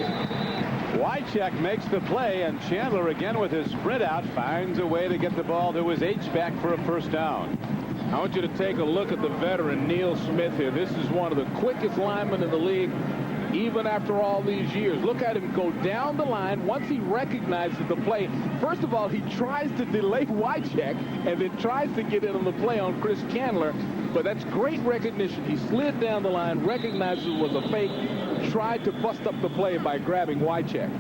Wycheck makes the play, and Chandler again with his sprint out finds a way to get the ball to his H-back for a first down. I want you to take a look at the veteran Neil Smith here. This is one of the quickest linemen in the league, even after all these years. Look at him go down the line. Once he recognizes the play, first of all, he tries to delay Wycheck and then tries to get in on the play on Chris Chandler. But that's great recognition. He slid down the line, recognized it was a fake, tried to bust up the play by grabbing Wycheck.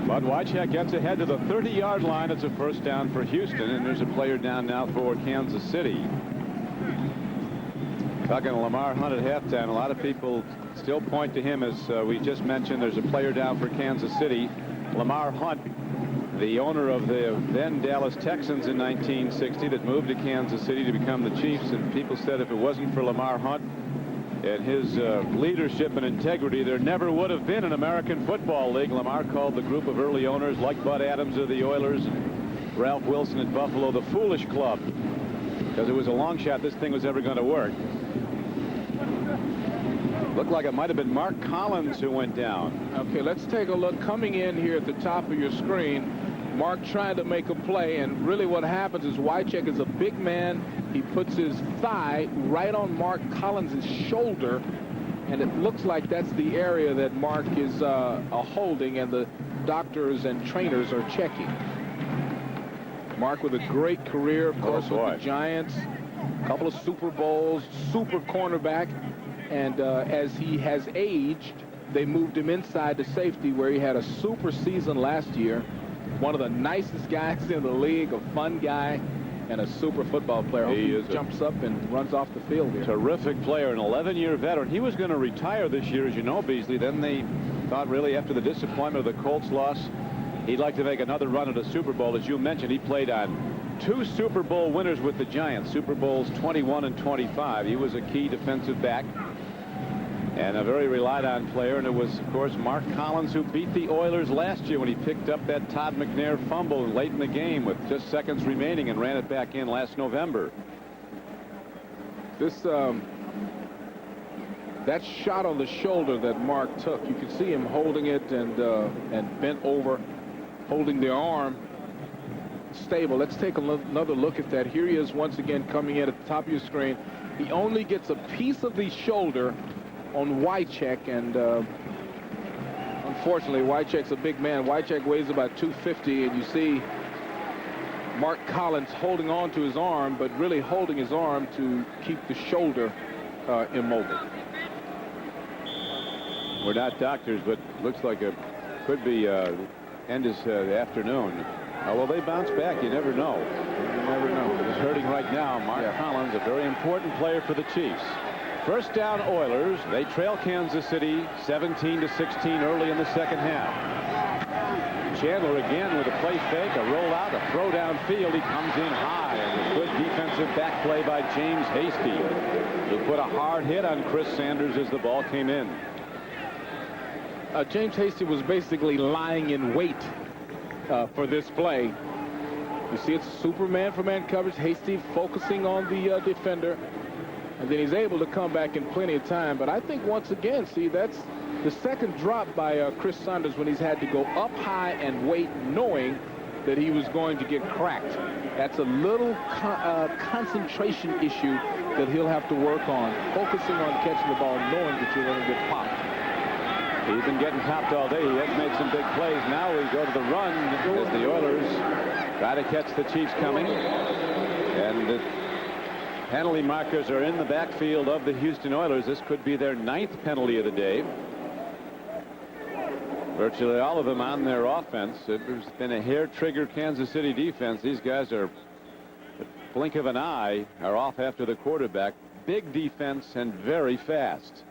But Wycheck gets ahead to the 30-yard line. It's a first down for Houston, and there's a player down now for Kansas City. Talking to Lamar Hunt at halftime, a lot of people still point to him as we just mentioned. There's a player down for Kansas City, Lamar Hunt, the owner of the then Dallas Texans in 1960 that moved to Kansas City to become the Chiefs. And people said if it wasn't for Lamar Hunt and his leadership and integrity, there never would have been an American Football League. Lamar called the group of early owners like Bud Adams of the Oilers and Ralph Wilson at Buffalo the Foolish Club, because it was a long shot this thing was ever going to work. Looked like it might have been Mark Collins who went down. Okay, let's take a look. Coming in here at the top of your screen, Mark trying to make a play, and really what happens is Wycheck is a big man. He puts his thigh right on Mark Collins' shoulder, and it looks like that's the area that Mark is holding, and the doctors and trainers are checking. Mark with a great career, of course, with the Giants, a couple of Super Bowls, super cornerback. And as he has aged, they moved him inside to safety, where he had a super season last year. One of the nicest guys in the league, a fun guy, and a super football player. He jumps up and runs off the field here. Terrific player, an 11-year veteran. He was going to retire this year, as you know, Beasley. Then they thought really after the disappointment of the Colts loss, he'd like to make another run at a Super Bowl. As you mentioned, he played on 2 Super Bowl winners with the Giants, Super Bowls 21 and 25. He was a key defensive back and a very relied-on player. And it was, of course, Mark Collins who beat the Oilers last year when he picked up that Todd McNair fumble late in the game with just seconds remaining and ran it back in last November. This that shot on the shoulder that Mark took, you can see him holding it and bent over, holding the arm stable. Let's take another look at that. Here he is once again coming in at the top of your screen. He only gets a piece of the shoulder on Wycheck, and unfortunately Wycheck's a big man. Wycheck weighs about 250, and you see Mark Collins holding on to his arm, but really holding his arm to keep the shoulder immobile. We're not doctors, but looks like it could be end this afternoon. Will they bounce back? You never know. You never know. He's hurting right now. Mark Collins, a very important player for the Chiefs. First down, Oilers. They trail Kansas City 17-16 early in the second half. Chandler again with a play fake, a rollout, a throw downfield. He comes in high, and a good defensive back play by James Hasty, who put a hard hit on Chris Sanders as the ball came in. James Hasty was basically lying in wait for this play. You see it's super man-for-man coverage. Hasty focusing on the defender. And then he's able to come back in plenty of time. But I think once again, see, that's the second drop by Chris Sanders when he's had to go up high and wait, knowing that he was going to get cracked. That's a little concentration issue that he'll have to work on, focusing on catching the ball, knowing that you're going to get popped. He's been getting popped all day. He has made some big plays. Now we go to the run as the Oilers try to catch the Chiefs coming. And the penalty markers are in the backfield of the Houston Oilers. This could be their 9th penalty of the day. Virtually all of them on their offense. It's been a hair-trigger Kansas City defense. These guys are, at the blink of an eye, are off after the quarterback. Big defense and very fast.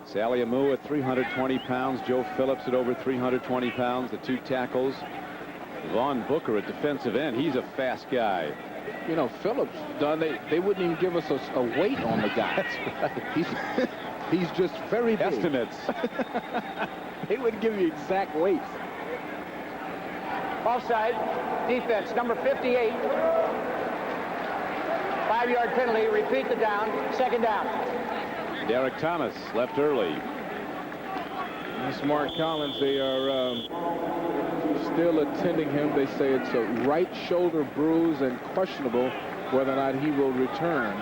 Sally Amu at 320 pounds. Joe Phillips at over 320 pounds. The 2 tackles. Vaughn Booker at defensive end. He's a fast guy. You know, Phillips, Don, they wouldn't even give us a weight on the guy. That's right. He's just very big. Estimates. They wouldn't give you exact weights. Offside. Defense, number 58. 5-yard penalty. Repeat the down. Second down. Derek Thomas left early. This Mark Collins, they are still attending him. They say it's a right shoulder bruise and questionable whether or not he will return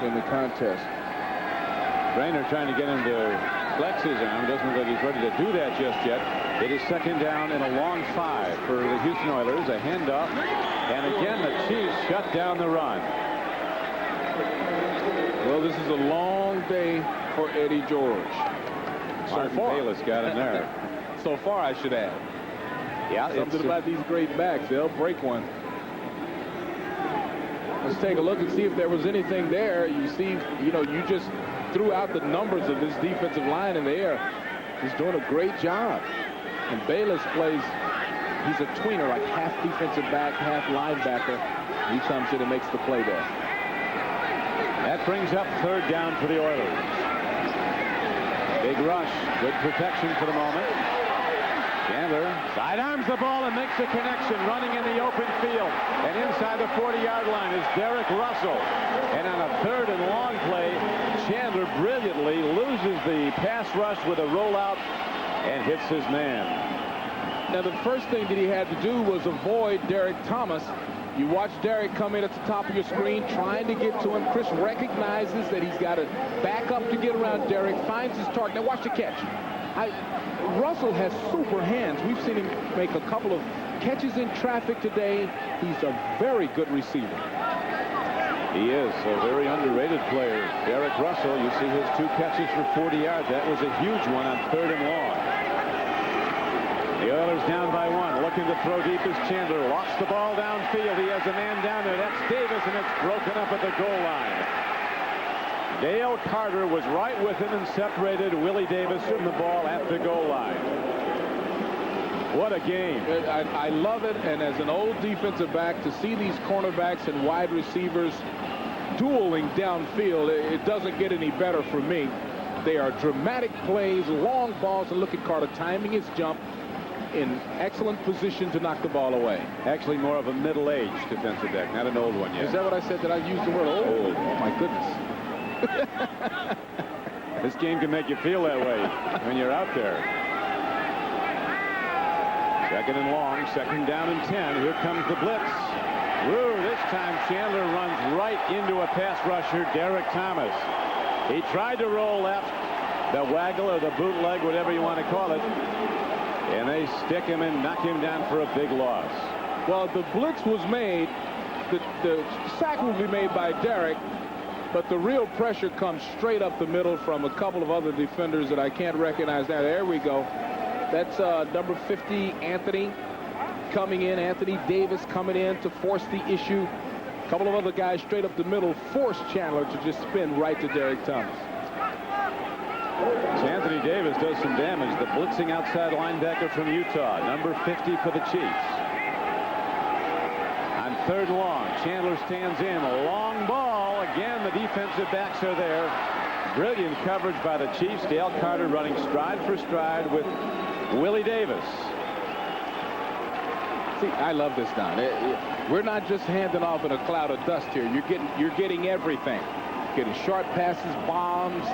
in the contest. Trainer trying to get him to flex his arm. Doesn't look like he's ready to do that just yet. It is second down and a long 5 for the Houston Oilers. A handoff. And again, the Chiefs shut down the run. Well, this is a long day for Eddie George. Martin Bayless got in there. So far, I should add. Yeah, something about these great backs. They'll break one. Let's take a look and see if there was anything there. You see, you know, you just threw out the numbers of this defensive line in the air. He's doing a great job. And Bayless plays, he's a tweener, like half defensive back, half linebacker. He comes in and makes the play there. That brings up third down for the Oilers. Big rush, good protection for the moment. Chandler sidearms the ball and makes a connection, running in the open field. And inside the 40-yard line is Derek Russell. And on a third and long play, Chandler brilliantly loses the pass rush with a rollout and hits his man. Now, the first thing that he had to do was avoid Derek Thomas. You watch Derek come in at the top of your screen, trying to get to him. Chris recognizes that he's got to back up to get around Derek, finds his target. Now, watch the catch. Russell has super hands. We've seen him make a couple of catches in traffic today. He's a very good receiver. He is a very underrated player. Derek Russell, you see his 2 catches for 40 yards. That was a huge one on third and long. The Oilers down by 1. Looking to throw deep as Chandler lost the ball downfield. He has a man down there. That's Davis, and it's broken up at the goal line. Dale Carter was right with him and separated Willie Davis from the ball at the goal line. What a game. I love it, and as an old defensive back, to see these cornerbacks and wide receivers dueling downfield, it doesn't get any better for me. They are dramatic plays, long balls, and look at Carter timing his jump in excellent position to knock the ball away. Actually more of a middle-aged defensive back, not an old one yet. Is that what I said? Did I use the word old? Oh, my goodness. This game can make you feel that way when you're out there. Second and long, second down and 10. Here comes the blitz. Woo, this time Chandler runs right into a pass rusher, Derek Thomas. He tried to roll left, the waggle or the bootleg, whatever you want to call it, and they stick him and knock him down for a big loss. Well, the blitz was made. The sack will be made by Derek, but the real pressure comes straight up the middle from a couple of other defenders that I can't recognize now. There we go. That's number 50, Anthony, coming in. Anthony Davis coming in to force the issue. A couple of other guys straight up the middle forced Chandler to just spin right to Derek Thomas. Anthony Davis does some damage. The blitzing outside linebacker from Utah, number 50 for the Chiefs. On third and long, Chandler stands in. A long ball. Again, the defensive backs are there. Brilliant coverage by the Chiefs. Dale Carter running stride for stride with Willie Davis. See, I love this, Don. We're not just handing off in a cloud of dust here. You're getting everything. Getting short passes, bombs,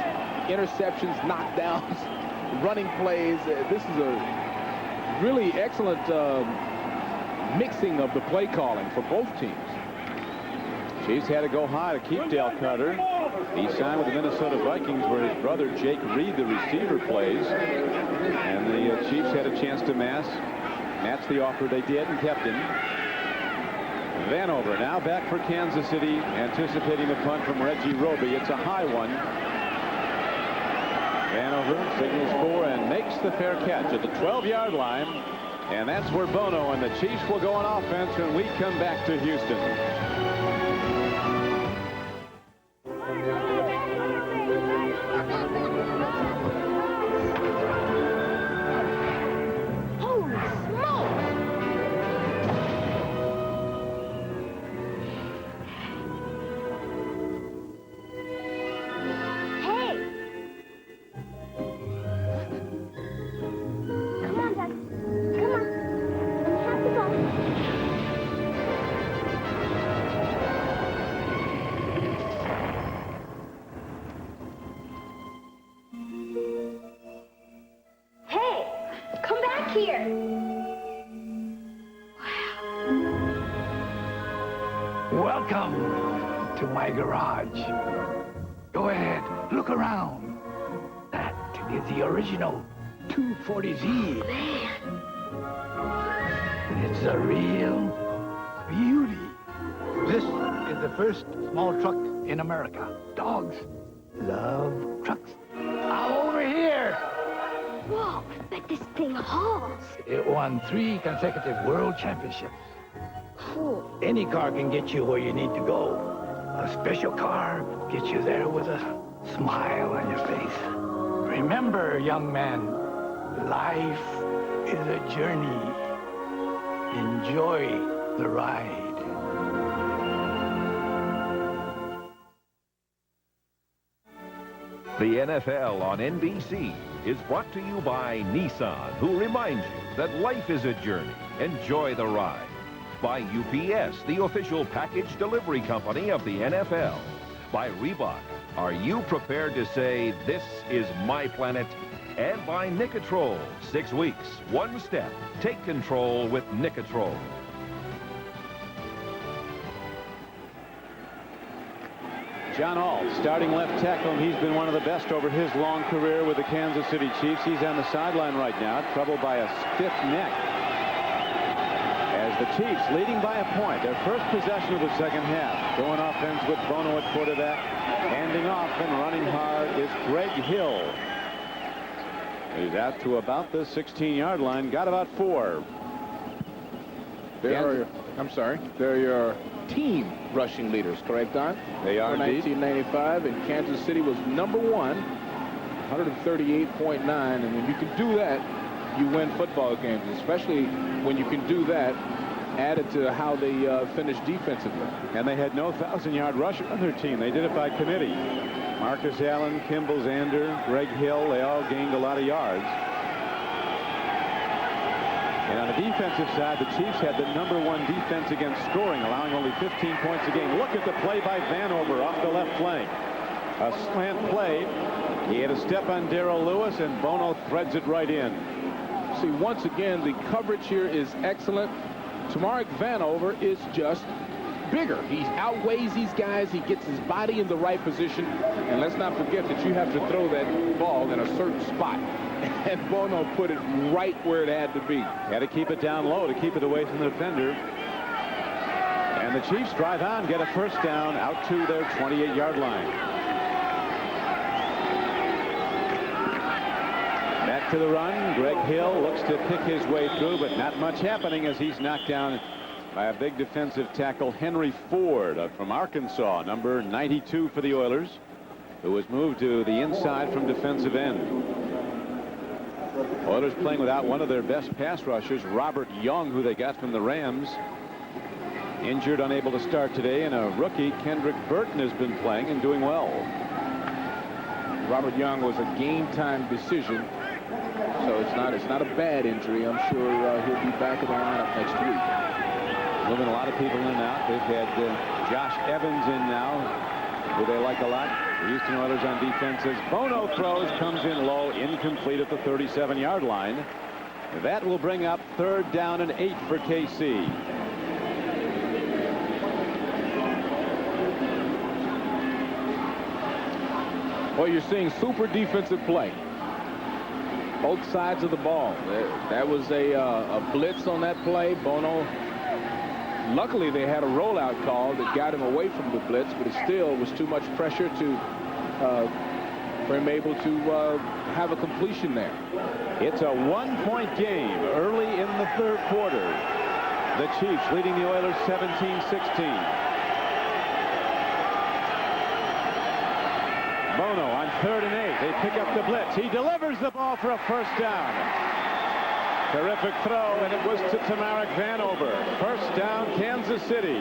interceptions, knockdowns, running plays. This is a really excellent mixing of the play calling for both teams. Chiefs had to go high to keep Dale Carter. He signed with the Minnesota Vikings, where his brother Jake Reed, the receiver, plays. And the Chiefs had a chance to match the offer. They did and kept him. Vanover now back for Kansas City, anticipating the punt from Reggie Roby. It's a high one. Vanover signals for and makes the fair catch at the 12-yard line. And that's where Bono and the Chiefs will go on offense when we come back to Houston. Welcome to my garage. Go ahead, look around. That is the original 240Z. It's a real beauty. This is the first small truck in America. Dogs love trucks. Over here. Whoa, I bet this thing hauls. It won 3 consecutive world championships. fool. Any car can get you where you need to go. A special car gets you there with a smile on your face. Remember, young man, life is a journey. Enjoy the ride. The NFL on NBC is brought to you by Nissan, who reminds you that life is a journey. Enjoy the ride. By UPS, the official package delivery company of the NFL. By Reebok, are you prepared to say, this is my planet? And by Nicotrol, 6 weeks, 1 step. Take control with Nicotrol. John Alt, starting left tackle, and he's been one of the best over his long career with the Kansas City Chiefs. He's on the sideline right now, troubled by a stiff neck. As the Chiefs leading by a point, their first possession of the second half. Going offense with Bono at quarterback. Handing off and running hard is Greg Hill. He's out to about the 16-yard line, got about 4. They're your team rushing leaders, correct, Don? They are for indeed. 1995, and Kansas City was number 1, 138.9, and when you can do that, you win football games, especially when you can do that added to how they finished defensively. And they had no 1,000-yard rusher on their team. They did it by committee. Marcus Allen, Kimball Zander, Greg Hill, they all gained a lot of yards. And on the defensive side, the Chiefs had the #1 defense against scoring, allowing only 15 points a game. Look at the play by Vanover off the left flank. A slant play. He had a step on Darrell Lewis, and Bono threads it right in. See, once again, the coverage here is excellent. Tamarick Vanover is just bigger. He outweighs these guys. He gets his body in the right position. And let's not forget that you have to throw that ball in a certain spot. And Bono put it right where it had to be. Had to keep it down low to keep it away from the defender. And the Chiefs drive on, get a first down out to their 28-yard line. Back to the run. Greg Hill looks to pick his way through, but not much happening as he's knocked down by a big defensive tackle, Henry Ford from Arkansas, number 92 for the Oilers, who was moved to the inside from defensive end. Oilers playing without one of their best pass rushers, Robert Young, who they got from the Rams. Injured, unable to start today, and a rookie, Kendrick Burton, has been playing and doing well. Robert Young was a game-time decision, so it's not a bad injury. I'm sure he'll be back in the lineup next week. Moving a lot of people in and out. They've had Josh Evans in now, who they like a lot. The Houston Oilers on defense as Bono throws, comes in low, incomplete at the 37-yard line. That will bring up 3rd down and 8 for KC. Well, you're seeing super defensive play. Both sides of the ball. That was a blitz on that play. Bono, luckily they had a rollout call that got him away from the blitz, but it still was too much pressure for him able to have a completion there. It's a 1-point game early in the 3rd quarter. The Chiefs leading the Oilers 17-16. Bono on 3rd and 8. They pick up the blitz. He delivers the ball for a first down. Terrific throw, and it was to Tamarick Vanover. First down, Kansas City.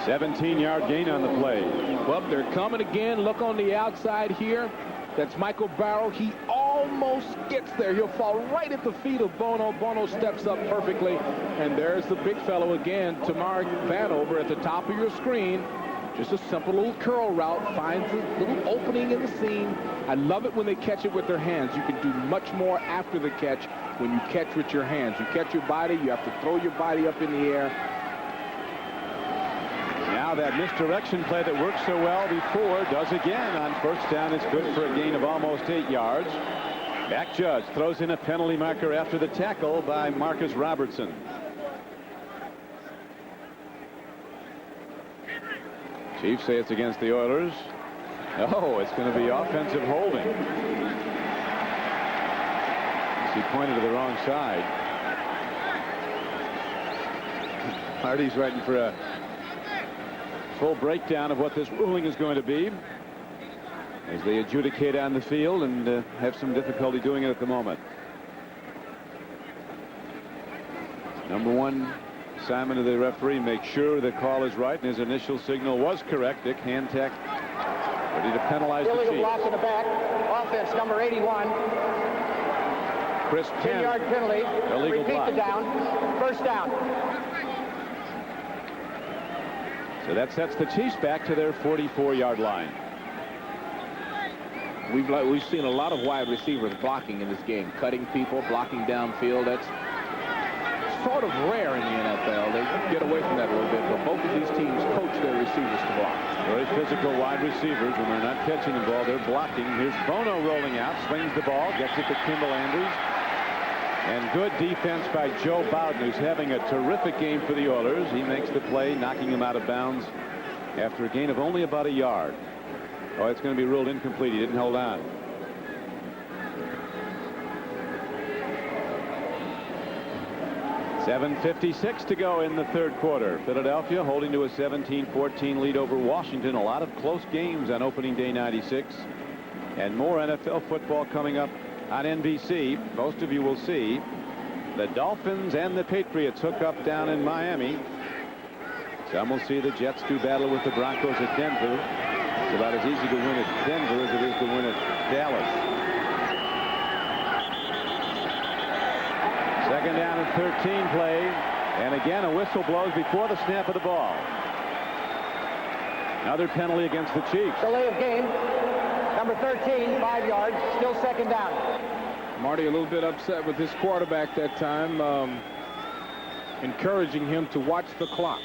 17-yard gain on the play. Well, they're coming again. Look on the outside here. That's Michael Barrow. He almost gets there. He'll fall right at the feet of Bono. Bono steps up perfectly. And there's the big fellow again, Tamarick Vanover at the top of your screen. Just a simple little curl route, finds a little opening in the seam. I love it when they catch it with their hands. You can do much more after the catch when you catch with your hands. You catch your body, you have to throw your body up in the air. Now that misdirection play that worked so well before does again on first down. It's good for a gain of almost 8 yards. Mac Judge throws in a penalty marker after the tackle by Marcus Robertson. Chiefs say it's against the Oilers. Oh, it's going to be offensive holding. He pointed to the wrong side. Marty's writing for a full breakdown of what this ruling is going to be as they adjudicate on the field and have some difficulty doing it at the moment. Number one assignment of the referee, make sure the call is right, and his initial signal was correct. Dick Hantek ready to penalize the Illegal Chiefs. block in the back. Offense number 81. Chris 10-yard penalty. Illegal Repeat block. the down. First down. So that sets the Chiefs back to their 44-yard line. We've seen a lot of wide receivers blocking in this game, cutting people, blocking downfield. That's sort of rare in the NFL. They get away from that a little bit, but both of these teams coach their receivers to block. Very physical wide receivers. When they're not catching the ball, they're blocking. Here's Bono rolling out, swings the ball, gets it to Kimball Andrews. And good defense by Joe Bowden, who's having a terrific game for the Oilers. He makes the play, knocking him out of bounds after a gain of only about a yard. Oh, it's going to be ruled incomplete. He didn't hold on. .7:56 to go in the third quarter. Philadelphia holding to a 17-14 lead over Washington. A lot of close games on opening day 96. And more NFL football coming up on NBC. Most of you will see the Dolphins and the Patriots hook up down in Miami. Some will see the Jets do battle with the Broncos at Denver. It's about as easy to win at Denver as it is to win at Dallas. Second down and 13 play. And again, a whistle blows before the snap of the ball. Another penalty against the Chiefs. Delay of game. Number 13, 5 yards. Still second down. Marty a little bit upset with his quarterback that time, encouraging him to watch the clock.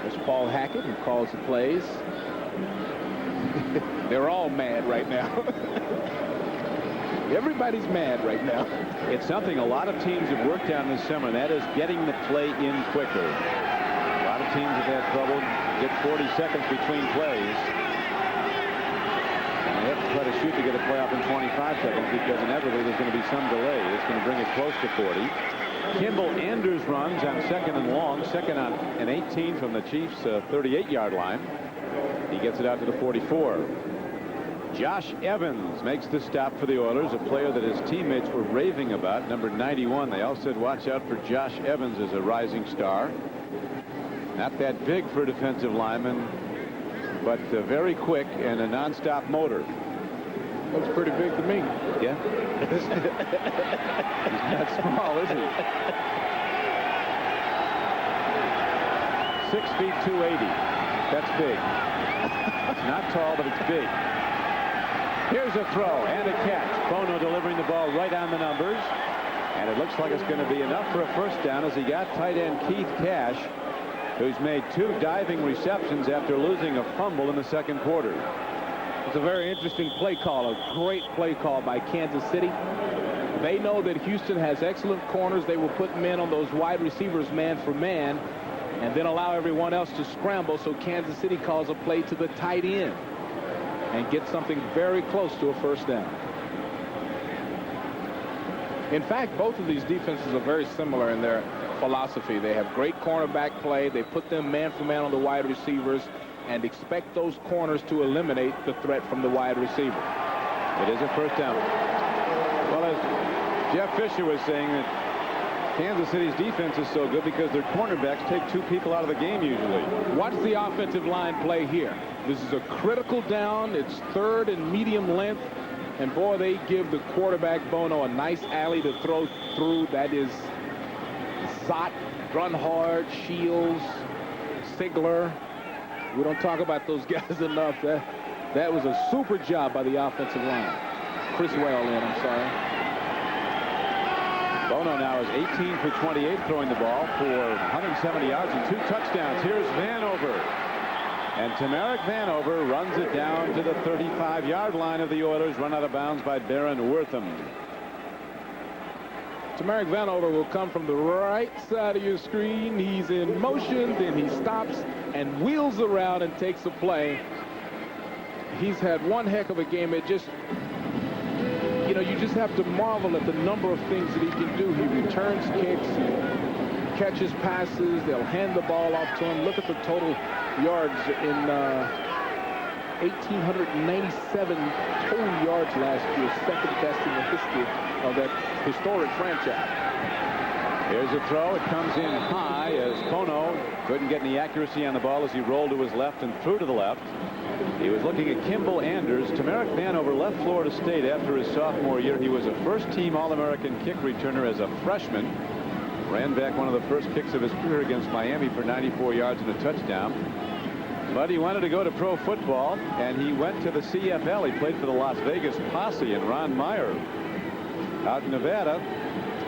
There's Paul Hackett, who calls the plays. They're all mad right now. Everybody's mad right now. It's something a lot of teams have worked on this summer, and that is getting the play in quicker. A lot of teams have had trouble get 40 seconds between plays. And they have to try to shoot to get a play off in 25 seconds because inevitably there's going to be some delay. It's going to bring it close to 40. Kimball Andrews runs on second and long, second on an 18 from the Chiefs' 38-yard line. He gets it out to the 44. Josh Evans makes the stop for the Oilers, a player that his teammates were raving about, number 91. They all said, watch out for Josh Evans as a rising star. Not that big for a defensive lineman, but very quick and a nonstop motor. Looks pretty big to me. Yeah. He's not small, is he? 6 feet 280. That's big. It's not tall, but it's big. Here's a throw and a catch. Bono delivering the ball right on the numbers. And it looks like it's going to be enough for a first down as he got tight end Keith Cash, who's made 2 diving receptions after losing a fumble in the second quarter. It's a very interesting play call, a great play call by Kansas City. They know that Houston has excellent corners. They will put men on those wide receivers man for man and then allow everyone else to scramble, so Kansas City calls a play to the tight end and gets something very close to a first down. In fact, both of these defenses are very similar in their philosophy. They have great cornerback play. They put them man for man on the wide receivers and expect those corners to eliminate the threat from the wide receiver. It is a first down. Well, as Jeff Fisher was saying, that Kansas City's defense is so good because their cornerbacks take 2 people out of the game usually. Watch the offensive line play here. This is a critical down. It's third and medium length. And boy, they give the quarterback Bono a nice alley to throw through. That is Zott, Grunhard, Shields, Sigler. We don't talk about those guys enough. That was a super job by the offensive line. Chris Whalen, I'm sorry. Bono now is 18 for 28 throwing the ball for 170 yards and 2 touchdowns. Here's Vanover. And Tamarick Vanover runs it down to the 35-yard line of the Oilers, run out of bounds by Baron Wortham. Tamarick Vanover will come from the right side of your screen. He's in motion, then he stops and wheels around and takes a play. He's had one heck of a game. It just, you just have to marvel at the number of things that he can do. He returns kicks, he catches passes. They'll hand the ball off to him. Look at the total yards in 1,897 total yards last year, second best in the history of that historic franchise. Here's a throw. It comes in high as Bono couldn't get any accuracy on the ball as he rolled to his left and threw to the left. He was looking at Kimball Anders. Tamarick Vanover left Florida State after his sophomore year. He was a first-team All-American kick returner as a freshman. Ran back one of the first kicks of his career against Miami for 94 yards and a touchdown. But he wanted to go to pro football, and he went to the CFL. He played for the Las Vegas Posse and Ron Meyer out in Nevada,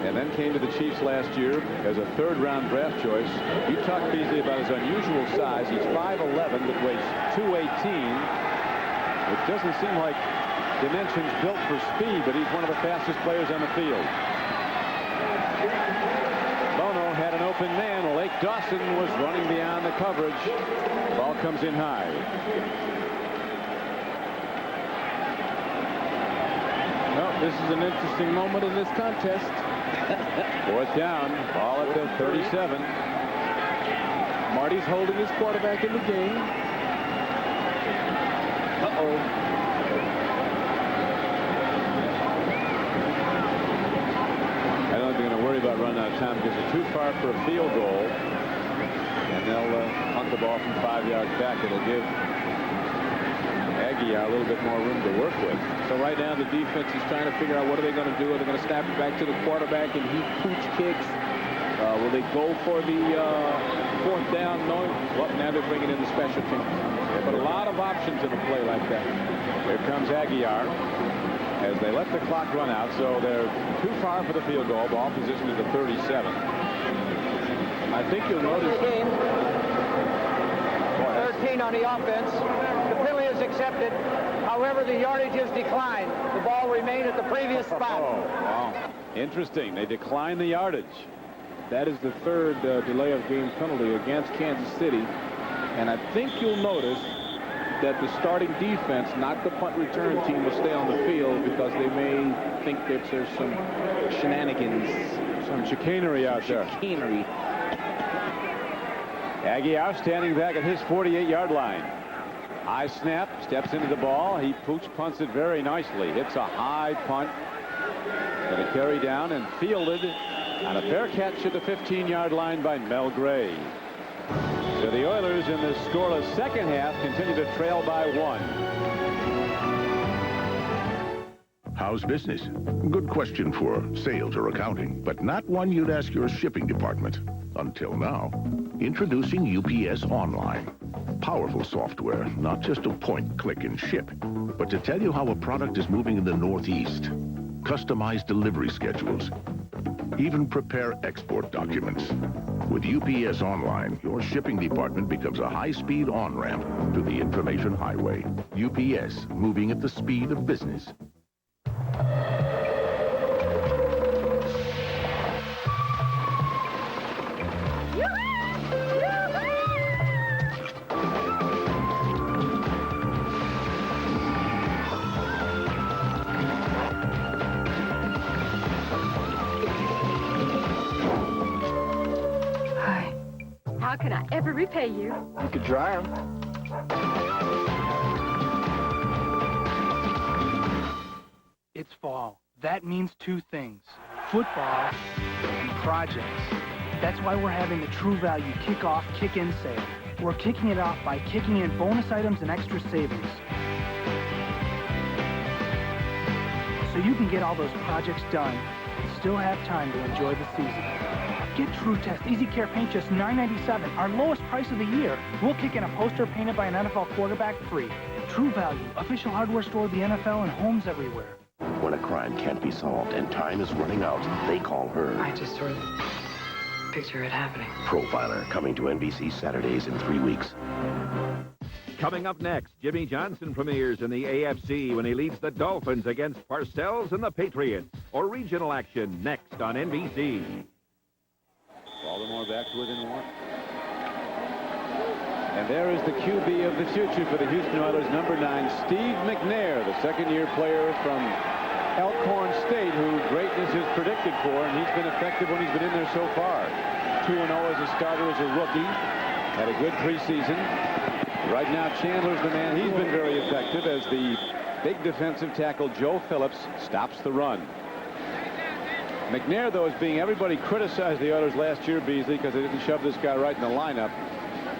and then came to the Chiefs last year as a third-round draft choice. You talked, Beasley, about his unusual size. He's 5'11", but weighs 218, which doesn't seem like dimensions built for speed, but he's one of the fastest players on the field. Bono had an open man. Lake Dawson was running beyond the coverage. Ball comes in high. Well, this is an interesting moment in this contest. Fourth down, ball at the 37. Marty's holding his quarterback in the game. Uh-oh. I don't think they're going to worry about running out of time because they're too far for a field goal. And they'll punt the ball from 5 yards back. It'll give Aggie a little bit more room to work with. So right now the defense is trying to figure out what are they going to do. Are they going to snap it back to the quarterback and he pooch kicks? Will they go for the fourth down? No. Well, now they're bringing in the special teams. They put a lot of options in a play like that. Here comes Aguiar as they let the clock run out, so they're too far for the field goal. Ball position is the 37. I think you'll notice. 13 on the offense. The penalty is accepted. However, the yardage is declined. The ball remained at the previous spot. Oh, wow. Interesting. They decline the yardage. That is the third delay of game penalty against Kansas City. And I think you'll notice that the starting defense, not the punt return team, will stay on the field because they may think that there's some shenanigans. Some chicanery out there. Chicanery. Aguiar standing back at his 48-yard line. High snap, steps into the ball. He pooch punts it very nicely. Hits a high punt. Going to carry down and fielded on a fair catch at the 15-yard line by Mel Gray. So the Oilers in the scoreless second half continue to trail by 1. How's business? Good question for sales or accounting, but not one you'd ask your shipping department. Until now. Introducing UPS Online. Powerful software, not just to point, click, and ship, but to tell you how a product is moving in the Northeast. Customize delivery schedules. Even prepare export documents. With UPS Online, your shipping department becomes a high-speed on-ramp to the information highway. UPS, moving at the speed of business. How can I ever repay you? You could try them. It's fall. That means two things: football and projects. That's why we're having the True Value Kickoff Kick-In sale. We're kicking it off by kicking in bonus items and extra savings. So you can get all those projects done and still have time to enjoy the season. Get True Test Easy Care Paint just $9.97, our lowest price of the year. We'll kick in a poster painted by an NFL quarterback free. True Value, official hardware store of the NFL and homes everywhere. When a crime can't be solved and time is running out, they call her. I just sort of picture it happening. Profiler, coming to NBC Saturdays in 3 weeks. Coming up next, Jimmy Johnson premieres in the AFC when he leads the Dolphins against Parcells and the Patriots. Or regional action next on NBC. Baltimore back to within 1. And there is the QB of the future for the Houston Oilers, number 9, Steve McNair, the second-year player from Elkhorn State, who greatness is predicted for, and he's been effective when he's been in there so far. 2-0 as a starter as a rookie. Had a good preseason. Right now, Chandler's the man. He's been very effective as the big defensive tackle Joe Phillips stops the run. McNair, though, is being everybody criticized the Oilers last year, Beasley, because they didn't shove this guy right in the lineup.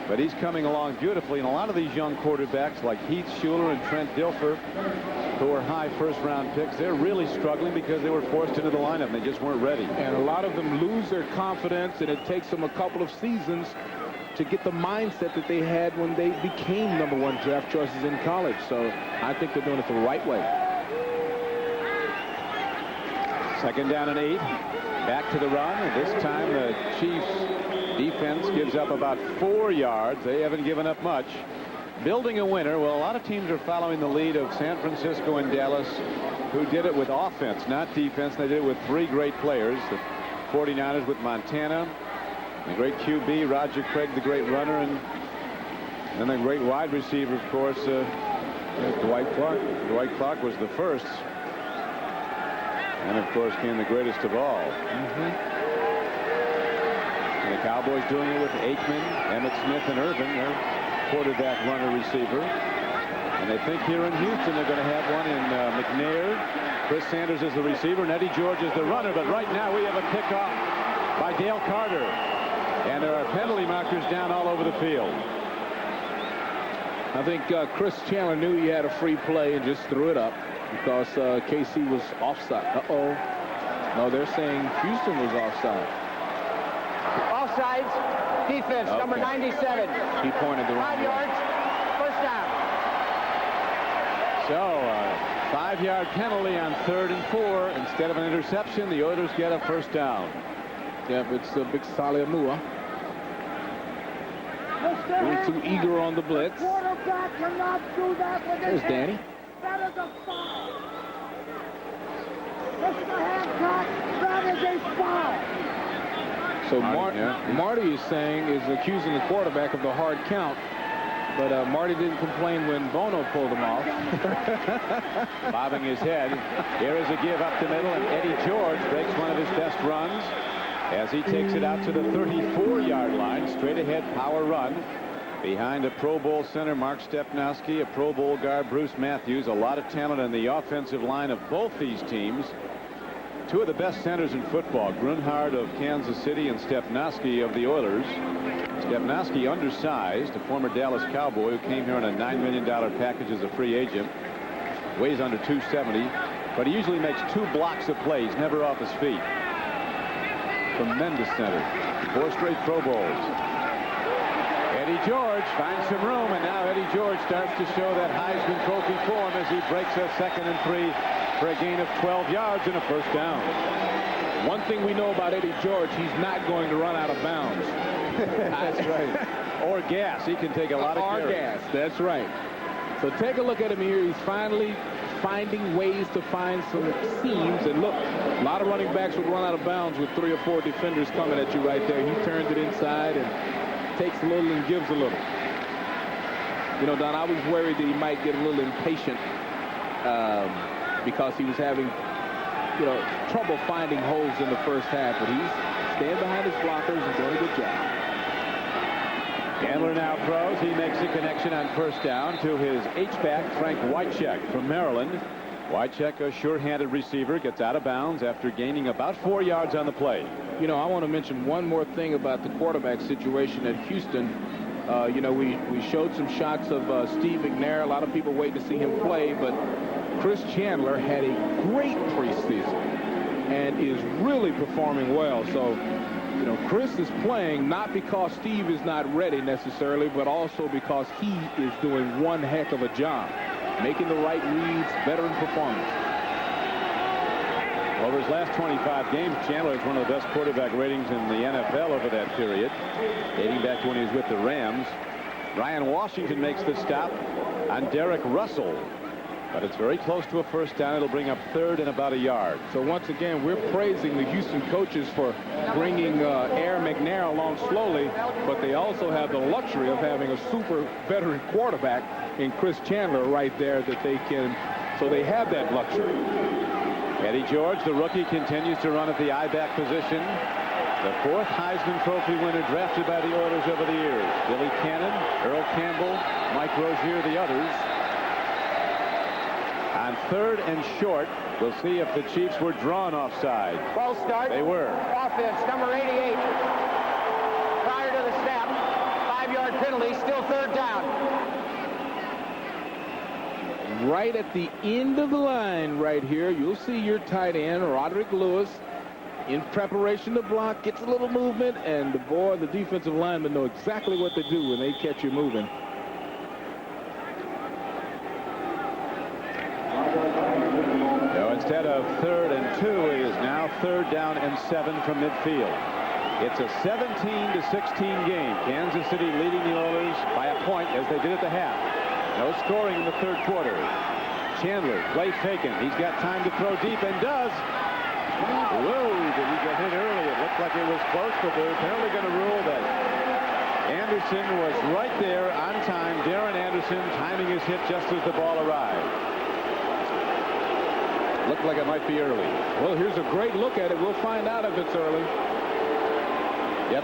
But he's coming along beautifully, and a lot of these young quarterbacks like Heath Schuler and Trent Dilfer, who are high first-round picks, they're really struggling because they were forced into the lineup and they just weren't ready. And a lot of them lose their confidence, and it takes them a couple of seasons to get the mindset that they had when they became #1 draft choices in college. So I think they're doing it the right way. 2nd down and 8. Back to the run. And this time the Chiefs defense gives up about 4 yards. They haven't given up much. Building a winner. Well, a lot of teams are following the lead of San Francisco and Dallas, who did it with offense, not defense. They did it with 3 great players. The 49ers with Montana, the great QB, Roger Craig, the great runner, and then the great wide receiver, of course, Dwight Clark. Dwight Clark was the first. And, of course, came the greatest of all. And the Cowboys doing it with Aikman, Emmitt Smith, and Irvin, their quarterback, runner, receiver. And they think here in Houston they're going to have one in McNair. Chris Sanders is the receiver, and Eddie George is the runner. But right now we have a kickoff by Dale Carter. And there are penalty markers down all over the field. I think Chris Chandler knew he had a free play and just threw it up because KC was offside. No, they're saying Houston was offside. Offsides. Defense, Okay. number 97. He pointed the wrong 5 way. yards. First down. So, 5-yard penalty on 3rd and 4. Instead of an interception, the Oilers get a first down. Yep, it's a big Saliamua. Being too eager on the blitz. Quarterback cannot do that with There's Danny. That is a foul. Mr. Hancock, that is a foul. So Marty is accusing the quarterback of the hard count. But Marty didn't complain when Bono pulled him off. Bobbing his head. Here is a give up the middle, and Eddie George breaks one of his best runs as he takes it out to the 34-yard line. Straight ahead power run behind a Pro Bowl center, Mark Stepnowski, a Pro Bowl guard, Bruce Matthews. A lot of talent in the offensive line of both these teams. 2 of the best centers in football, Grunhard of Kansas City and Stepnowski of the Oilers. Stepnowski, undersized, a former Dallas Cowboy who came here on a $9 million package as a free agent. Weighs under 270, but he usually makes 2 blocks of plays, never off his feet. Tremendous center. 4 straight Pro Bowls. Eddie George finds some room, and now Eddie George starts to show that Heisman Trophy form as he breaks a 2nd and 3 for a gain of 12 yards and a first down. One thing we know about Eddie George, he's not going to run out of bounds. That's right. Or gas. He can take a lot of carries. Or gas. That's right. So take a look at him here. He's finally finding ways to find some seams. And look, a lot of running backs would run out of bounds with 3 or 4 defenders coming at you right there. He turns it inside and takes a little and gives a little. You know, Don, I was worried that he might get a little impatient because he was having, trouble finding holes in the first half. But he's staying behind his blockers and doing a good job. Chandler now throws. He makes a connection on first down to his H-back, Frank Wycheck from Maryland. Wycheck, a sure-handed receiver, gets out of bounds after gaining about 4 yards on the play. You know, I want to mention one more thing about the quarterback situation at Houston. We showed some shots of Steve McNair. A lot of people waiting to see him play, but Chris Chandler had a great preseason and is really performing well. So, Chris is playing not because Steve is not ready necessarily, but also because he is doing one heck of a job, making the right reads, veteran performance. Over his last 25 games, Chandler is one of the best quarterback ratings in the NFL over that period, dating back to when he was with the Rams. Ryan Washington makes the stop on Derek Russell, but it's very close to a first down. It'll bring up 3rd and about a yard. So once again, we're praising the Houston coaches for bringing Air McNair along slowly, but they also have the luxury of having a super veteran quarterback in Chris Chandler right there that they can, so they have that luxury. Eddie George, the rookie, continues to run at the I-back position. The fourth Heisman Trophy winner drafted by the Oilers over the years. Billy Cannon, Earl Campbell, Mike Rozier, the others. On 3rd and short, we'll see if the Chiefs were drawn offside. False start. They were. Offense, number 88. Prior to the snap, 5-yard penalty, still 3rd down. Right at the end of the line right here, you'll see your tight end, Roderick Lewis, in preparation to block, gets a little movement, and the defensive linemen know exactly what to do when they catch you moving. So instead of 3rd and 2, it is now 3rd down and 7 from midfield. It's a 17-16 game. Kansas City leading the Oilers by a point as they did at the half. No scoring in the 3rd quarter. Chandler, play taken. He's got time to throw deep and does. Whoa, did he get hit early? It looked like it was close, but they're apparently going to rule that Anderson was right there on time. Darren Anderson timing his hit just as the ball arrived. Looked like it might be early. Well, here's a great look at it. We'll find out if it's early. Yep,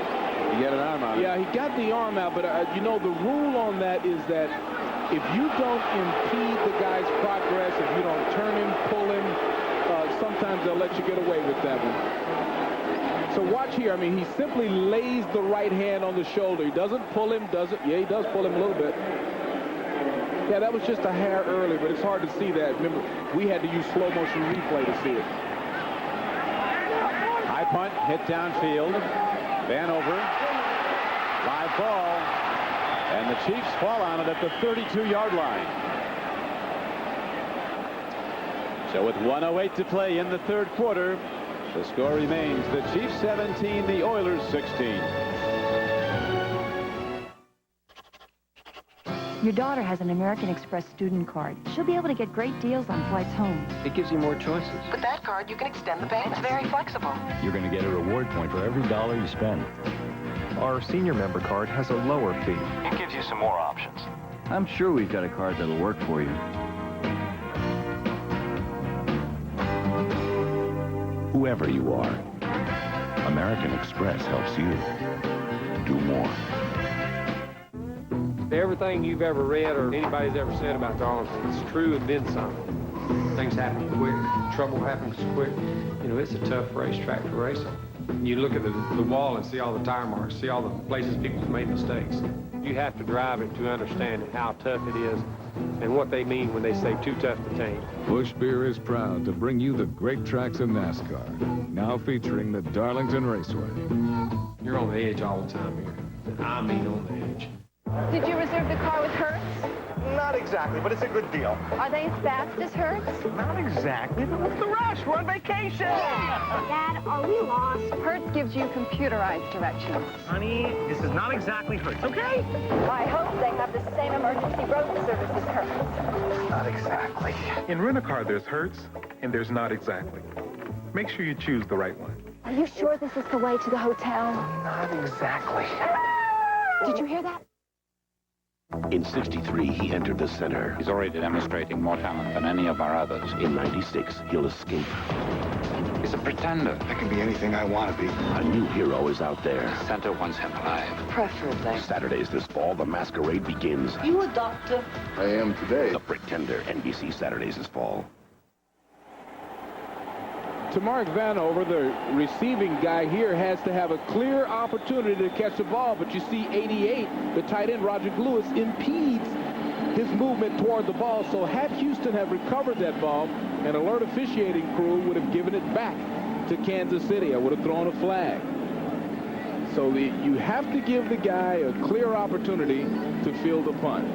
he got an arm out. Yeah, he got the arm out, but you know, the rule on that is that if you don't impede the guy's progress, if you don't turn him, pull him, sometimes they'll let you get away with that one. So watch here. I mean, he simply lays the right hand on the shoulder. He doesn't pull him, does it? Yeah, he does pull him a little bit. Yeah, that was just a hair early, but it's hard to see that. Remember, we had to use slow motion replay to see it. High punt, hit downfield. Vanover, live ball, and the Chiefs fall on it at the 32-yard line. So with 1:08 to play in the 3rd quarter, the score remains the Chiefs 17, the Oilers 16. Your daughter has an American Express student card. She'll be able to get great deals on flights home. It gives you more choices. With that card, you can extend the payments. It's very flexible. You're going to get a reward point for every dollar you spend. Our senior member card has a lower fee. It gives you some more options. I'm sure we've got a card that'll work for you. Whoever you are, American Express helps you do more. Everything you've ever read or anybody's ever said about Darlington is true and then some. Things happen quick. Trouble happens quick. You know, it's a tough racetrack to race on. You look at the wall and see all the tire marks, see all the places people have made mistakes. You have to drive it to understand how tough it is and what they mean when they say too tough to tame. Busch Beer is proud to bring you the great tracks in NASCAR, now featuring the Darlington Raceway. You're on the edge all the time here. I mean on the edge. Did you reserve the car with Hertz? Not exactly, but it's a good deal. Are they as fast as Hertz? Not exactly, but what's the rush? We're on vacation. Dad, are we lost? Hertz gives you computerized directions. Honey, this is not exactly Hertz, okay? I hope they have the same emergency road service as Hertz. Not exactly. In Rent-A-Car, there's Hertz, and there's not exactly. Make sure you choose the right one. Are you sure this is the way to the hotel? Not exactly. Did you hear that? In 63, he entered the center. He's already demonstrating more talent than any of our others. In 96, he'll escape. He's a pretender. I can be anything I want to be. A new hero is out there. Santa wants him alive. Preferably. Saturdays this fall, the masquerade begins. You a doctor? I am today. The Pretender, NBC Saturdays this fall. To Mark Vanover, the receiving guy here has to have a clear opportunity to catch the ball, but you see 88, the tight end, Roderick Lewis, impedes his movement toward the ball. So had Houston have recovered that ball, an alert officiating crew would have given it back to Kansas City. I would have thrown a flag. So you have to give the guy a clear opportunity to field a punt.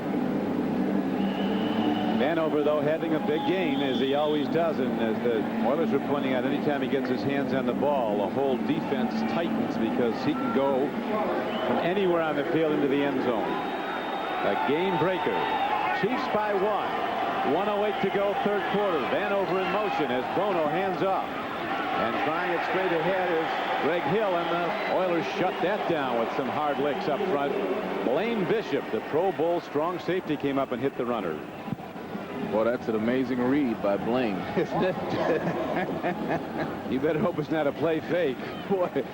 Vanover, though, having a big game, as he always does, and as the Oilers are pointing out, anytime he gets his hands on the ball, the whole defense tightens because he can go from anywhere on the field into the end zone. A game breaker. Chiefs by 1. 1:08 to go, 3rd quarter. Vanover in motion as Bono hands off. And trying it straight ahead is Greg Hill, and the Oilers shut that down with some hard licks up front. Blaine Bishop, the Pro Bowl strong safety, came up and hit the runner. Well, that's an amazing read by Blaine, isn't it? You better hope it's not a play fake. Boy,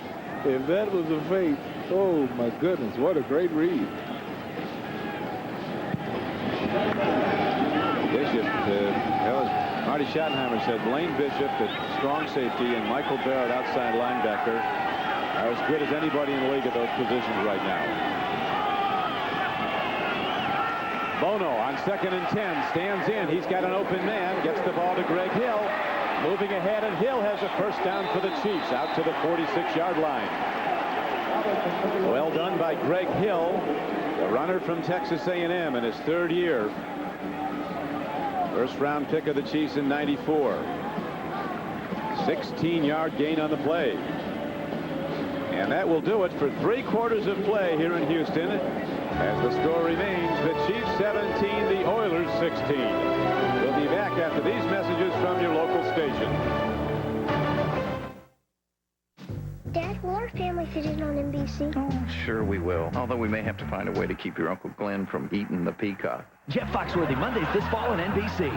If that was a fake, oh my goodness, what a great read. Bishop, as Marty Schottenheimer said, Blaine Bishop at strong safety and Michael Barrett outside linebacker are as good as anybody in the league at those positions right now. Bono on 2nd and 10 stands in. He's got an open man, gets the ball to Greg Hill. Moving ahead, and Hill has a first down for the Chiefs out to the 46-yard line. Well done by Greg Hill, the runner from Texas A&M in his 3rd year. First round pick of the Chiefs in '94. 16-yard gain on the play. And that will do it for 3/4 of play here in Houston, as the score remains the Chiefs 17, the Oilers 16. We'll be back after these messages from your local station. Dad, will our family fit in on NBC? Oh, sure we will. Although we may have to find a way to keep your Uncle Glenn from eating the peacock. Jeff Foxworthy Mondays this fall on NBC.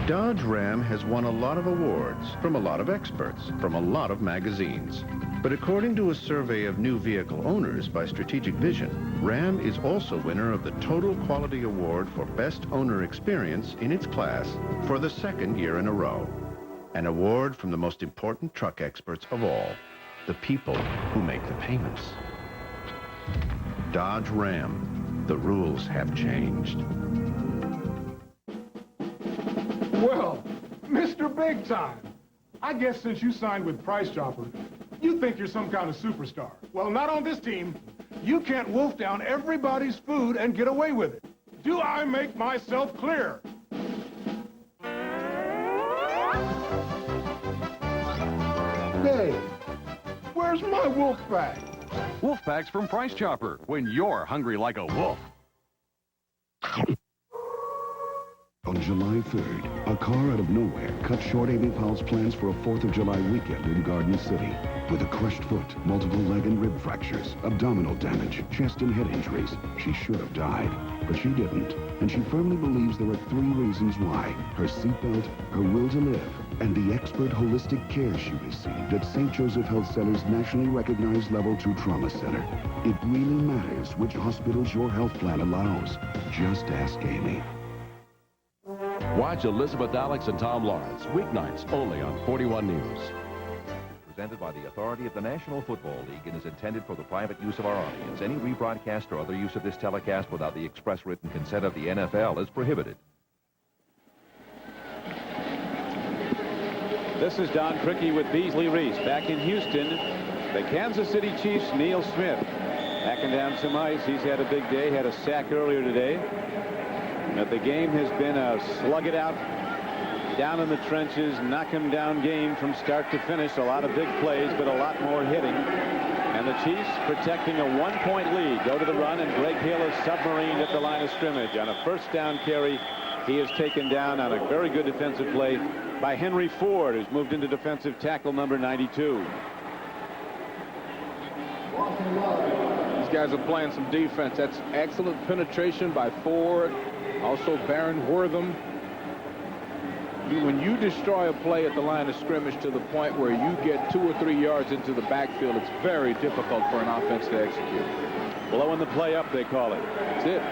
Dodge Ram has won a lot of awards from a lot of experts, from a lot of magazines. But according to a survey of new vehicle owners by Strategic Vision, Ram is also winner of the Total Quality Award for Best Owner Experience in its class for the 2nd year in a row. An award from the most important truck experts of all, the people who make the payments. Dodge Ram, the rules have changed. Well, Mr. Big Time, I guess since you signed with Price Chopper, you think you're some kind of superstar. Well, not on this team. You can't wolf down everybody's food and get away with it. Do I make myself clear? Hey, where's my wolf pack? Wolf packs from Price Chopper when you're hungry like a wolf. On July 3rd, a car out of nowhere cut short Amy Powell's plans for a 4th of July weekend in Garden City. With a crushed foot, multiple leg and rib fractures, abdominal damage, chest and head injuries, she should have died. But she didn't, and she firmly believes there are 3 reasons why: her seatbelt, her will to live, and the expert holistic care she received at St. Joseph Health Center's nationally recognized Level 2 Trauma Center. It really matters which hospitals your health plan allows. Just ask Amy. Watch Elizabeth Alex and Tom Lawrence, weeknights only on 41 News. Presented by the authority of the National Football League and is intended for the private use of our audience. Any rebroadcast or other use of this telecast without the express written consent of the NFL is prohibited. This is Don Criqui with Beasley Reece. Back in Houston, the Kansas City Chiefs' Neil Smith backing down some ice. He's had a big day, had a sack earlier today. But the game has been a slug it out, down in the trenches, knock him down game from start to finish. A lot of big plays, but a lot more hitting. And the Chiefs protecting a 1-point lead. Go to the run, and Greg Hill is submarined at the line of scrimmage. On a first down carry, he is taken down on a very good defensive play by Henry Ford, who's moved into defensive tackle number 92. These guys are playing some defense. That's excellent penetration by Ford. Also Baron Wortham. When you destroy a play at the line of scrimmage to the point where you get 2 or 3 yards into the backfield, it's very difficult for an offense to execute. Blowing the play up, they call it. That's it.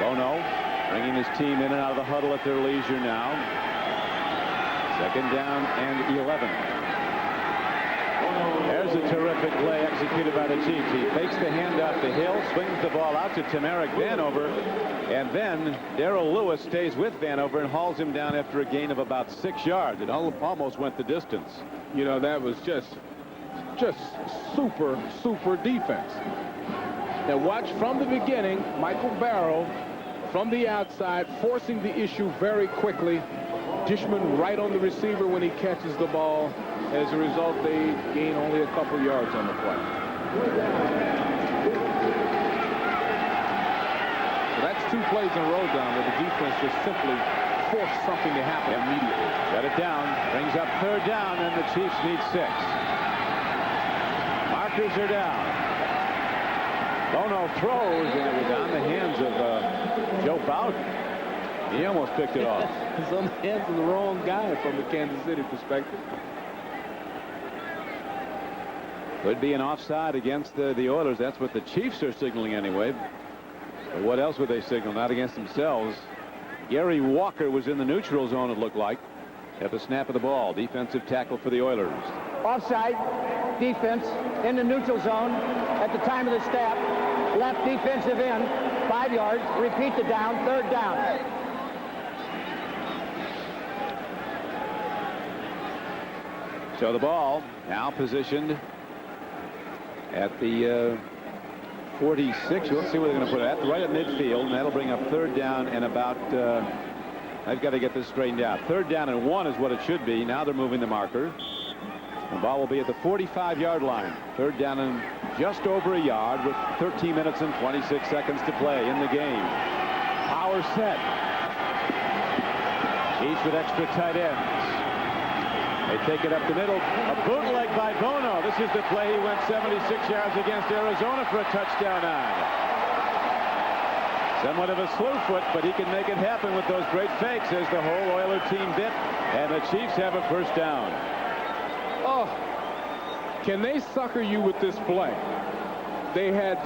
Bono bringing his team in and out of the huddle at their leisure now. 2nd down and 11. There's a terrific play executed by the Chiefs. He fakes the handoff to Hill, swings the ball out to Tamarick Vanover, and then Darrell Lewis stays with Vanover and hauls him down after a gain of about 6 yards. It almost went the distance. You know, that was just super defense. Now watch from the beginning, Michael Barrow from the outside, forcing the issue very quickly. Dishman right on the receiver when he catches the ball. As a result, they gain only a couple yards on the play. So that's 2 plays in a row down where the defense just simply forced something to happen immediately. Shut it down. Brings up 3rd down, and the Chiefs need 6. Markers are down. Bono throws, and it was on the hands of Joe Bowden. He almost picked it off. It's on the hands of the wrong guy from the Kansas City perspective. Could be an offside against the Oilers. That's what the Chiefs are signaling anyway. But what else would they signal? Not against themselves. Gary Walker was in the neutral zone, it looked like, at the snap of the ball. Defensive tackle for the Oilers. Offside defense in the neutral zone at the time of the snap. Left defensive end, 5 yards. Repeat the down, 3rd down. So the ball now positioned at the 46. Let's see where they're going to put it at. Right at midfield, and that'll bring up 3rd down and about, I've got to get this straightened out. 3rd down and 1 is what it should be. Now they're moving the marker. The ball will be at the 45-yard line. 3rd down and just over a yard with 13 minutes and 26 seconds to play in the game. Power set. Each with extra tight ends. They take it up the middle. A bootleg by Bono. This is the play he went 76 yards against Arizona for a touchdown on. Somewhat of a slew foot, but he can make it happen with those great fakes as the whole Oiler team did. And the Chiefs have a 1st down. Oh, can they sucker you with this play? They had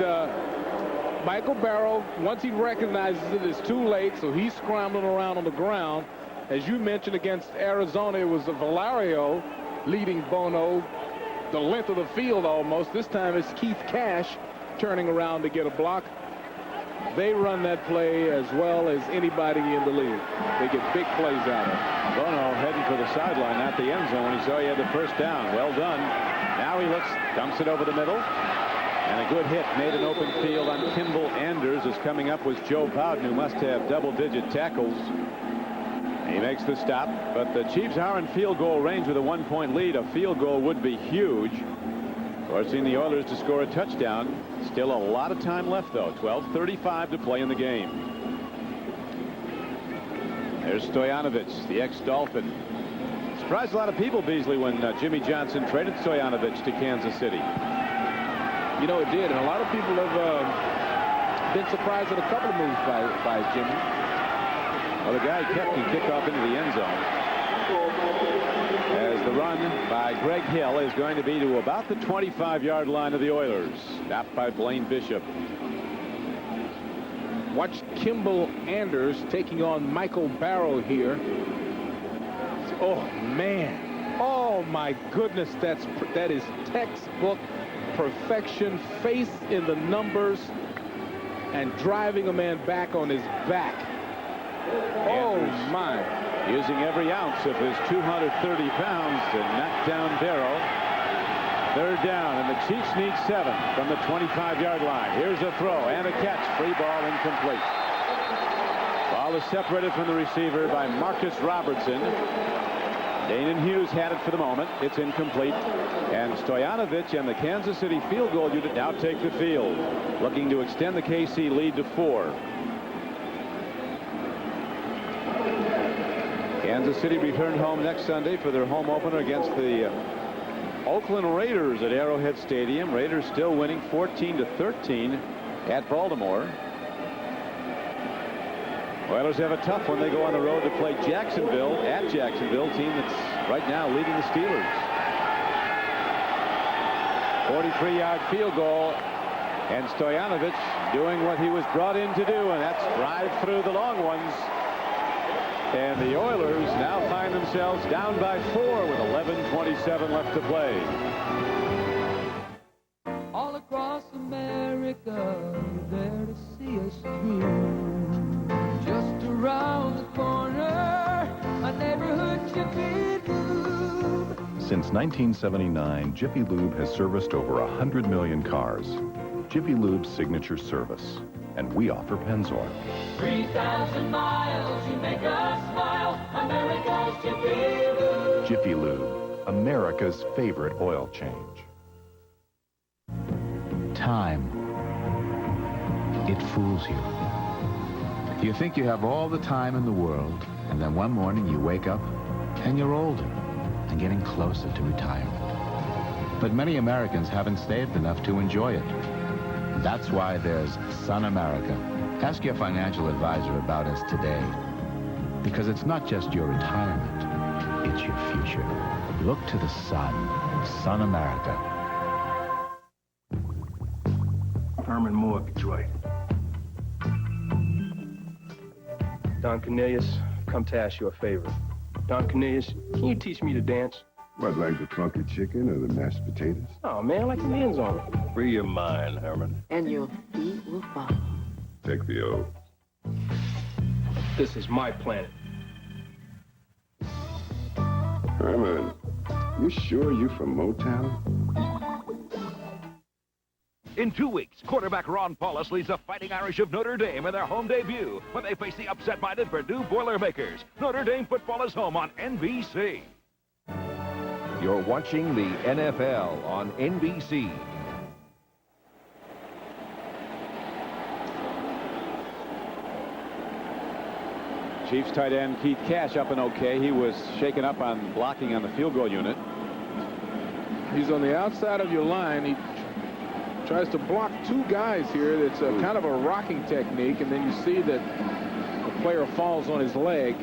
Michael Barrow. Once he recognizes it, it's too late, so he's scrambling around on the ground. As you mentioned, against Arizona, it was Valerio leading Bono the length of the field almost. This time it's Keith Cash turning around to get a block. They run that play as well as anybody in the league. They get big plays out of it. Bono heading for the sideline, not the end zone. He saw he had the 1st down. Well done. Now he looks, dumps it over the middle. And a good hit made an open field on Kimball Anders. Is coming up was Joe Bowden, who must have double-digit tackles. He makes the stop, but the Chiefs are in field goal range with a 1-point lead. A field goal would be huge, forcing the Oilers to score a touchdown. Still a lot of time left, though. 12:35 to play in the game. There's Stoyanovich, the ex-Dolphin. Surprised a lot of people, Beasley, when Jimmy Johnson traded Stoyanovich to Kansas City. You know, it did, and a lot of people have been surprised at a couple of moves by Jimmy. Well, the guy kept the kickoff into the end zone. As the run by Greg Hill is going to be to about the 25-yard line of the Oilers. Stopped by Blaine Bishop. Watch Kimball Anders taking on Michael Barrow here. Oh, man. Oh, my goodness. That is textbook perfection. Face in the numbers and driving a man back on his back. Oh, my. Using every ounce of his 230 pounds to knock down Barrow. 3rd down, and the Chiefs need 7 from the 25-yard line. Here's a throw and a catch. Free ball incomplete. Ball is separated from the receiver by Marcus Robertson. Danon Hughes had it for the moment. It's incomplete. And Stoyanovich and the Kansas City field goal unit now take the field, looking to extend the KC lead to 4. Kansas City returned home next Sunday for their home opener against the Oakland Raiders at Arrowhead Stadium. Raiders still winning 14-13 at Baltimore. Oilers have a tough one. They go on the road to play Jacksonville, at Jacksonville, team that's right now leading the Steelers. 43-yard field goal, and Stoyanovich doing what he was brought in to do, and that's drive through the long ones. And the Oilers now find themselves down by 4 with 11:27 left to play. All across America, there to see us through. Just around the corner, a neighborhood Jiffy Lube. Since 1979, Jiffy Lube has serviced over 100 million cars. Jiffy Lube's signature service. And we offer Pennzoil. 3,000 miles, you make us smile. America's Jiffy Lube. Jiffy Lube, America's favorite oil change. Time. It fools you. You think you have all the time in the world, and then one morning you wake up and you're older and getting closer to retirement. But many Americans haven't saved enough to enjoy it. That's why there's Sun America. Ask your financial advisor about us today. Because it's not just your retirement, it's your future. Look to the sun. Sun America. Herman Mortgage, right? Don Cornelius, come to ask you a favor. Don Cornelius, can you teach me to dance? What, like the funky chicken or the mashed potatoes? Oh, man, like the men's on. Free your mind, Herman. And your feet will follow. Take the oath. This is my planet. Herman, you sure you from Motown? In 2 weeks, quarterback Ron Paulus leads the Fighting Irish of Notre Dame in their home debut when they face the upset-minded Purdue Boilermakers. Notre Dame football is home on NBC. You're watching the NFL on NBC. Chiefs tight end Keith Cash up and okay. He was shaken up on blocking on the field goal unit. He's on the outside of your line. He tries to block two guys here. It's a kind of a rocking technique, and then you see that the player falls on his leg.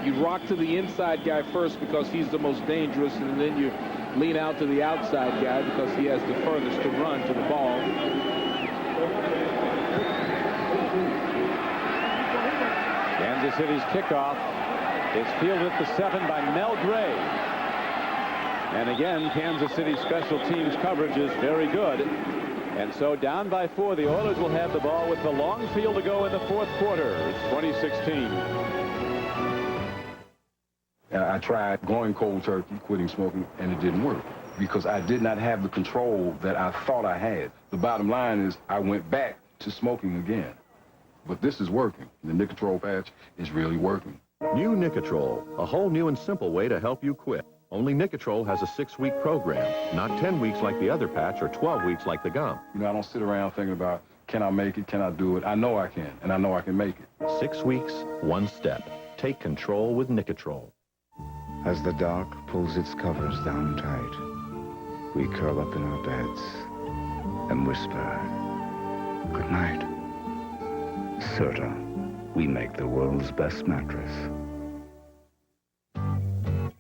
You rock to the inside guy first because he's the most dangerous, and then you lean out to the outside guy because he has the furthest to run to the ball. Kansas City's kickoff is fielded at the 7 by Mel Gray. And again, Kansas City special teams coverage is very good. And so down by 4, the Oilers will have the ball with the long field to go in the fourth quarter. It's 2016. I tried going cold turkey, quitting smoking, and it didn't work because I did not have the control that I thought I had. The bottom line is I went back to smoking again. But this is working. The Nicotrol patch is really working. New Nicotrol, a whole new and simple way to help you quit. Only Nicotrol has a 6-week program, not 10 weeks like the other patch or 12 weeks like the gum. You know, I don't sit around thinking about, can I make it, can I do it? I know I can, and I know I can make it. 6 weeks, 1 step. Take control with Nicotrol. As the dark pulls its covers down tight, we curl up in our beds and whisper, good night. Serta, we make the world's best mattress.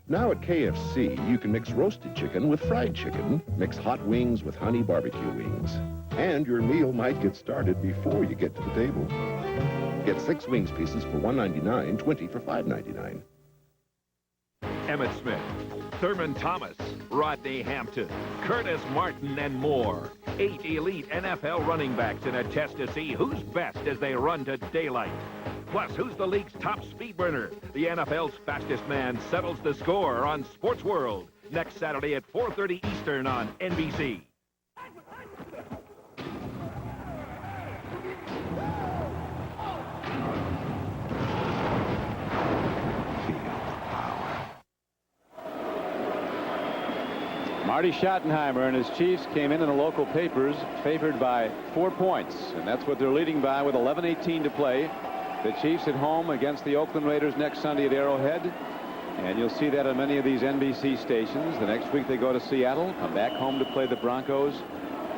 Now at KFC, you can mix roasted chicken with fried chicken, mix hot wings with honey barbecue wings, and your meal might get started before you get to the table. Get 6 wings pieces for $1.99, 20 for $5.99. Emmett Smith, Thurman Thomas, Rodney Hampton, Curtis Martin, and more. 8 elite NFL running backs in a test to see who's best as they run to daylight. Plus, who's the league's top speed burner? The NFL's fastest man settles the score on Sports World next Saturday at 4:30 Eastern on NBC. Marty Schottenheimer and his Chiefs came in the local papers favored by 4 points, and that's what they're leading by with 11:18 to play. The Chiefs at home against the Oakland Raiders next Sunday at Arrowhead, and you'll see that on many of these NBC stations. The next week they go to Seattle, come back home to play the Broncos,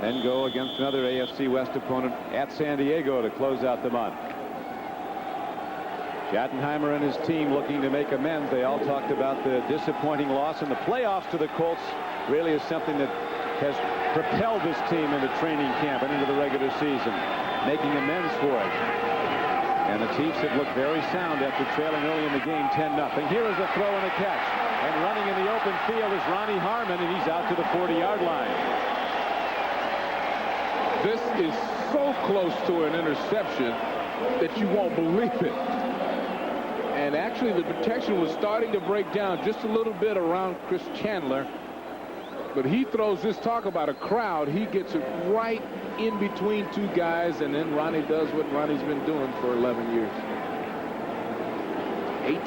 then go against another AFC West opponent at San Diego to close out the month. Schottenheimer and his team looking to make amends. They all talked about the disappointing loss in the playoffs to the Colts. Really is something that has propelled this team into training camp and into the regular season, making amends for it. And the Chiefs have looked very sound after trailing early in the game 10-0. Here is a throw and a catch. And running in the open field is Ronnie Harmon, and he's out to the 40-yard line. This is so close to an interception that you won't believe it. And actually the protection was starting to break down just a little bit around Chris Chandler. But he throws this, talk about a crowd. He gets it right in between two guys, and then Ronnie does what Ronnie's been doing for 11 years.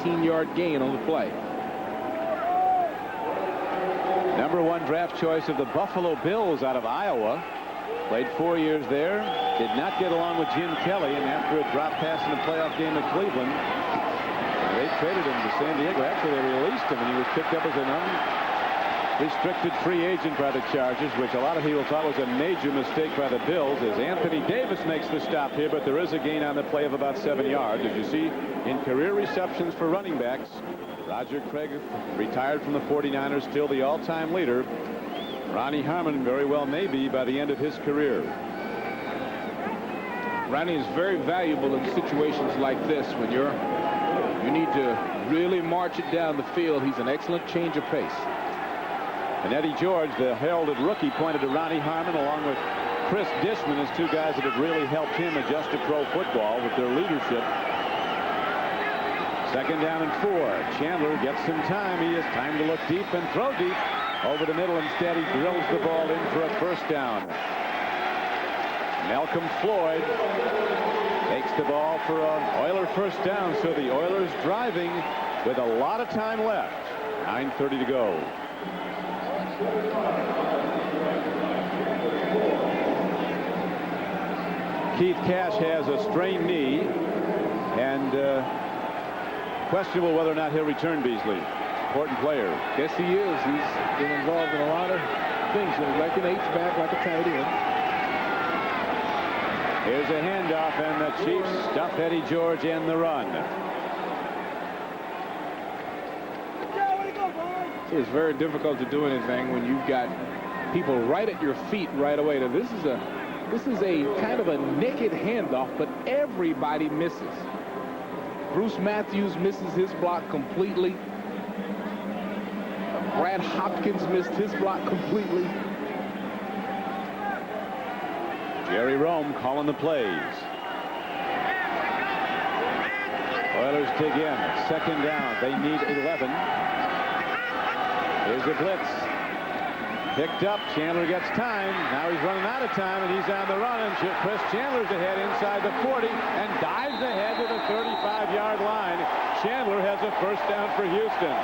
18-yard gain on the play. Number 1 draft choice of the Buffalo Bills out of Iowa. Played 4 years there. Did not get along with Jim Kelly, and after a drop pass in the playoff game at Cleveland, they traded him to San Diego. Actually, they released him, and he was picked up as an restricted free agent by the Chargers, which a lot of people thought was a major mistake by the Bills, as Anthony Davis makes the stop here, but there is a gain on the play of about 7 yards. As you see, in career receptions for running backs, Roger Craig, retired from the 49ers, still the all-time leader. Ronnie Harmon very well may be by the end of his career. Ronnie is very valuable in situations like this when you need to really march it down the field. He's an excellent change of pace. And Eddie George, the heralded rookie, pointed to Ronnie Harmon along with Chris Dishman as two guys that have really helped him adjust to pro football with their leadership. 2nd down and 4. Chandler gets some time. He has time to look deep and throw deep. Over the middle, instead he drills the ball in for a 1st down. Malcolm Floyd takes the ball for an Oiler 1st down. So the Oilers driving with a lot of time left. 9:30 to go. Keith Cash has a strained knee, and questionable whether or not he'll return. Beasley, important player. Yes, he is. He's been involved in a lot of things, like an H-back, like a tight end. Here's a handoff, and the Chiefs stuff Eddie George in the run. It's very difficult to do anything when you've got people right at your feet right away. Now, this is a kind of a naked handoff, but everybody misses. Bruce Matthews misses his block completely. Brad Hopkins missed his block completely. Jerry Rome calling the plays. Oilers dig in. 2nd down. They need 11. Here's a blitz. Picked up. Chandler gets time. Now he's running out of time, and he's on the run. And Chris Chandler's ahead inside the 40 and dives ahead to the 35-yard line. Chandler has a 1st down for Houston.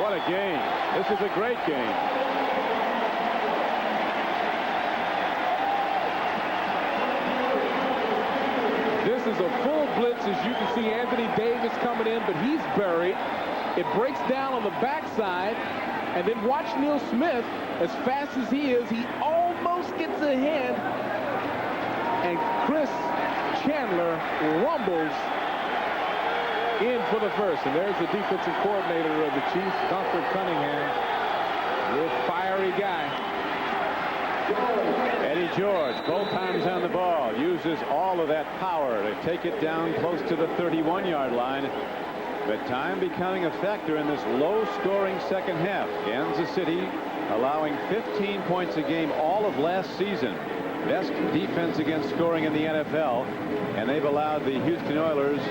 What a game. This is a great game. This is a full blitz. As you can see, Anthony Davis coming in, but he's buried. It breaks down on the backside, and then watch Neil Smith. As fast as he is, he almost gets ahead, and Chris Chandler rumbles in for the 1st. And there's the defensive coordinator of the Chiefs, Dr. Cunningham, real fiery guy. Eddie George, both times on the ball, uses all of that power to take it down close to the 31-yard line. But time becoming a factor in this low-scoring 2nd half. Kansas City allowing 15 points a game all of last season. Best defense against scoring in the NFL. And they've allowed the Houston Oilers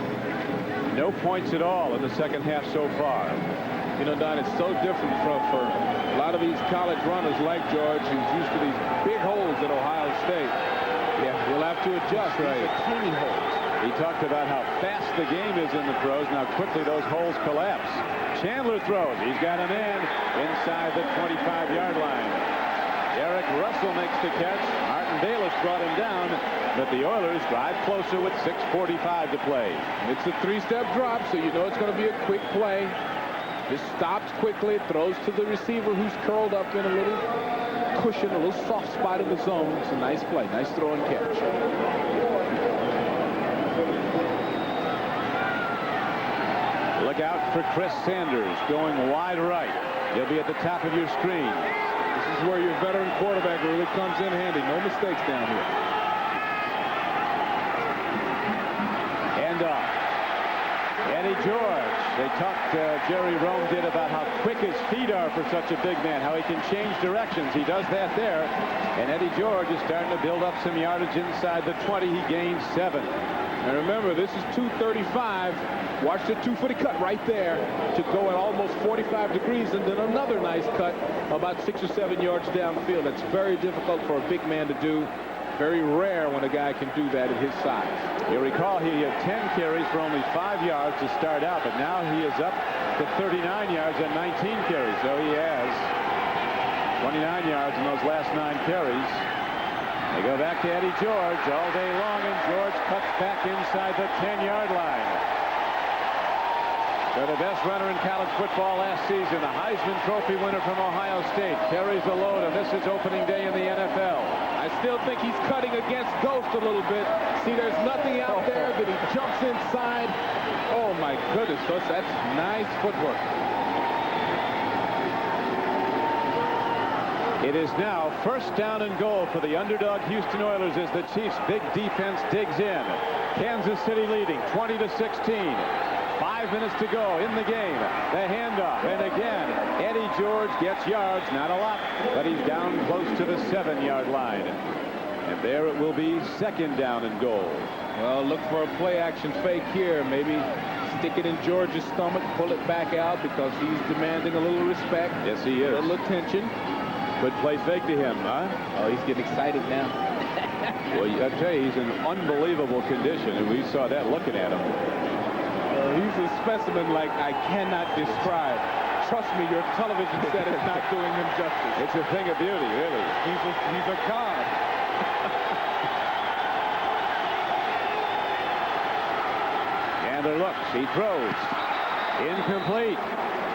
no points at all in the 2nd half so far. You know, Don, it's so different for a lot of these college runners like George, who's used to these big holes at Ohio State. Yeah, he'll have to adjust. Right. These are tiny holes. He talked about how fast the game is in the pros, and how quickly those holes collapse. Chandler throws. He's got a man inside the 25-yard line. Eric Russell makes the catch. Martin Bayless brought him down, but the Oilers drive closer with 6:45 to play. It's a 3-step drop, so you know it's going to be a quick play. Just stops quickly, throws to the receiver who's curled up in a little cushion, a little soft spot in the zone. It's a nice play, nice throw and catch. Look out for Chris Sanders going wide right. He'll be at the top of your screen. This is where your veteran quarterback really comes in handy. No mistakes down here. Hand off. Eddie George. They talked, Jerry Rome did, about how quick his feet are for such a big man, how he can change directions. He does that there. And Eddie George is starting to build up some yardage inside the 20. He gains 7. And remember, this is 235. Watch the 2-foot cut right there to go at almost 45 degrees, and then another nice cut about 6 or 7 yards downfield. That's very difficult for a big man to do. Very rare when a guy can do that at his size. You'll recall he had 10 carries for only 5 yards to start out, but now he is up to 39 yards and 19 carries. So he has 29 yards in those last 9 carries. They go back to Eddie George all day long, and George cuts back inside the 10-yard line. They're the best runner in college football last season. The Heisman Trophy winner from Ohio State carries the load, and this is opening day in the NFL. I still think he's cutting against Ghost a little bit. See, there's nothing out there that he jumps inside. Oh, my goodness. That's nice footwork. It is now first down and goal for the underdog Houston Oilers as the Chiefs' big defense digs in. Kansas City leading 20-16. 5 minutes to go in the game. The handoff, and again, Eddie George gets yards, not a lot, but he's down close to the 7-yard line. And there it will be second down and goal. Well, look for a play-action fake here. Maybe stick it in George's stomach, pull it back out because he's demanding a little respect. Yes, he is. A little attention. Good play fake to him, huh? Oh, he's getting excited now. Well, I tell you, he's in unbelievable condition, and we saw that looking at him. He's a specimen like I cannot describe. Trust me, your television set is not doing him justice. It's a thing of beauty, really. He's a god. Chandler looks, he throws. Incomplete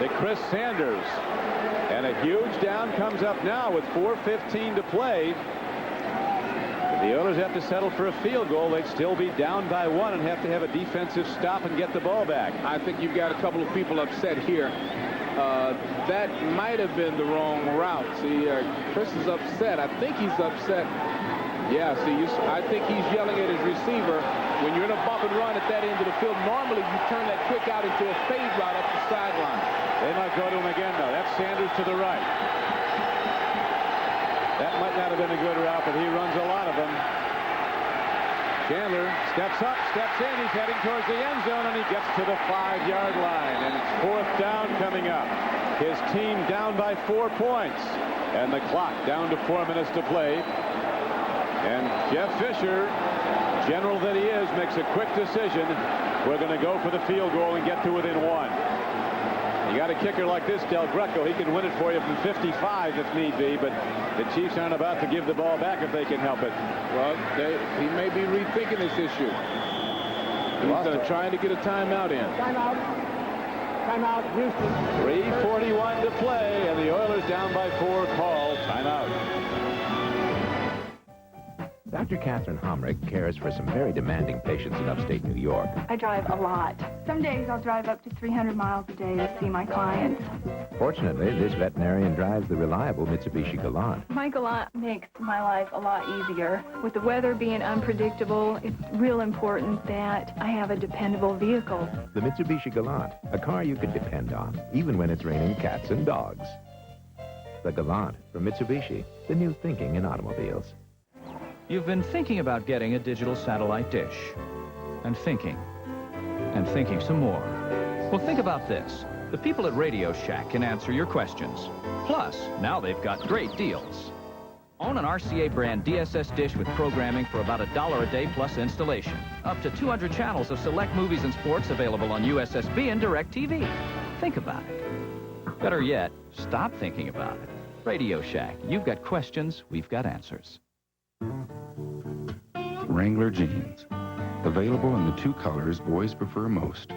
to Chris Sanders. And a huge down comes up now with 4:15 to play. The Oilers have to settle for a field goal. They'd still be down by 1 and have to have a defensive stop and get the ball back. I think you've got a couple of people upset here. That might have been the wrong route. See, Chris is upset. I think he's upset. Yeah, see, I think he's yelling at his receiver. When you're in a bump and run at that end of the field, normally you turn that quick out into a fade route up the sideline. They might go to him again, though. That's Sanders to the right. That might not have been a good route, but he runs a lot of them. Chandler steps up, steps in. He's heading towards the end zone, and he gets to the 5-yard line. And it's fourth down coming up. His team down by 4 points. And the clock down to 4 minutes to play. And Jeff Fisher, general that he is, makes a quick decision. We're going to go for the field goal and get to within 1. You got a kicker like this, Del Greco. He can win it for you from 55 if need be, but the Chiefs aren't about to give the ball back if they can help it. Well, he may be rethinking this issue. He's trying to get a timeout in. Timeout. Timeout, Houston. 3:41 to play, and the Oilers down by 4. Call timeout. Dr. Catherine Homrick cares for some very demanding patients in upstate New York. I drive a lot. Some days I'll drive up to 300 miles a day to see my clients. Fortunately, this veterinarian drives the reliable Mitsubishi Galant. My Galant makes my life a lot easier. With the weather being unpredictable, it's real important that I have a dependable vehicle. The Mitsubishi Galant, a car you can depend on, even when it's raining cats and dogs. The Galant from Mitsubishi, the new thinking in automobiles. You've been thinking about getting a digital satellite dish. And thinking some more. Well, think about this. The people at Radio Shack can answer your questions. Plus, now they've got great deals. Own an RCA brand DSS dish with programming for about $1 a day plus installation. Up to 200 channels of select movies and sports available on USSB and DirecTV. Think about it. Better yet, stop thinking about it. Radio Shack. You've got questions, we've got answers. Wrangler jeans. Available in the 2 colors boys prefer most.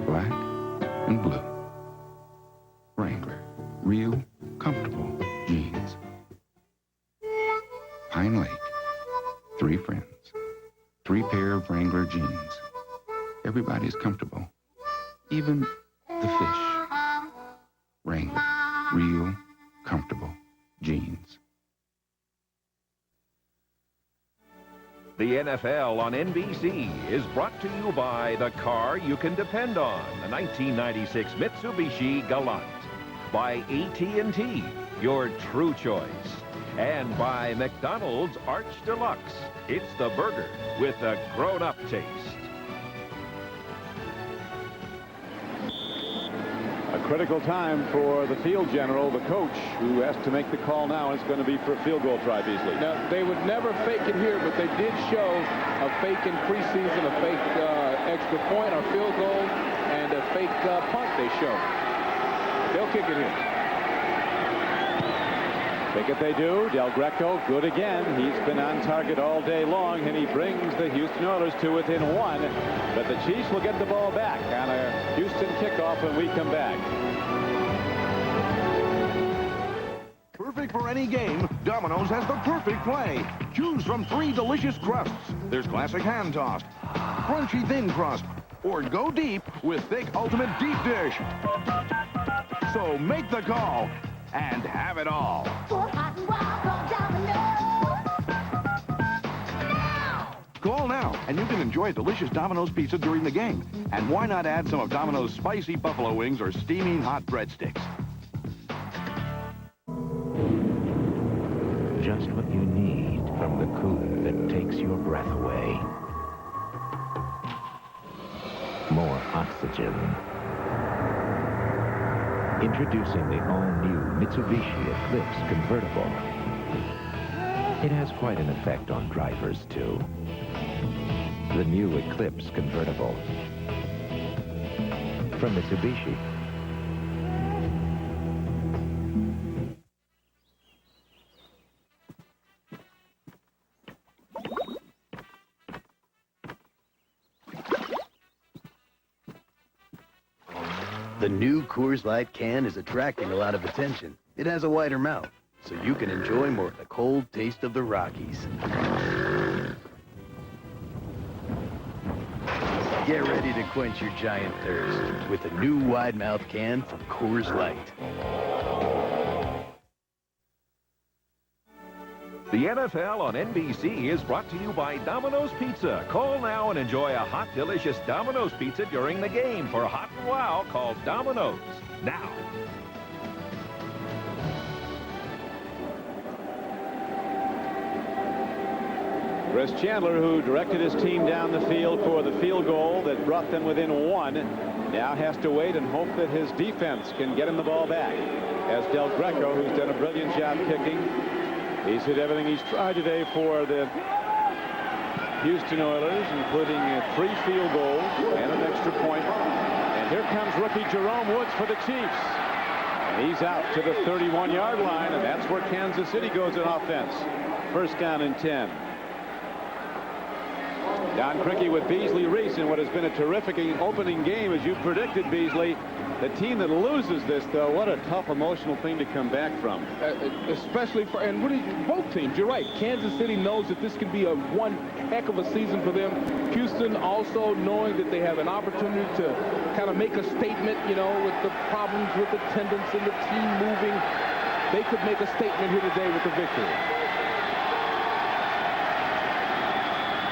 Black and blue. Wrangler. Real, comfortable jeans. Pine Lake. 3 friends. 3 pair of Wrangler jeans. Everybody's comfortable. Even the fish. Wrangler. Real, comfortable jeans. The NFL on NBC is brought to you by the car you can depend on, the 1996 Mitsubishi Galant. By AT&T, your true choice. And by McDonald's Arch Deluxe. It's the burger with a grown-up taste. A critical time for the field general, the coach, who has to make the call now. It's going to be for a field goal try, Beasley. Now, they would never fake it here, but they did show a fake in preseason, a fake extra point or field goal, and a fake punt they showed. They'll kick it here. Take it they do. Del Greco, good again. He's been on target all day long, and he brings the Houston Oilers to within 1. But the Chiefs will get the ball back on a Houston kickoff when we come back. Perfect for any game, Domino's has the perfect play. Choose from 3 delicious crusts. There's classic hand-tossed, crunchy thin crust, or go deep with thick ultimate deep dish. So make the call and have it all. Call now, and you can enjoy delicious Domino's pizza during the game. And why not add some of Domino's spicy buffalo wings or steaming hot breadsticks? Just what you need from the cool that takes your breath away. More oxygen. Introducing the all-new Mitsubishi Eclipse convertible. It has quite an effect on drivers, too. The new Eclipse convertible from Mitsubishi. The new Coors Light can is attracting a lot of attention. It has a wider mouth, so you can enjoy more of the cold taste of the Rockies. Get ready to quench your giant thirst with the new wide-mouth can from Coors Light. The NFL on NBC is brought to you by Domino's Pizza. Call now and enjoy a hot, delicious Domino's Pizza during the game. For hot and wow, call Domino's now. Chris Chandler, who directed his team down the field for the field goal that brought them within 1, now has to wait and hope that his defense can get him the ball back. As Del Greco, who's done a brilliant job kicking, he's hit everything he's tried today for the Houston Oilers, including 3 field goals and an extra point. And here comes rookie Jerome Woods for the Chiefs. And he's out to the 31-yard line, and that's where Kansas City goes in offense. First down and 10. Don Criqui with Beasley, Reece in what has been a terrific opening game, as you predicted, Beasley. The team that loses this, though, what a tough emotional thing to come back from. Especially for, and both teams, you're right. Kansas City knows that this can be one heck of a season for them. Houston also knowing that they have an opportunity to kind of make a statement, you know, with the problems with attendance and the team moving. They could make a statement here today with the victory.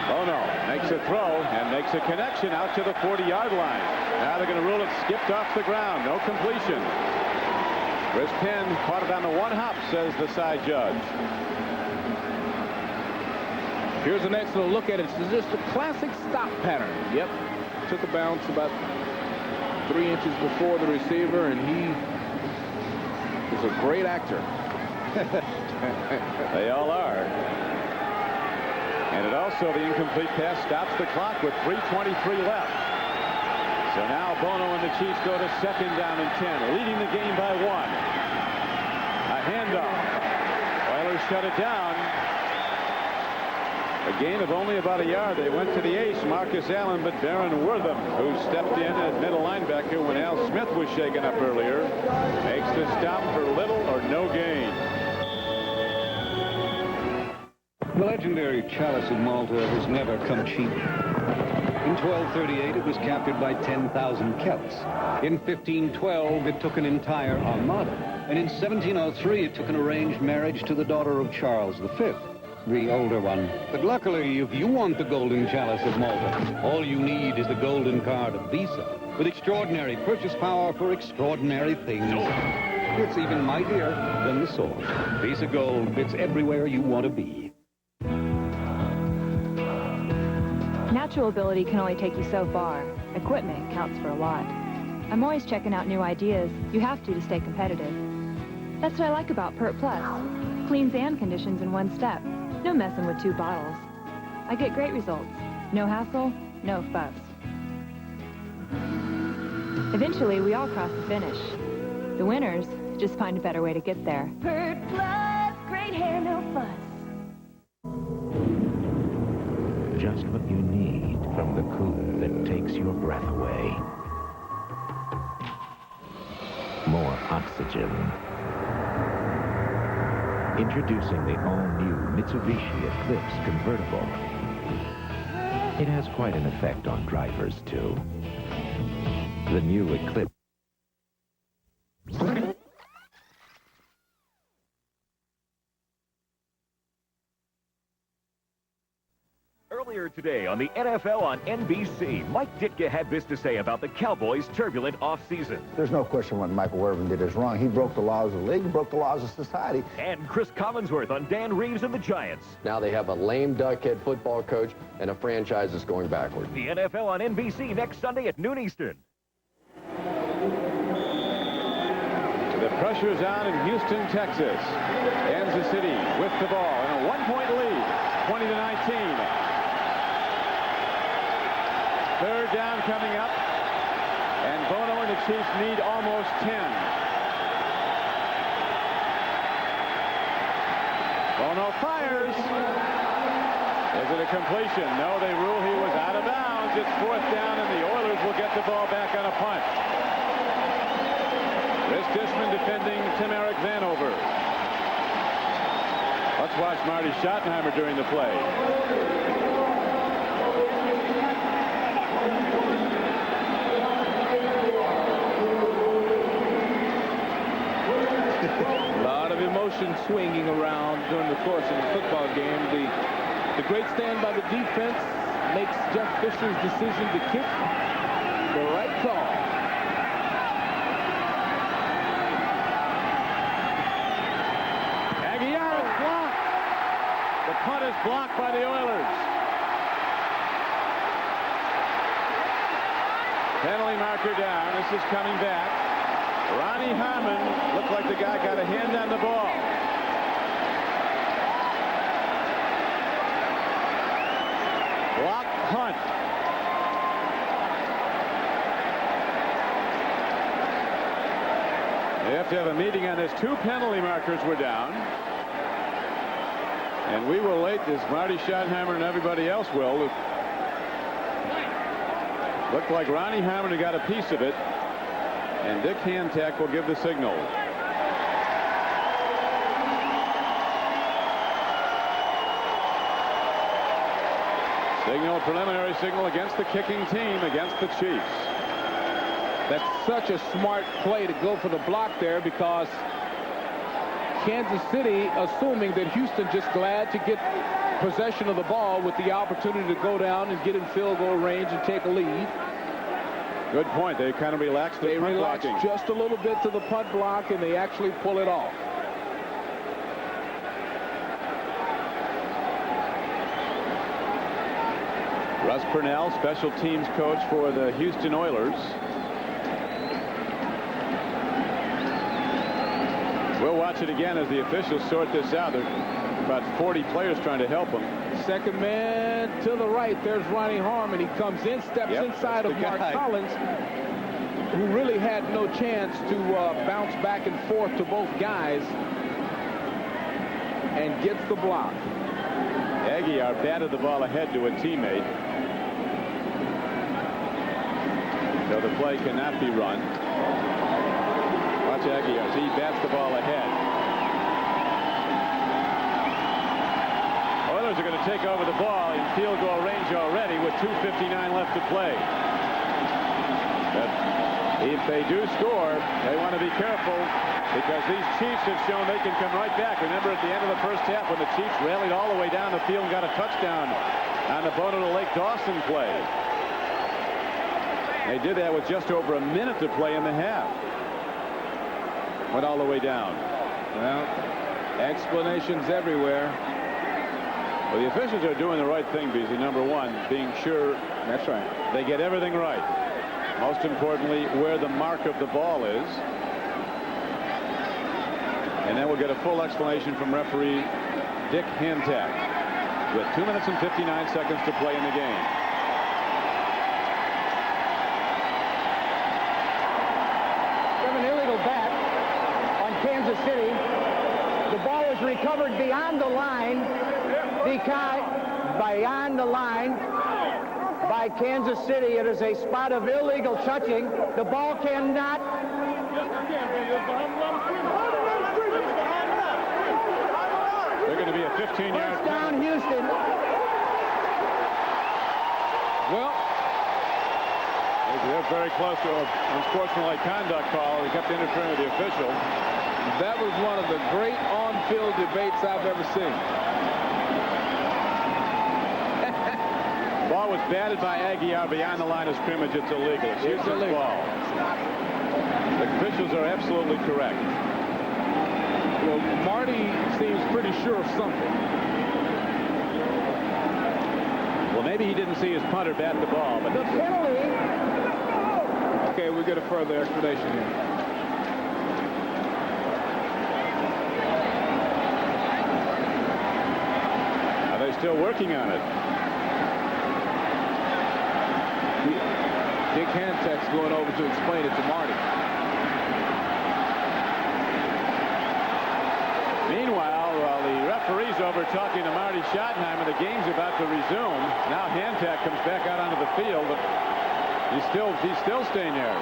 Bono makes a throw and makes a connection out to the 40-yard line. Now they're going to rule it skipped off the ground. No completion. Chris Penn caught it on the 1 hop, says the side judge. Here's an excellent look at it. It's just a classic stop pattern. Yep. Took a bounce about 3 inches before the receiver, and he is a great actor. They all are. And it also, the incomplete pass stops the clock with 3:23 left. So now Bono and the Chiefs go to 2nd down and 10, leading the game by 1. A handoff. Oilers shut it down. A gain of only about a yard. They went to the ace, Marcus Allen, but Baron Wortham, who stepped in at middle linebacker when Al Smith was shaken up earlier, makes the stop for little or no gain. The legendary chalice of Malta has never come cheap. In 1238, it was captured by 10,000 Celts. In 1512, it took an entire armada. And in 1703, it took an arranged marriage to the daughter of Charles V, the older one. But luckily, if you want the golden chalice of Malta, all you need is the golden card of Visa, with extraordinary purchase power for extraordinary things. It's even mightier than the sword. Visa Gold fits everywhere you want to be. Natural ability can only take you so far. Equipment counts for a lot. I'm always checking out new ideas. You have to stay competitive. That's what I like about Pert Plus. Cleans and conditions in one step. No messing with 2 bottles. I get great results. No hassle, no fuss. Eventually, we all cross the finish. The winners just find a better way to get there. Pert Plus great hair, no fuss. Just what you need from the cooler that takes your breath away. More oxygen. Introducing the all-new Mitsubishi Eclipse convertible. It has quite an effect on drivers, too. The new Eclipse. Earlier today on the NFL on NBC, Mike Ditka had this to say about the Cowboys' turbulent offseason. There's no question what Michael Irvin did is wrong. He broke the laws of the league, he broke the laws of society. And Chris Collinsworth on Dan Reeves and the Giants. Now they have a lame duck head football coach and a franchise that's going backward. The NFL on NBC next Sunday at noon Eastern. The pressure's on in Houston, Texas. Kansas City with the ball in a one-point lead, 20-19. Third down coming up, and Bono and the Chiefs need almost 10. Bono fires. Is it a completion? No, they rule he was out of bounds. It's fourth down, and the Oilers will get the ball back on a punt. Chris Dishman defending Tim Eric Vanover. Let's watch Marty Schottenheimer during the play. A lot of emotion swinging around during the course of the football game. The great stand by the defense makes Jeff Fisher's decision to kick the right call. Aguilar is blocked. The punt is blocked by the Oilers. Penalty marker down. This is coming back. Ronnie Harmon looked like the guy got a hand on the ball. Block punt. They have to have a meeting on this. 2 penalty markers were down. And we will late as Marty Schottenheimer and everybody else will. Looked like Ronnie Harmon got a piece of it. And Dick Hantak will give the signal. Signal, preliminary signal against the kicking team, against the Chiefs. That's such a smart play to go for the block there, because Kansas City assuming that Houston just glad to get possession of the ball with the opportunity to go down and get in field goal range and take a lead. Good point. They kind of relaxed the punt blocking. Just a little bit to the punt block, and they actually pull it off. Russ Purnell, special teams coach for the Houston Oilers. We'll watch it again as the officials sort this out. There are about 40 players trying to help them. Second man to the right. There's Ronnie Harmon. He comes in, steps inside of Mark Collins, who really had no chance to bounce back and forth to both guys, and gets the block. Aguilar batted the ball ahead to a teammate. So the play cannot be run. Watch Aguilar. He bats the ball ahead. Oilers are going to take over the ball in field goal range already with 2:59 left to play. But if they do score, they want to be careful, because these Chiefs have shown they can come right back. Remember at the end of the first half when the Chiefs rallied all the way down the field and got a touchdown on the Bono to Lake Dawson play. They did that with just over a minute to play in the half. Went all the way down. Well, explanations everywhere. Well, the officials are doing the right thing, Beasley. Number one, being sure that's right. They get everything right. Most importantly, where the mark of the ball is. And then we'll get a full explanation from referee Dick Hantak with 2 minutes and 59 seconds to play in the game. We have an illegal bat on Kansas City. The ball is is recovered beyond the line, beyond the line by Kansas City. It is a spot of illegal touching. The ball cannot. They're going to be a 15-yard First down, Houston. Well, they're very close to an unsportsmanlike conduct call. They kept interfering with the official. That was one of the great on-field debates I've ever seen. Ball was batted by Aguiar beyond the line of scrimmage. It's illegal. It's Houston's ball. The officials are absolutely correct. Well, Marty seems pretty sure of something. Well, maybe he didn't see his punter bat the ball, but the penalty. Okay, we get a further explanation here. Are they still working on it? Dick Hantek's going over to explain it to Marty. Meanwhile, while the referee's over talking to Marty Schottenheimer, the game's about to resume. Now Hantek comes back out onto the field, but he's still staying there.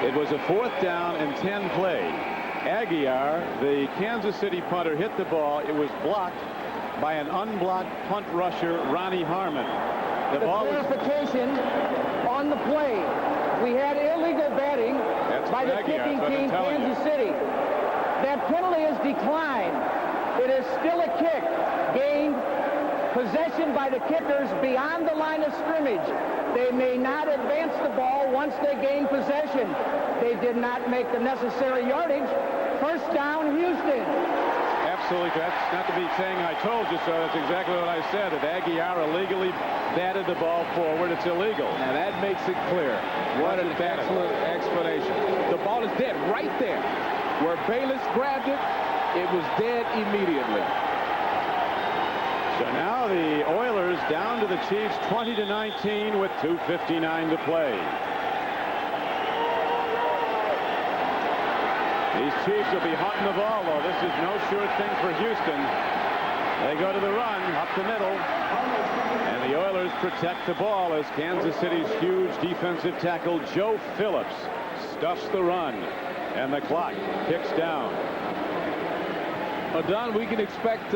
It was a 4th down and 10 play. Aguiar, the Kansas City punter, hit the ball. It was blocked by an unblocked punt rusher, Ronnie Harmon. The ball was clarification on the play. We had illegal batting by the kicking team, Kansas City. That penalty is declined. It is still a kick. Gained possession by the kickers beyond the line of scrimmage. They may not advance the ball once they gain possession. They did not make the necessary yardage. First down, Houston. Absolutely. That's not to be saying I told you so. That's exactly what I said. If Aguiar illegally batted the ball forward, it's illegal. And that makes it clear. What an excellent explanation. The ball is dead right there. Where Bayless grabbed it, it was dead immediately. So now the Oilers down to the Chiefs 20-19 with 2:59 to play. These Chiefs will be hunting the ball, though. This is no sure thing for Houston. They go to the run, up the middle. And the Oilers protect the ball as Kansas City's huge defensive tackle, Joe Phillips, stuffs the run. And the clock ticks down. Don, we can expect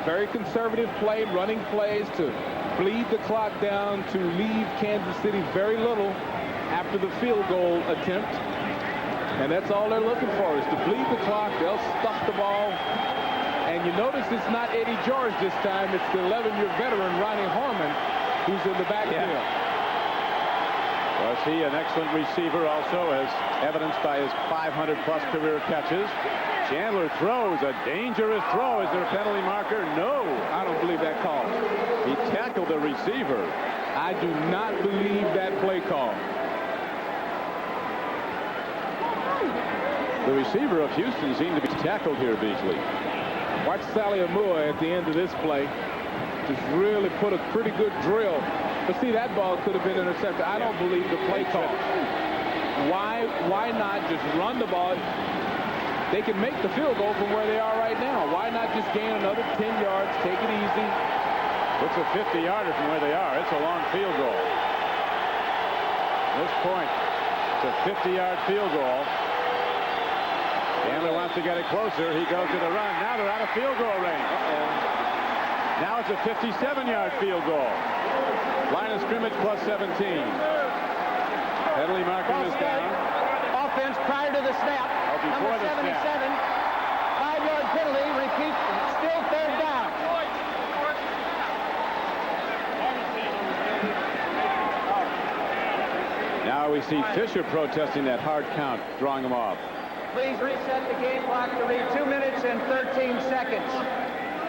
very conservative play, running plays to bleed the clock down, to leave Kansas City very little after the field goal attempt. And that's all they're looking for, is to bleed the clock. They'll stuff the ball. And you notice it's not Eddie George this time. It's the 11-year veteran, Ronnie Harmon, who's in the backfield. Was he an excellent receiver also, as evidenced by his 500-plus career catches? Chandler throws a dangerous throw. Is there a penalty marker? No. I don't believe that call. He tackled the receiver. I do not believe that play call. The receiver of Houston seemed to be tackled here, Beasley. Watch Sally Amua at the end of this play. Just really put a pretty good drill. But see, that ball could have been intercepted. I don't believe the play call. Why not just run the ball? They can make the field goal from where they are right now. Why not just gain another 10 yards, take it easy? It's a 50-yarder from where they are. It's a long field goal. At this point, it's a 50-yard field goal. Chandler wants to get it closer. He goes to the run. Now they're out of field goal range. Now it's a 57-yard field goal. Line of scrimmage plus 17. Penalty marker is down. Offense prior to the snap. Before Number 77. 5-yard penalty. Repeat. Still 3rd down. Now we see Fisher protesting that hard count, drawing him off. Please reset the game clock to read 2 minutes and 13 seconds.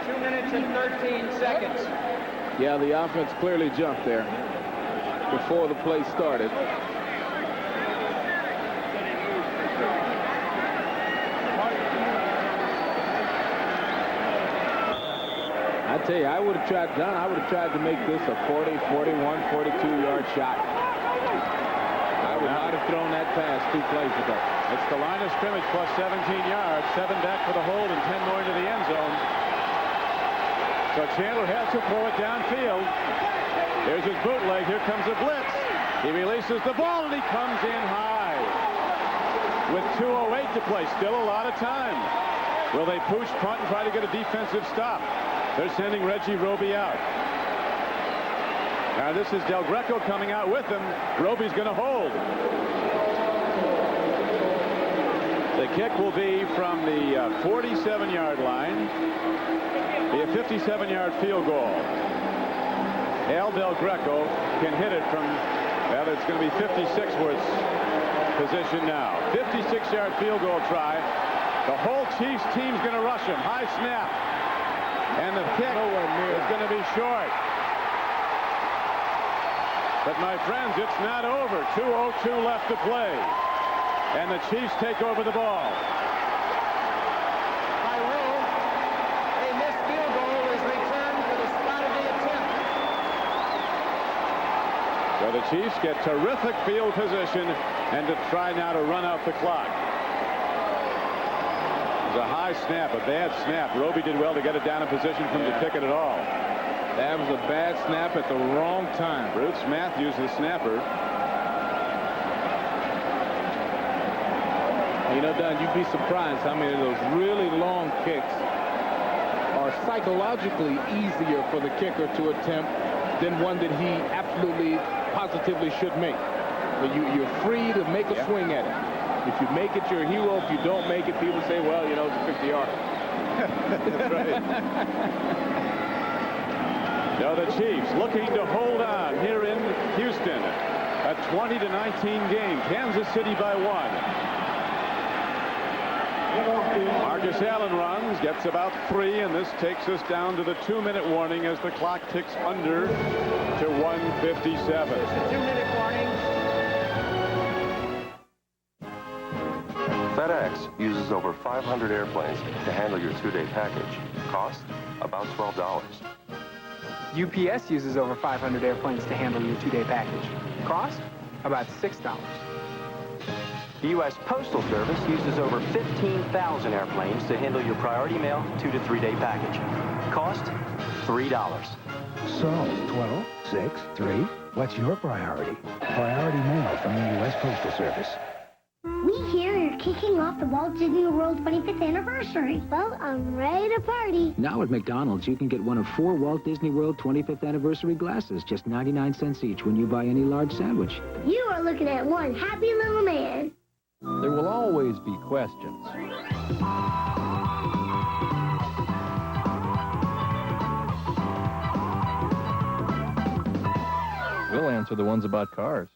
2 minutes and 13 seconds. Yeah, the offense clearly jumped there before the play started. I tell you, I would have tried to make this a 40, 41, 42-yard shot. I would not have have thrown that pass 2 plays ago. It's the line of scrimmage plus 17 yards. 7 back for the hold and 10 more into the end zone. So Chandler has to throw it downfield. Here's his bootleg. Here comes a blitz. He releases the ball, and he comes in high. With 2:08 to play. Still a lot of time. Will they pooch, punt, and try to get a defensive stop? They're sending Reggie Roby out. Now this is Del Greco coming out with him. Roby's going to hold. The kick will be from the 47-yard line. Be a 57-yard field goal. Al Del Greco can hit it from, well, it's going to be 56-Worth's position now. 56-yard field goal try. The whole Chiefs team's going to rush him. High snap. And the kick is going to be short. But my friends, it's not over. 2:02 left to play. And the Chiefs take over the ball. By rule, a missed field goal is returned for the spot of the attempt. So the Chiefs get terrific field position and to try now to run out the clock. It was a high snap, a bad snap. Roby did well to get it down in position from the ticket at all. That was a bad snap at the wrong time. Bruce Matthews, the snapper. You know, Don, you'd be surprised how many of those really long kicks are psychologically easier for the kicker to attempt than one that he absolutely, positively should make. But you're free to make a swing at it. If you make it, you're a hero. If you don't make it, people say, well, you know, it's a 50-yard. That's right. Now the Chiefs looking to hold on here in Houston. A 20-19 game. Kansas City by 1. Marcus Allen runs, gets about 3, and this takes us down to the 2-minute warning as the clock ticks under to 1:57. There's a 2-minute warning. FedEx uses over 500 airplanes to handle your 2-day package. Cost? About $12. UPS uses over 500 airplanes to handle your 2-day package. Cost? About $6. The U.S. Postal Service uses over 15,000 airplanes to handle your priority mail 2- to 3-day package. Cost? $3. So, 12, 6, 3, what's your priority? Priority mail from the U.S. Postal Service. We hear you're kicking off the Walt Disney World 25th anniversary. Well, I'm ready to party. Now at McDonald's, you can get one of 4 Walt Disney World 25th anniversary glasses, just 99 cents each when you buy any large sandwich. You are looking at one happy little man. There will always be questions. We'll answer the ones about cars.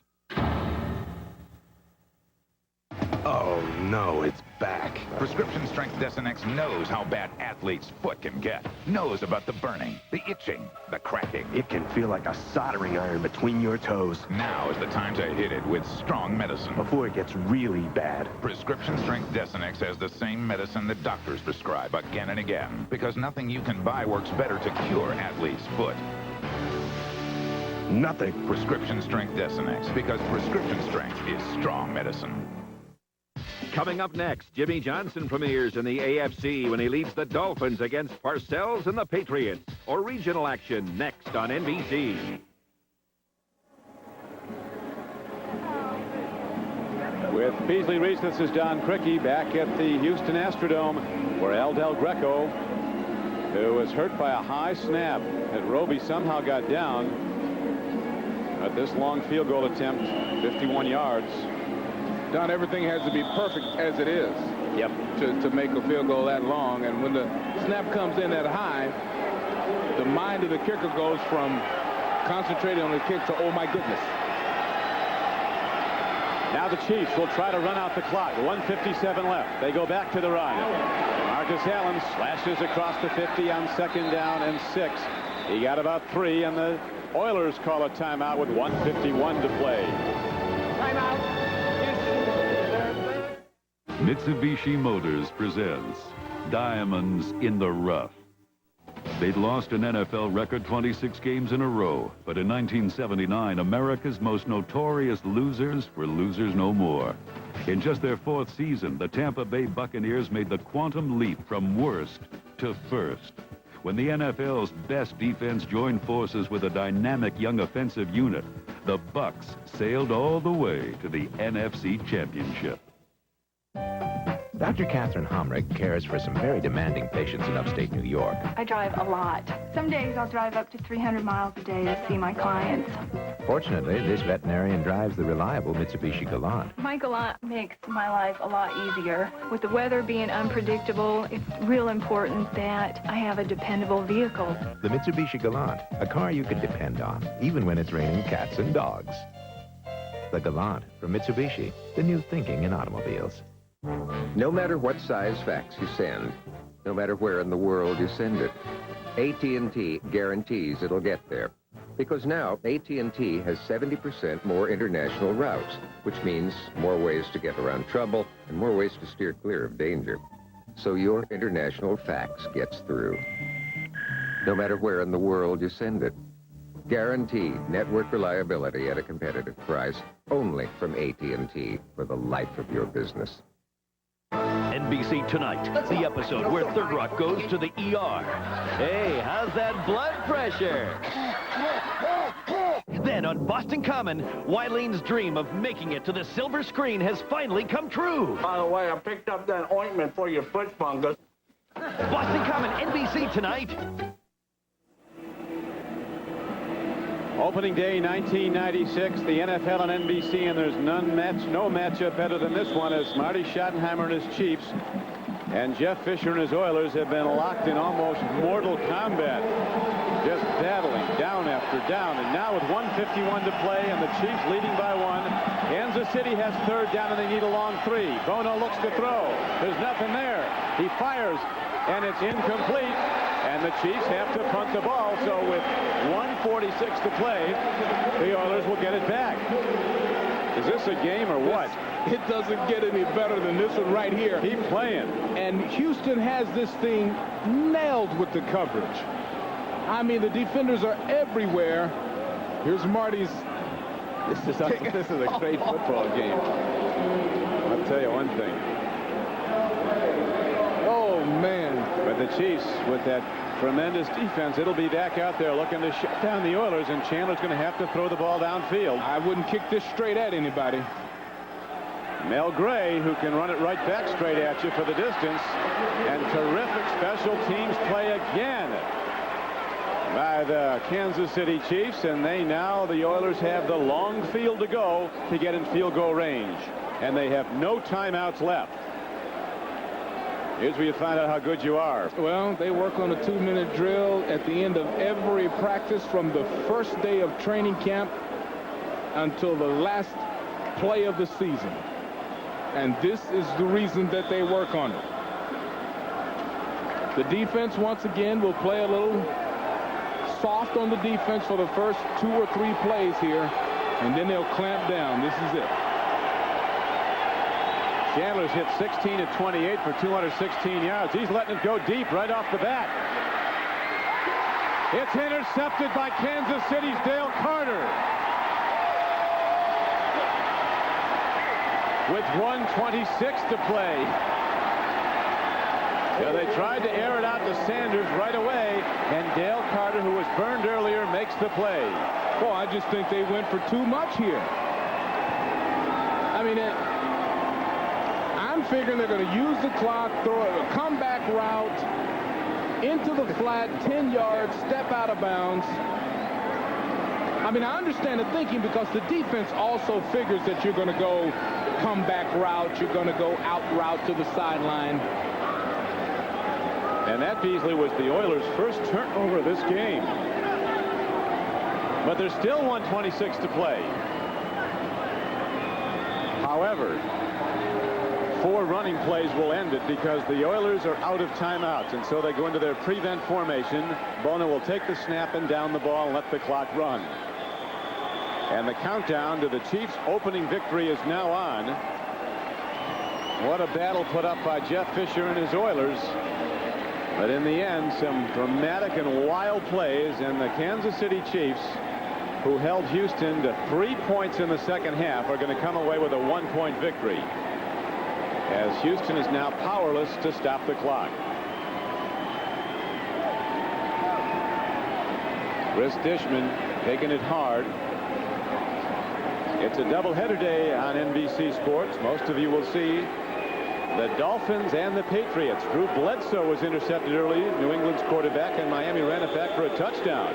Oh, no, it's back. Prescription Strength Desonex knows how bad athletes' foot can get. Knows about the burning, the itching, the cracking. It can feel like a soldering iron between your toes. Now is the time to hit it with strong medicine. Before it gets really bad. Prescription Strength Desonex has the same medicine that doctors prescribe again and again. Because nothing you can buy works better to cure athletes' foot. Nothing. Prescription Strength Desonex. Because prescription strength is strong medicine. Coming up next, Jimmy Johnson premieres in the AFC when he leads the Dolphins against Parcells and the Patriots. Or regional action next on NBC. With Beasley, Reece, this is Don Criqui back at the Houston Astrodome where Al Del Greco, who was hurt by a high snap that Roby somehow got down at this long field goal attempt, 51 yards. Don, everything has to be perfect as it is. Yep. To make a field goal that long. And when the snap comes in that high, the mind of the kicker goes from concentrating on the kick to, oh, my goodness. Now the Chiefs will try to run out the clock. 1:57 left. They go back to the run. Marcus Allen slashes across the 50 on 2nd down and 6. He got about 3, and the Oilers call a timeout with 1:51 to play. Timeout. Mitsubishi Motors presents Diamonds in the Rough. They'd lost an NFL record 26 games in a row, but in 1979, America's most notorious losers were losers no more. In just their 4th season, the Tampa Bay Buccaneers made the quantum leap from worst to first. When the NFL's best defense joined forces with a dynamic young offensive unit, the Bucs sailed all the way to the NFC Championship. Dr. Catherine Homrick cares for some very demanding patients in upstate New York. I drive a lot. Some days I'll drive up to 300 miles a day to see my clients. Fortunately, this veterinarian drives the reliable Mitsubishi Galant. My Galant makes my life a lot easier. With the weather being unpredictable, it's real important that I have a dependable vehicle. The Mitsubishi Galant, a car you can depend on, even when it's raining cats and dogs. The Galant from Mitsubishi, the new thinking in automobiles. No matter what size fax you send, no matter where in the world you send it, AT&T guarantees it'll get there. Because now, AT&T has 70% more international routes, which means more ways to get around trouble and more ways to steer clear of danger. So your international fax gets through. No matter where in the world you send it. Guaranteed network reliability at a competitive price, only from AT&T for the life of your business. NBC Tonight, the episode where Third Rock goes to the ER. Hey, how's that blood pressure? Then on Boston Common, Wylene's dream of making it to the silver screen has finally come true. By the way, I picked up that ointment for your foot fungus. Boston Common, NBC Tonight. Opening day 1996, the NFL on NBC, and there's no matchup better than this one as Marty Schottenheimer and his Chiefs and Jeff Fisher and his Oilers have been locked in almost mortal combat, just battling down after down. And now with 1:51 to play and the Chiefs leading by 1, Kansas City has 3rd down and they need a long 3. Bono looks to throw. There's nothing there. He fires and it's incomplete. And the Chiefs have to punt the ball, so with 1:46 to play, the Oilers will get it back. Is this a game or what? It doesn't get any better than this one right here. Keep playing. And Houston has this thing nailed with the coverage. I mean, the defenders are everywhere. Here's Marty's. This is a great football game. I'll tell you one thing. Oh, man. But the Chiefs, with that tremendous defense, it'll be back out there looking to shut down the Oilers, and Chandler's going to have to throw the ball downfield. I wouldn't kick this straight at anybody. Mel Gray, who can run it right back straight at you for the distance. And terrific special teams play again by the Kansas City Chiefs, and the Oilers have the long field to go to get in field goal range. And they have no timeouts left. Here's where you find out how good you are. Well, they work on a 2-minute drill at the end of every practice from the first day of training camp until the last play of the season. And this is the reason that they work on it. The defense, once again, will play a little soft on the defense for the first 2 or 3 plays here, and then they'll clamp down. This is it. Chandler's hit 16 of 28 for 216 yards. He's letting it go deep right off the bat. It's intercepted by Kansas City's Dale Carter. With 1:26 to play. Yeah, they tried to air it out to Sanders right away, and Dale Carter, who was burned earlier, makes the play. Well, I just think they went for too much here. I mean, I'm figuring they're going to use the clock, throw a comeback route into the flat, 10 yards, step out of bounds. I mean, I understand the thinking because the defense also figures that you're going to go comeback route, you're going to go out route to the sideline. And that, Beasley, was the Oilers' first turnover of this game. But there's still 1:26 to play. However, 4 running plays will end it because the Oilers are out of timeouts, and so they go into their prevent formation. Bono will take the snap and down the ball and let the clock run. And the countdown to the Chiefs' opening victory is now on. What a battle put up by Jeff Fisher and his Oilers. But in the end, some dramatic and wild plays, and the Kansas City Chiefs, who held Houston to 3 points in the second half, are going to come away with a 1-point victory, as Houston is now powerless to stop the clock. Chris Dishman taking it hard. It's a doubleheader day on NBC Sports. Most of you will see the Dolphins and the Patriots. Drew Bledsoe was intercepted early, New England's quarterback, and Miami ran it back for a touchdown.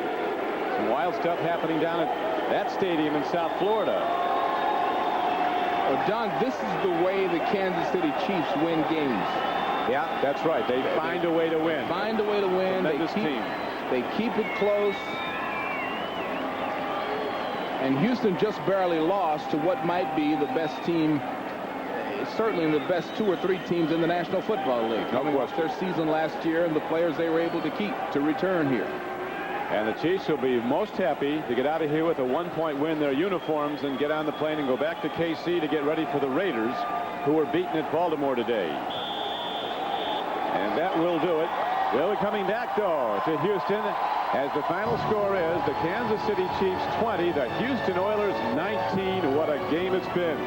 Some wild stuff happening down at that stadium in South Florida. Well, John, this is the way the Kansas City Chiefs win games. Yeah, that's right. They find a way to win. Find a way to win. They keep it close. And Houston just barely lost to what might be the best team, certainly the best 2 or 3 teams in the National Football League. I mean, watch their season last year and the players they were able to keep to return here. And the Chiefs will be most happy to get out of here with a 1-point win, their uniforms, and get on the plane and go back to KC to get ready for the Raiders, who were beaten at Baltimore today. And that will do it. We'll be coming back, though, to Houston, as the final score is the Kansas City Chiefs 20, the Houston Oilers 19. What a game it's been.